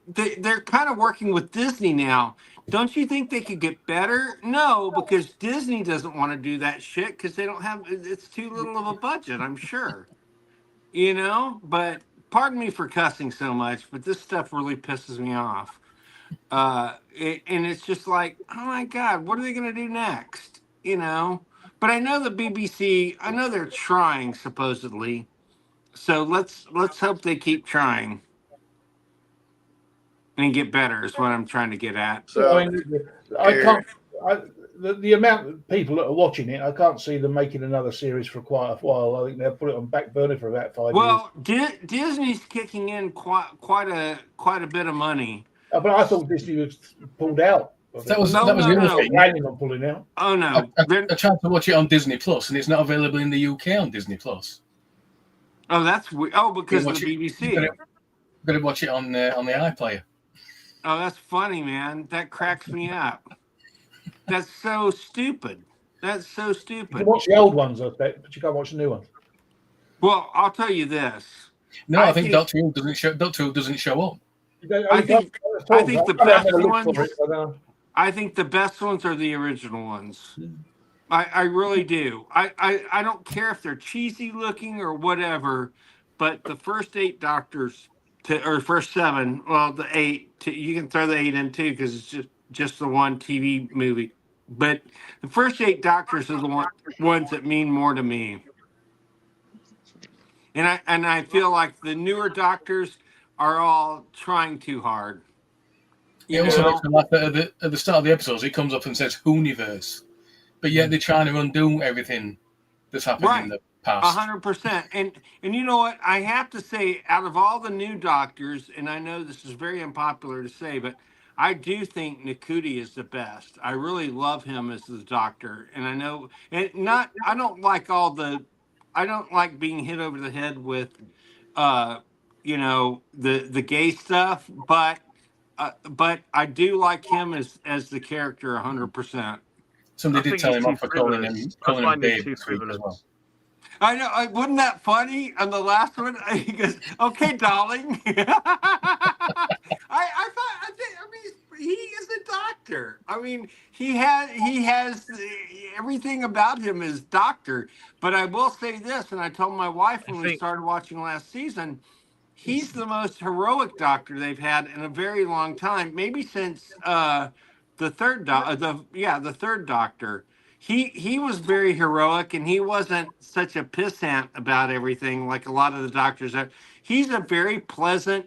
they're kind of working with Disney now. Don't you think they could get better? No, because Disney doesn't want to do that shit because they don't have. It's too little of a budget, I'm sure. But pardon me for cussing so much, but this stuff really pisses me off. And it's just like, oh my God, what are they going to do next? But I know the BBC. I know they're trying supposedly. So let's hope they keep trying. And get better is what I'm trying to get at. So I can't. The amount of people that are watching it, I can't see them making another series for quite a while. I think they'll put it on back burner for about 5 years. Well, Disney's kicking in quite a bit of money. But I thought Disney was pulled out. That was the other thing. Planning on pulling out. Oh no! I tried to watch it on Disney Plus, and it's not available in the UK on Disney Plus. Oh, that's weird. Oh, because of the BBC. Better watch it on the iPlayer. Oh, that's funny, man. That cracks me up. That's so stupid. You can watch the old ones, I bet, but you can't watch the new ones. Well, I'll tell you this. No, I think Doctor Who doesn't show up. I think the best ones. I think the best ones are the original ones. I really do. I don't care if they're cheesy looking or whatever, but the first 8 Doctors or first 7, well, the 8 you can throw the 8 in too because it's just the one TV movie. But the first 8 Doctors are the ones that mean more to me. And I feel like the newer Doctors are all trying too hard. It also makes me laugh that at the start of the episodes, it comes up and says Whoniverse, but yet they're trying to undo everything that's happened in the past. 100%. And you know what? I have to say, out of all the new Doctors, and I know this is very unpopular to say, but I do think Nakuti is the best. I really love him as the Doctor, and I know, I don't like being hit over the head with, the gay stuff, but I do like him as the character 100%. Somebody did tell him off for calling him babe as well. I know. Wasn't that funny on the last one? He goes, "Okay, darling." I mean, he is a doctor. I mean, he has everything about him is doctor. But I will say this, and I told my wife when we started watching last season, he's the most heroic doctor they've had in a very long time, maybe since the third Doctor. He was very heroic, and he wasn't such a pissant about everything like a lot of the doctors are. He's a very pleasant,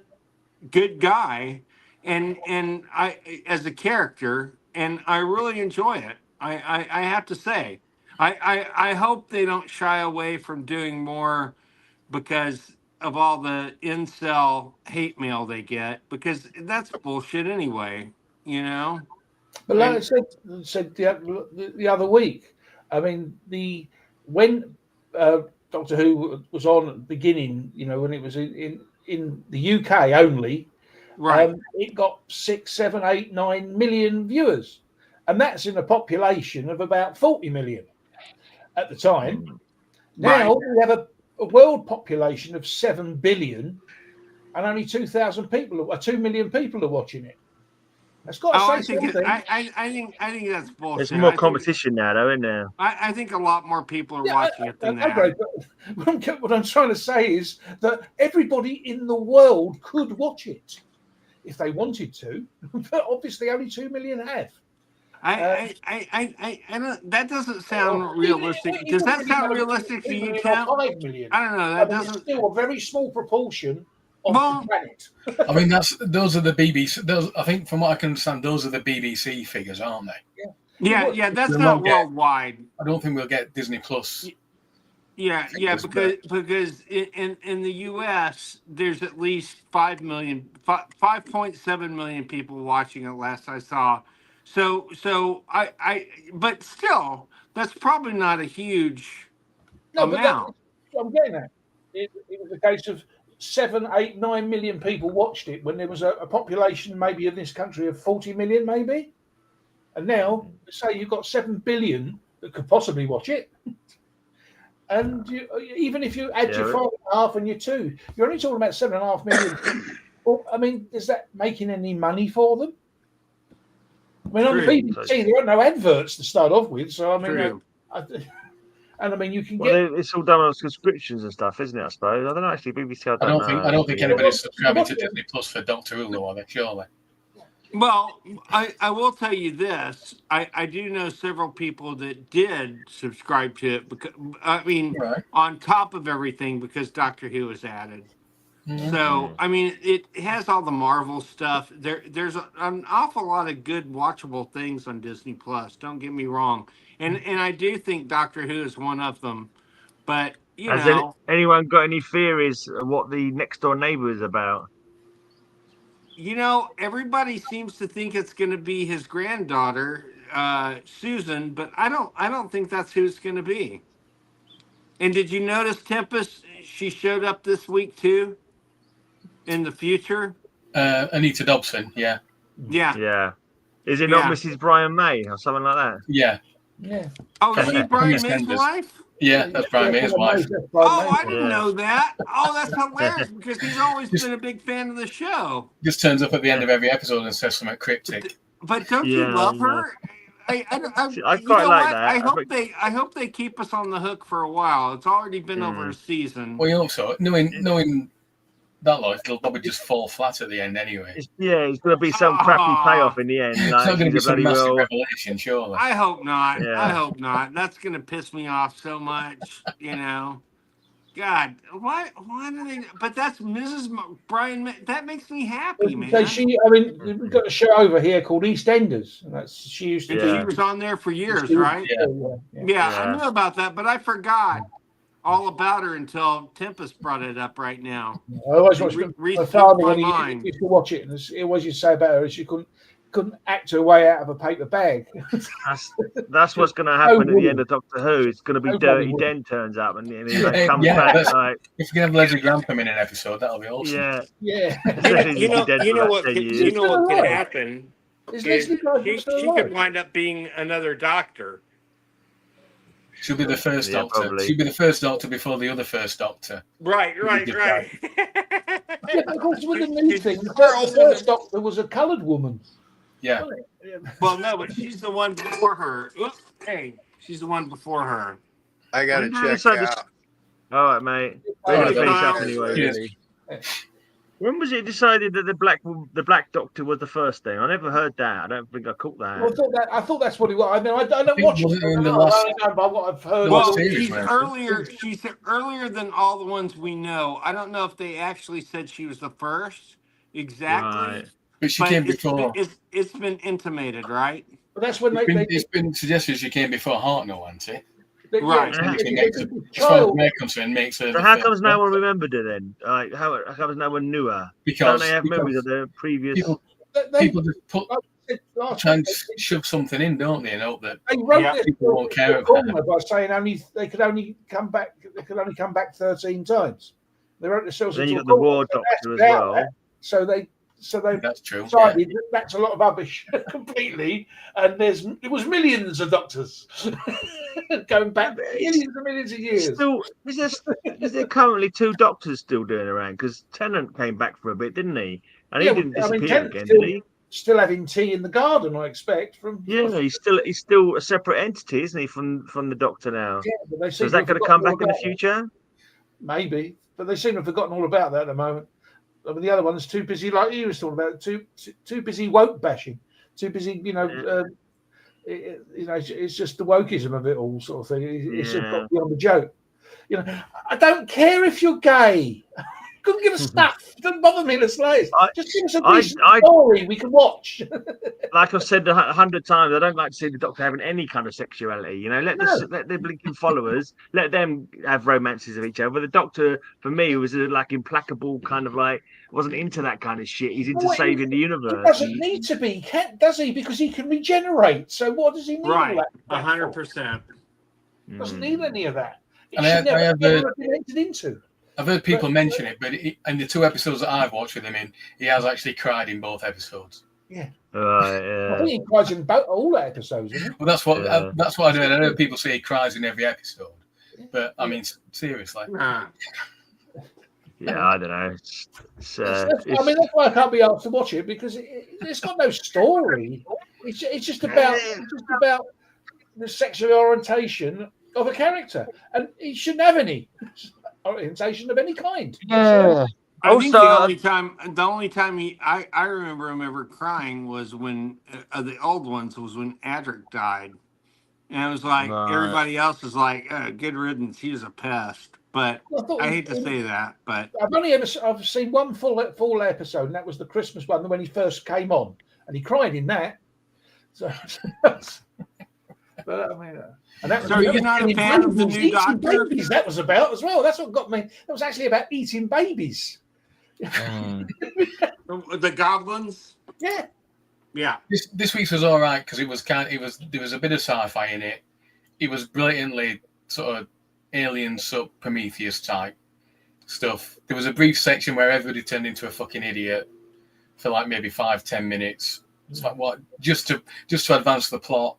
good guy, and I as a character, and I really enjoy it. I have to say, I hope they don't shy away from doing more because of all the incel hate mail they get, because that's bullshit anyway, But like I said the other week, I mean, when Doctor Who was on at the beginning, when it was in the UK only, Right. It got 6, 7, 8, 9 million viewers, and that's in a population of about 40 million at the time. Now we have a world population of 7 billion, and only 2,000 people, or 2 million people are watching it. That's got to say something. I think that's bullshit. There's more competition now, though, isn't there? I think a lot more people are watching it than that. Agree, but what I'm trying to say is that everybody in the world could watch it if they wanted to, but obviously only 2 million have. I don't. That doesn't sound realistic. Does that sound realistic to you, Tim? 5 million. I don't know. That doesn't. It's still a very small proportion of the planet. I mean, those are the BBC. I think, from what I can understand, those are the BBC figures, aren't they? Yeah. That's not worldwide. I don't think we'll get Disney Plus. Yeah, because in the U.S. there's at least 5.7 million people watching it last I saw. So I but still, that's probably not a huge amount. I'm getting that. It was a case of 7, 8, 9 million people watched it when there was a population maybe in this country of 40 million, maybe. And now, say you've got 7 billion that could possibly watch it. And even if you add your 5.5 and your 2, you're only talking about 7.5 million. Well, I mean, is that making any money for them? I mean, on the BBC, there are no adverts to start off with. So, I mean, and I mean, you can get. It's all done on subscriptions and stuff, isn't it? I suppose. I don't know. Actually, BBC. I don't think anybody's subscribing to Disney Plus for Doctor Who, are they? Surely. Well, I will tell you this. I do know several people that did subscribe to it because on top of everything, because Doctor Who was added. Mm-hmm. So I mean, it has all the Marvel stuff. There's an awful lot of good watchable things on Disney Plus. Don't get me wrong, and I do think Doctor Who is one of them. But has anyone got any theories of what the Next Door Neighbor is about? Everybody seems to think it's going to be his granddaughter, Susan, but I don't think that's who it's going to be. And did you notice Tempest? She showed up this week too. In the future, Anita Dobson, yeah. Is it not Mrs. Brian May or something like that? Yeah. Oh, is she Brian May's wife? Yeah, that's Brian May's wife. Oh, I didn't know that. Oh, that's hilarious because he's always been a big fan of the show. Just turns up at the end of every episode and says something cryptic. But don't you love her? I quite like that. I hope they keep us on the hook for a while. It's already been over a season. Well, you hope so. Knowing that lot, it'll probably just fall flat at the end anyway. It's going to be some crappy payoff in the end. It's not going to be some massive revelation, surely. I hope not. Yeah. I hope not. That's going to piss me off so much, God, why do they? But that's Mrs. Brian. That makes me happy, man. We've got a show over here called EastEnders. And she was on there for years, right? Yeah, I knew about that, but I forgot all about her until Tempest brought it up right now. I always watched my father when he used to watch it, and he always used to say about her she couldn't act her way out of a paper bag. That's what's going to happen at the end of Doctor Who. It's going to be Dirty Den turns up and he comes back. If you can have Leslie Grantham in an episode, that'll be awesome. Yeah. You know what could happen? She could wind up being another Doctor. She'll be the first Doctor. Probably. She'll be the first Doctor before the other first Doctor. Right. Yeah, of course, with the new thing, the first Doctor was a coloured woman. Yeah. Well, no, but she's the one before her. Oops, hey, she's the one before her. I got to check out. All right, mate. We're going to finish up anyway. Really. When was it decided that the Black Doctor was the first thing? I never heard that. I don't think I caught that. Well, I thought that's what he was. I mean, I don't watch it. I know by what I've heard. Well, she's earlier than all the ones we know. I don't know if they actually said she was the first exactly. Right. But she came before. It's been intimated, right? But that's when it's been suggested she came before Hartnell, hasn't it? Right. So how comes no one remembered her then? Like, how comes no one knew her? Don't they have memories of the previous? People just try and shove something in, don't they? And hope that people won't care about it. By saying they could only come back 13 times. They wrote themselves. Then you got the War Doctor as well. So they So they That's true. decided that's a lot of rubbish completely, and it was millions of doctors going back millions of years. Still, is there currently 2 doctors still doing around? Because Tennant came back for a bit, didn't he? And he didn't disappear again, did he? Still having tea in the garden, I expect. He's still a separate entity, isn't he, from the Doctor now? Yeah, so is that going to come back in the future? Maybe, but they seem to have forgotten all about that at the moment. I mean, the other one's too busy, like you were talking about, too busy woke bashing, too busy, it's just the wokeism of it all, sort of thing. It's just got beyond the joke. I don't care if you're gay. Couldn't give a stuff. It doesn't bother me in the slightest. Just give us a decent story we can watch. Like I've said 100 times, I don't like to see the Doctor having any kind of sexuality. Let the blinking followers, let them have romances of each other. But the Doctor, for me, was like implacable, kind of like wasn't into that kind of shit. He's into saving the universe. He doesn't need to be, does he? Because he can regenerate. So what does he need? Right, 100%. Doesn't need any of that. And I have been entered into. I've heard people mention it, but in the 2 episodes that I've watched with him in, he has actually cried in both episodes. Yeah. I think he cries in all the episodes, isn't he? Well, that's what I do. I know people say he cries in every episode, but I mean, seriously. Yeah, I don't know. I mean, that's why I can't be asked to watch it, because it's got no story. It's just about the sexual orientation of a character, and he shouldn't have any orientation of any kind. Yeah. I think the only time I remember him ever crying was when the old ones was when Adric died, and it was like everybody else was like, "Good riddance, he was a pest." But I hate to say that, but I've seen one full episode, and that was the Christmas one when he first came on, and he cried in that. So, but I mean. And that so you're not a fan of the new Doctor? Babies, that was about as well. That's what got me. That was actually about eating babies. The goblins? Yeah. Yeah. This week's was all right because there was a bit of sci-fi in it. It was blatantly sort of Alien sub Prometheus type stuff. There was a brief section where everybody turned into a fucking idiot for like maybe 5-10 minutes. It's like what? Just to advance the plot.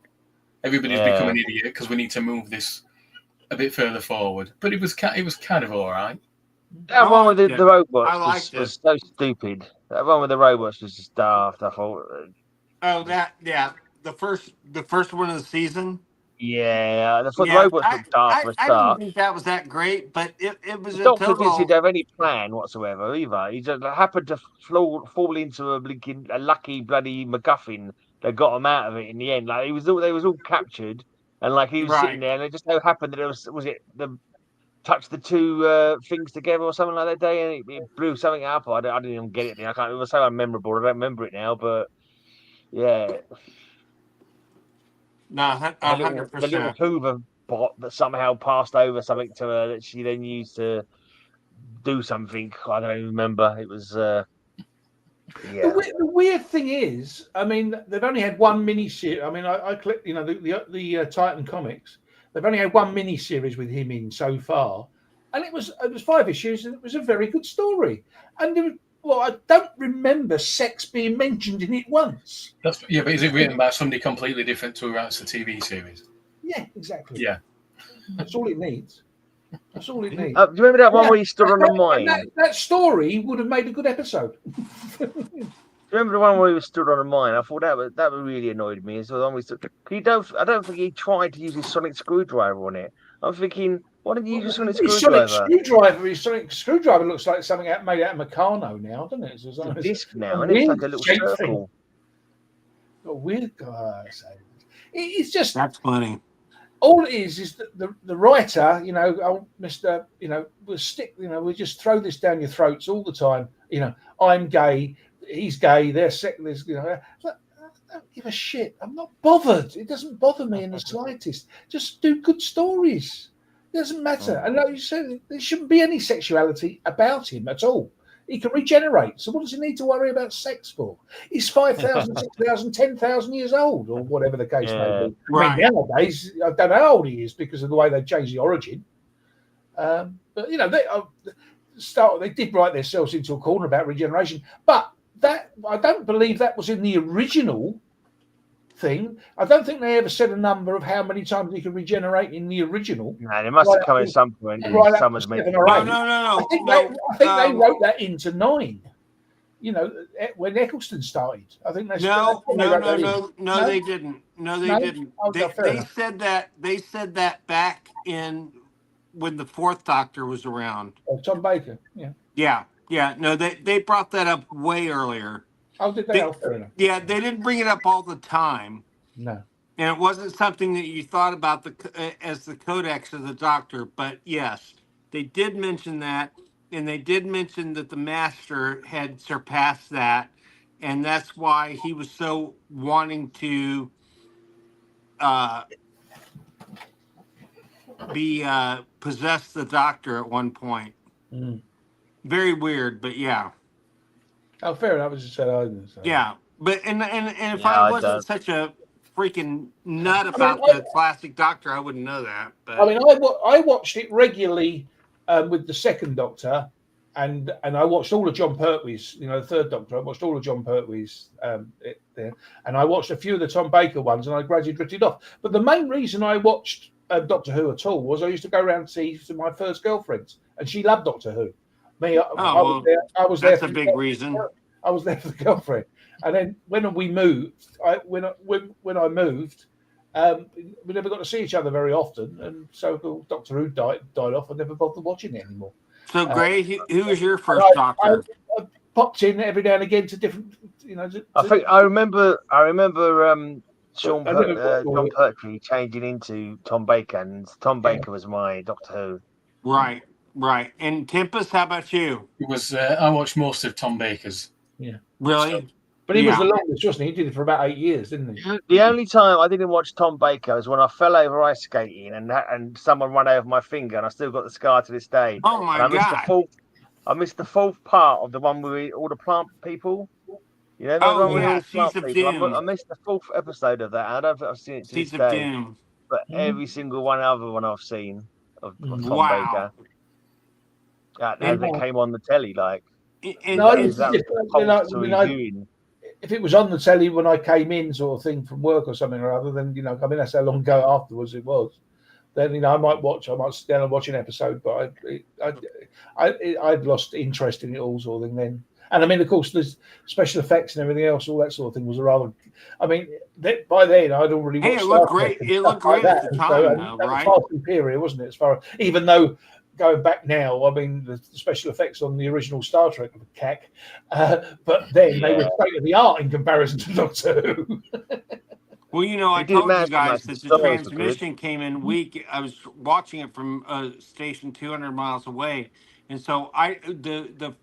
Everybody's become an idiot because we need to move this a bit further forward. But it was kind of all right. That one with the robots was so stupid. That one with the robots was just daft, I thought. Oh, the first one of the season. Yeah, the robots looked daft for a start. I didn't think that was that great, but it was the Doctor didn't seem to have any plan whatsoever either. He just happened to fall into a lucky bloody MacGuffin that got him out of it in the end. Like they was all captured, and like he was sitting there, and it just so happened that it was it the touched the 2 things together or something like that day, and it blew something up. I didn't even get it. It was so unmemorable. I don't remember it now, but yeah. No, 100%. The little Hoover bot that somehow passed over something to her that she then used to do something. I don't even remember. It was. Yeah. The weird thing is, I mean, they've only had one mini-series. I mean, I clicked, the Titan comics. They've only had one mini-series with him in so far, and it was 5 issues, and it was a very good story. And I don't remember sex being mentioned in it once. But is it written by somebody completely different to who writes the TV series? Yeah, exactly. Yeah, that's all it needs. That's all it needs. Do you remember that one where he stood on the mine? That story would have made a good episode. Do you remember the one where he was stood on a mine? I thought that really annoyed me. So I don't think he tried to use his sonic screwdriver on it. I'm thinking, why didn't you use a sonic screwdriver? His sonic screwdriver looks like something made out of Meccano now, doesn't it? It's a disc now, and it's like a little circle. A weird guy. It's just that's funny. All it is that the writer, old Mr. will stick, we just throw this down your throats all the time. I'm gay, he's gay, they're sick. I don't give a shit. I'm not bothered. It doesn't bother me in the slightest. Just do good stories. It doesn't matter. And like you said, there shouldn't be any sexuality about him at all. He can regenerate. So what does he need to worry about sex for? He's 5,000, 6,000, 10,000 years old, or whatever the case may be. Right. I mean, nowadays, I don't know how old he is because of the way they changed the origin. But, they did write themselves into a corner about regeneration. But I don't believe that was in the original thing. I don't think they ever said a number of how many times he could regenerate in the original. No, it must have come at some point. Right, Someone's mentioned. No. I think they wrote that into 9. You know, when Eccleston started, I think that's No, they didn't. No, they didn't. Oh, They said that. They said that back in when the 4th Doctor was around. Oh, Tom Baker. Yeah. Yeah. No, they brought that up way earlier. Oh, did they? Fair enough. Yeah, they didn't bring it up all the time. No. And it wasn't something that you thought about as the codex of the Doctor. But yes, they did mention that. And they did mention that the Master had surpassed that. And that's why he was so wanting to possess the Doctor at one point. Very weird, but yeah. Oh, fair enough. I was just saying. Yeah, but and if I wasn't such a freaking nut about the classic Doctor, I wouldn't know that. But I mean, I watched it regularly with the 2nd Doctor, and I watched all of John Pertwee's. You know, the 3rd Doctor. I watched all of John Pertwee's there, and I watched a few of the Tom Baker ones, and I gradually drifted off. But the main reason I watched Doctor Who at all was I used to go around to see my first girlfriends, and she loved Doctor Who. I was there. That's a big reason. I was there for the girlfriend, and then when we moved, when I moved, we never got to see each other very often, and so Doctor Who died off. I never bothered watching it anymore. So, Gray, who was your first Doctor? I popped in every now and again to different, I think I remember. Jon Pertwee changing into Tom Baker, and Tom Baker was my Doctor Who. Right. And Tempest, how about you? It was. I watched most of Tom Baker's. Yeah. Really? But he was the longest, wasn't he? He did it for about 8 years, didn't he? The only time I didn't watch Tom Baker was when I fell over ice skating and someone ran over my finger, and I still got the scar to this day. Oh my God! I missed the 4th part of the one with all the plant people. You know, Seeds of Doom. I missed the 4th episode of that. I don't think I've seen it to Seeds this of day. Doom. But every single other one I've seen of Tom Baker. They came on the telly, like. If it was on the telly when I came in, sort of thing, from work or something or other, then I mean that's how long ago afterwards it was. Then I might sit down and watch an episode, but I'd lost interest in it all, sort of thing then. And I mean, of course, there's special effects and everything else, all that sort of thing was a rather. I mean, by then I'd already watched. It looked great. It looked great at the time, right? Passing period, wasn't it? Even though. Going back now, I mean, the special effects on the original Star Trek were cack, but then they were state of the art in comparison to Doctor Who. Well, I told you guys that the transmission came in weak. I was watching it from a station 200 miles away, and so the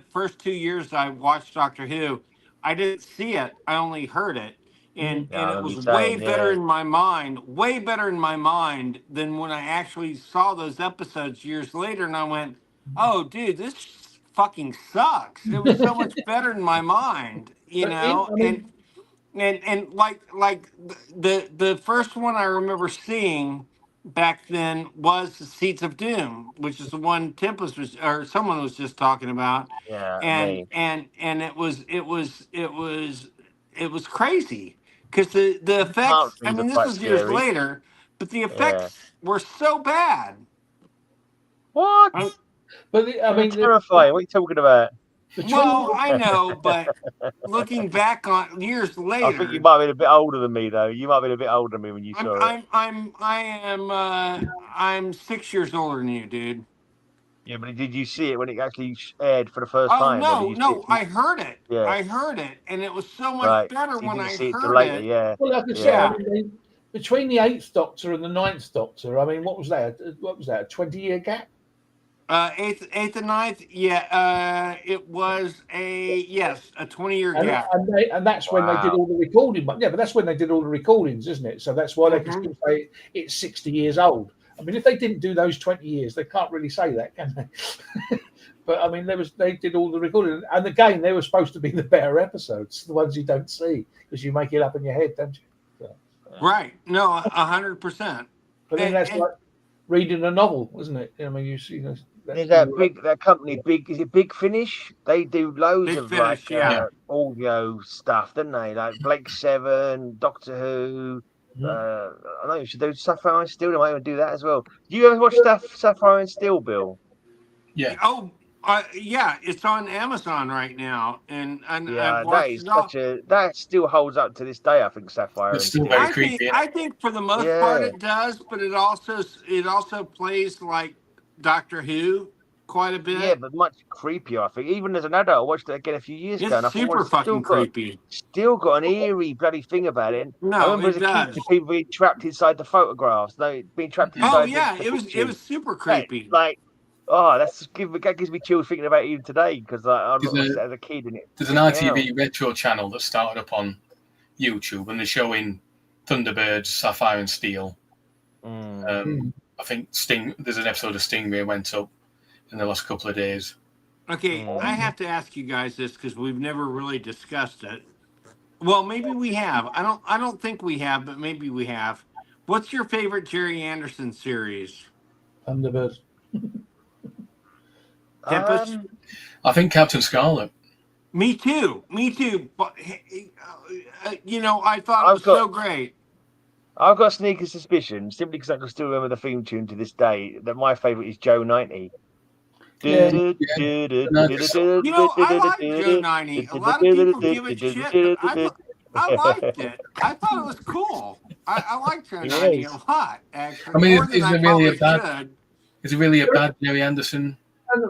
first 2 years I watched Doctor Who, I didn't see it. I only heard it. And it was way better in my mind than when I actually saw those episodes years later. And I went, oh, dude, this fucking sucks. It was so much better in my mind, and like the first one I remember seeing back then was the Seeds of Doom, which is the one Tempest or someone was just talking about. Yeah. And it was crazy. Because the effects, I mean, this was years later, but the effects were so bad. What? I mean, terrifying. What are you talking about? Well, I know, but looking back on years later, I think you might have been a bit older than me, though. You might have been a bit older than me when you saw it. I'm 6 years older than you, dude. Yeah, but did you see it when it actually aired for the first time? No, I heard it. Yeah. I heard it, and it was so much better when I heard it. Yeah. Well, like I said, I mean, between the 8th Doctor and the 9th Doctor, I mean, what was that? A 20-year gap? 8th and 9th, it was a 20-year gap. And that's when they did all the recording. Yeah, but that's when they did all the recordings, isn't it? So that's why they can still say it's 60 years old. I mean, if they didn't do those 20 years, they can't really say that, can they? But I mean, they did all the recording, and again, they were supposed to be the better episodes, the ones you don't see, because you make it up in your head, don't you? So, right? No, 100%. But then that's like reading a novel, isn't it? I mean, There's that company, is it Big Finish? They do loads of audio stuff, don't they? Like Blake Seven, Doctor Who. I know you should do Sapphire and Steel. They might even do that as well. Do you ever watch Sapphire and Steel, Bill? Yeah. Oh, yeah. It's on Amazon right now, and yeah, that still holds up to this day. I think Sapphire. It's still very creepy. I think for the most part it does, but it also plays like Doctor Who quite a bit. Yeah, but much creepier. I think even as an adult, I watched it again a few years ago. And I super fucking creepy. Still got an eerie bloody thing about it. No, I remember as a kid, the people being trapped inside the photographs. They being trapped inside. Oh yeah, it was super creepy. Like, that gives me chills thinking about it even today because I watched it as a kid. And there's an ITV retro channel that started up on YouTube, and they're showing Thunderbirds, Sapphire and Steel. I think there's an episode of Stingray went up in the last couple of days. Okay, I have to ask you guys this because we've never really discussed it. Well, maybe we have. I don't think we have, but maybe we have. What's your favorite Jerry Anderson series? Thunderbirds. Tempest? I think Captain Scarlet. Me too. But I thought it was so great. I've got a sneaky suspicion, simply because I can still remember the theme tune to this day, that my favourite is Joe 90. I like Joe 90. A lot of people give it shit, but I liked it. I thought it was cool. I like Joe 90 a lot, actually. I mean, is it really a bad Jerry Anderson?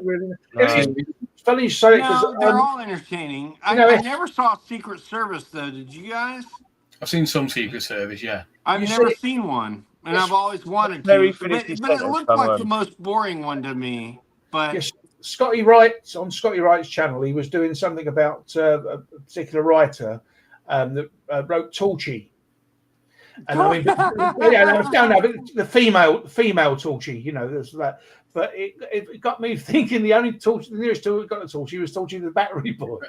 Really. It's funny you say it because they're all entertaining. I never saw Secret Service though. Did you guys? I've seen some Secret Service, yeah. I've never seen one, and I've always wanted to. But it looked like the most boring one to me. But Scotty Wright, on Scotty Wright's channel, he was doing something about a particular writer that wrote Torchy. And I mean, the female Torchy, there's that. But it got me thinking the nearest to it got a Torchy was Torchy the Battery Boy,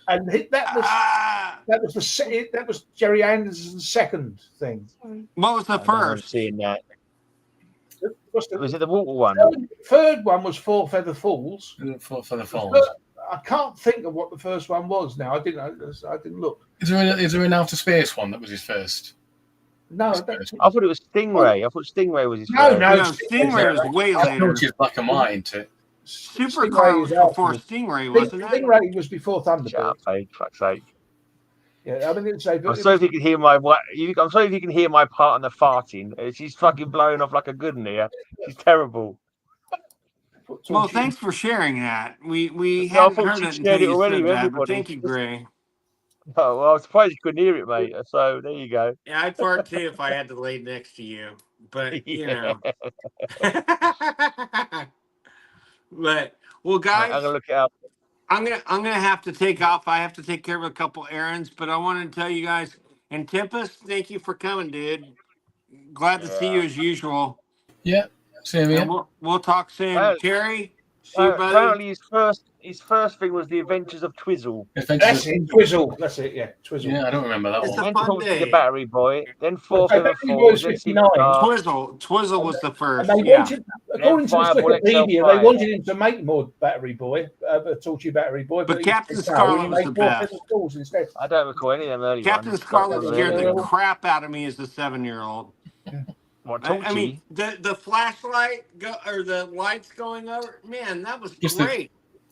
and that was Jerry Anderson's second thing. What was the first? Seeing that. Was it the water one? Third one was Four Feather Falls. Four Feather Falls. I can't think of what the first one was now. I didn't look. Is there an outer space one that was his first? No, I thought it was Stingray. I thought Stingray was his first. No, Stingray was way later. Which is black and white, isn't it? Supercar was before Stingray, wasn't it? Stingray was before Thunderbird. Shut up, for fuck's sake. Yeah, I mean, I'm sorry if you can hear I'm sorry if you can hear my part on the farting. She's fucking blowing off like a good one here. She's terrible. Well, thanks for sharing that. We haven't heard it until you said that, but thank you, Gray. Oh, well, I was surprised you couldn't hear it, mate. So there you go. Yeah, I'd fart too if I had to lay next to you. But, you know. But, well, guys. I'm going to look it up. I'm gonna have to take off. I have to take care of a couple errands, but I wanted to tell you guys. And Tempest, thank you for coming, dude. Glad to see you as usual. Yeah, same here. We'll talk soon. Terry, see you, buddy. Apparently, his first thing was the Adventures of Twizzle. That's it, Twizzle. That's it. Yeah, Twizzle. Yeah, I don't remember that one. A fun day. The Battery Boy, then Four Feather Falls, Twizzle was the first. And they wanted, according to Wikipedia, they wanted him to make more Battery Boy, Torchy Battery Boy, but Captain Scarlet was the best. Instead. I don't recall any of them early Captain ones. Scarlet scared the crap out of me as a 7-year-old. What, I mean, the flashlight or the lights going over, man, that was great.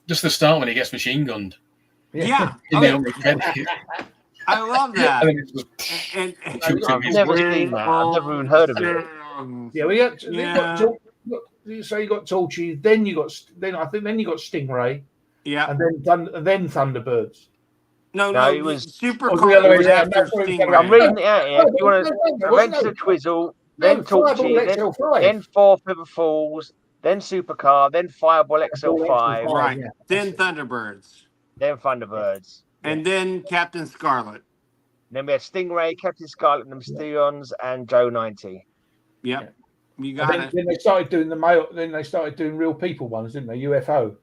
Just the start when he gets machine gunned. Yeah. I love that. And I've never seen that. I've never even heard of it. So you got Torchy, then you got Stingray. Yeah. And then Thunderbirds. No, it was Super Cool. Stingray. I'm reading it out here. You want to Adventures of Twizzle, then Torchy, then Four Feather Falls, then Supercar, then Fireball XL5. Right. Then Thunderbirds. Then Thunderbirds. And then Captain Scarlet. Then we had Stingray, Captain Scarlet, the Mysterions, and Joe 90. Yep. You got it. Then they started doing Then they started doing real people ones, didn't they? UFO.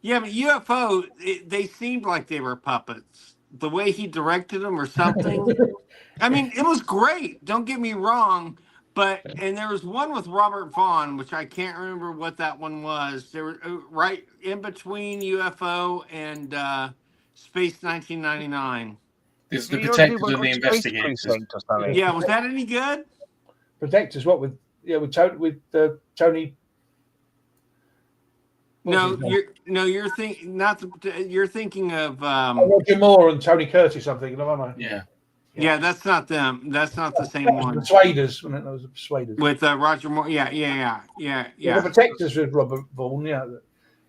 Yeah, but UFO, they seemed like they were puppets. The way he directed them or something. I mean, it was great. Don't get me wrong. And there was one with Robert Vaughn, which I can't remember what that one was. There were right in between UFO and Space 1999. There's the Protectors and the Investigators. Yeah, was that any good? Protectors, what with Tony? You're thinking of Roger Moore and Tony Curtis. I'm thinking of, aren't I? Yeah, that's not them. That's not the same one. The Persuaders, when it was the Persuaders with Roger Moore. Yeah. The Protectors with Robert Vaughn. Yeah.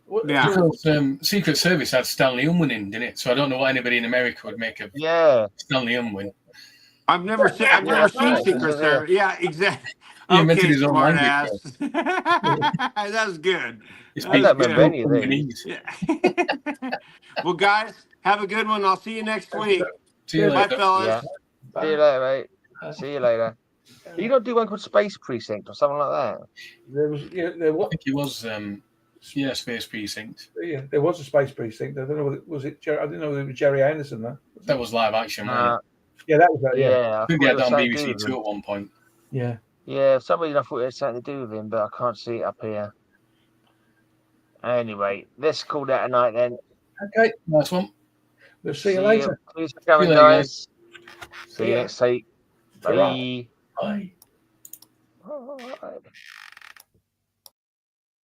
Because Secret Service had Stanley Unwin in, didn't it? So I don't know what anybody in America would make of Stanley Unwin. I've never seen Secret Service. Yeah, exactly. He invented his own language. That was good. Well, guys, have a good one. I'll see you next week. See you later. Bye, fellas. Yeah. See you later, mate. See you later. Are you not do one called Space Precinct or something like that? I think it was Space Precinct. Yeah, there was a Space Precinct. I don't know whether it was I didn't know it was Jerry Anderson though. That was live action, wasn't it? Yeah, that was that. Yeah, I think they had that on BBC Two at one point. Yeah. Yeah, for some reason I thought it had something to do with him, but I can't see it up here. Anyway, let's call that a night then. Okay, nice one. We'll see you later. Please for coming, guys. See you next week. Bye. Bye. Bye.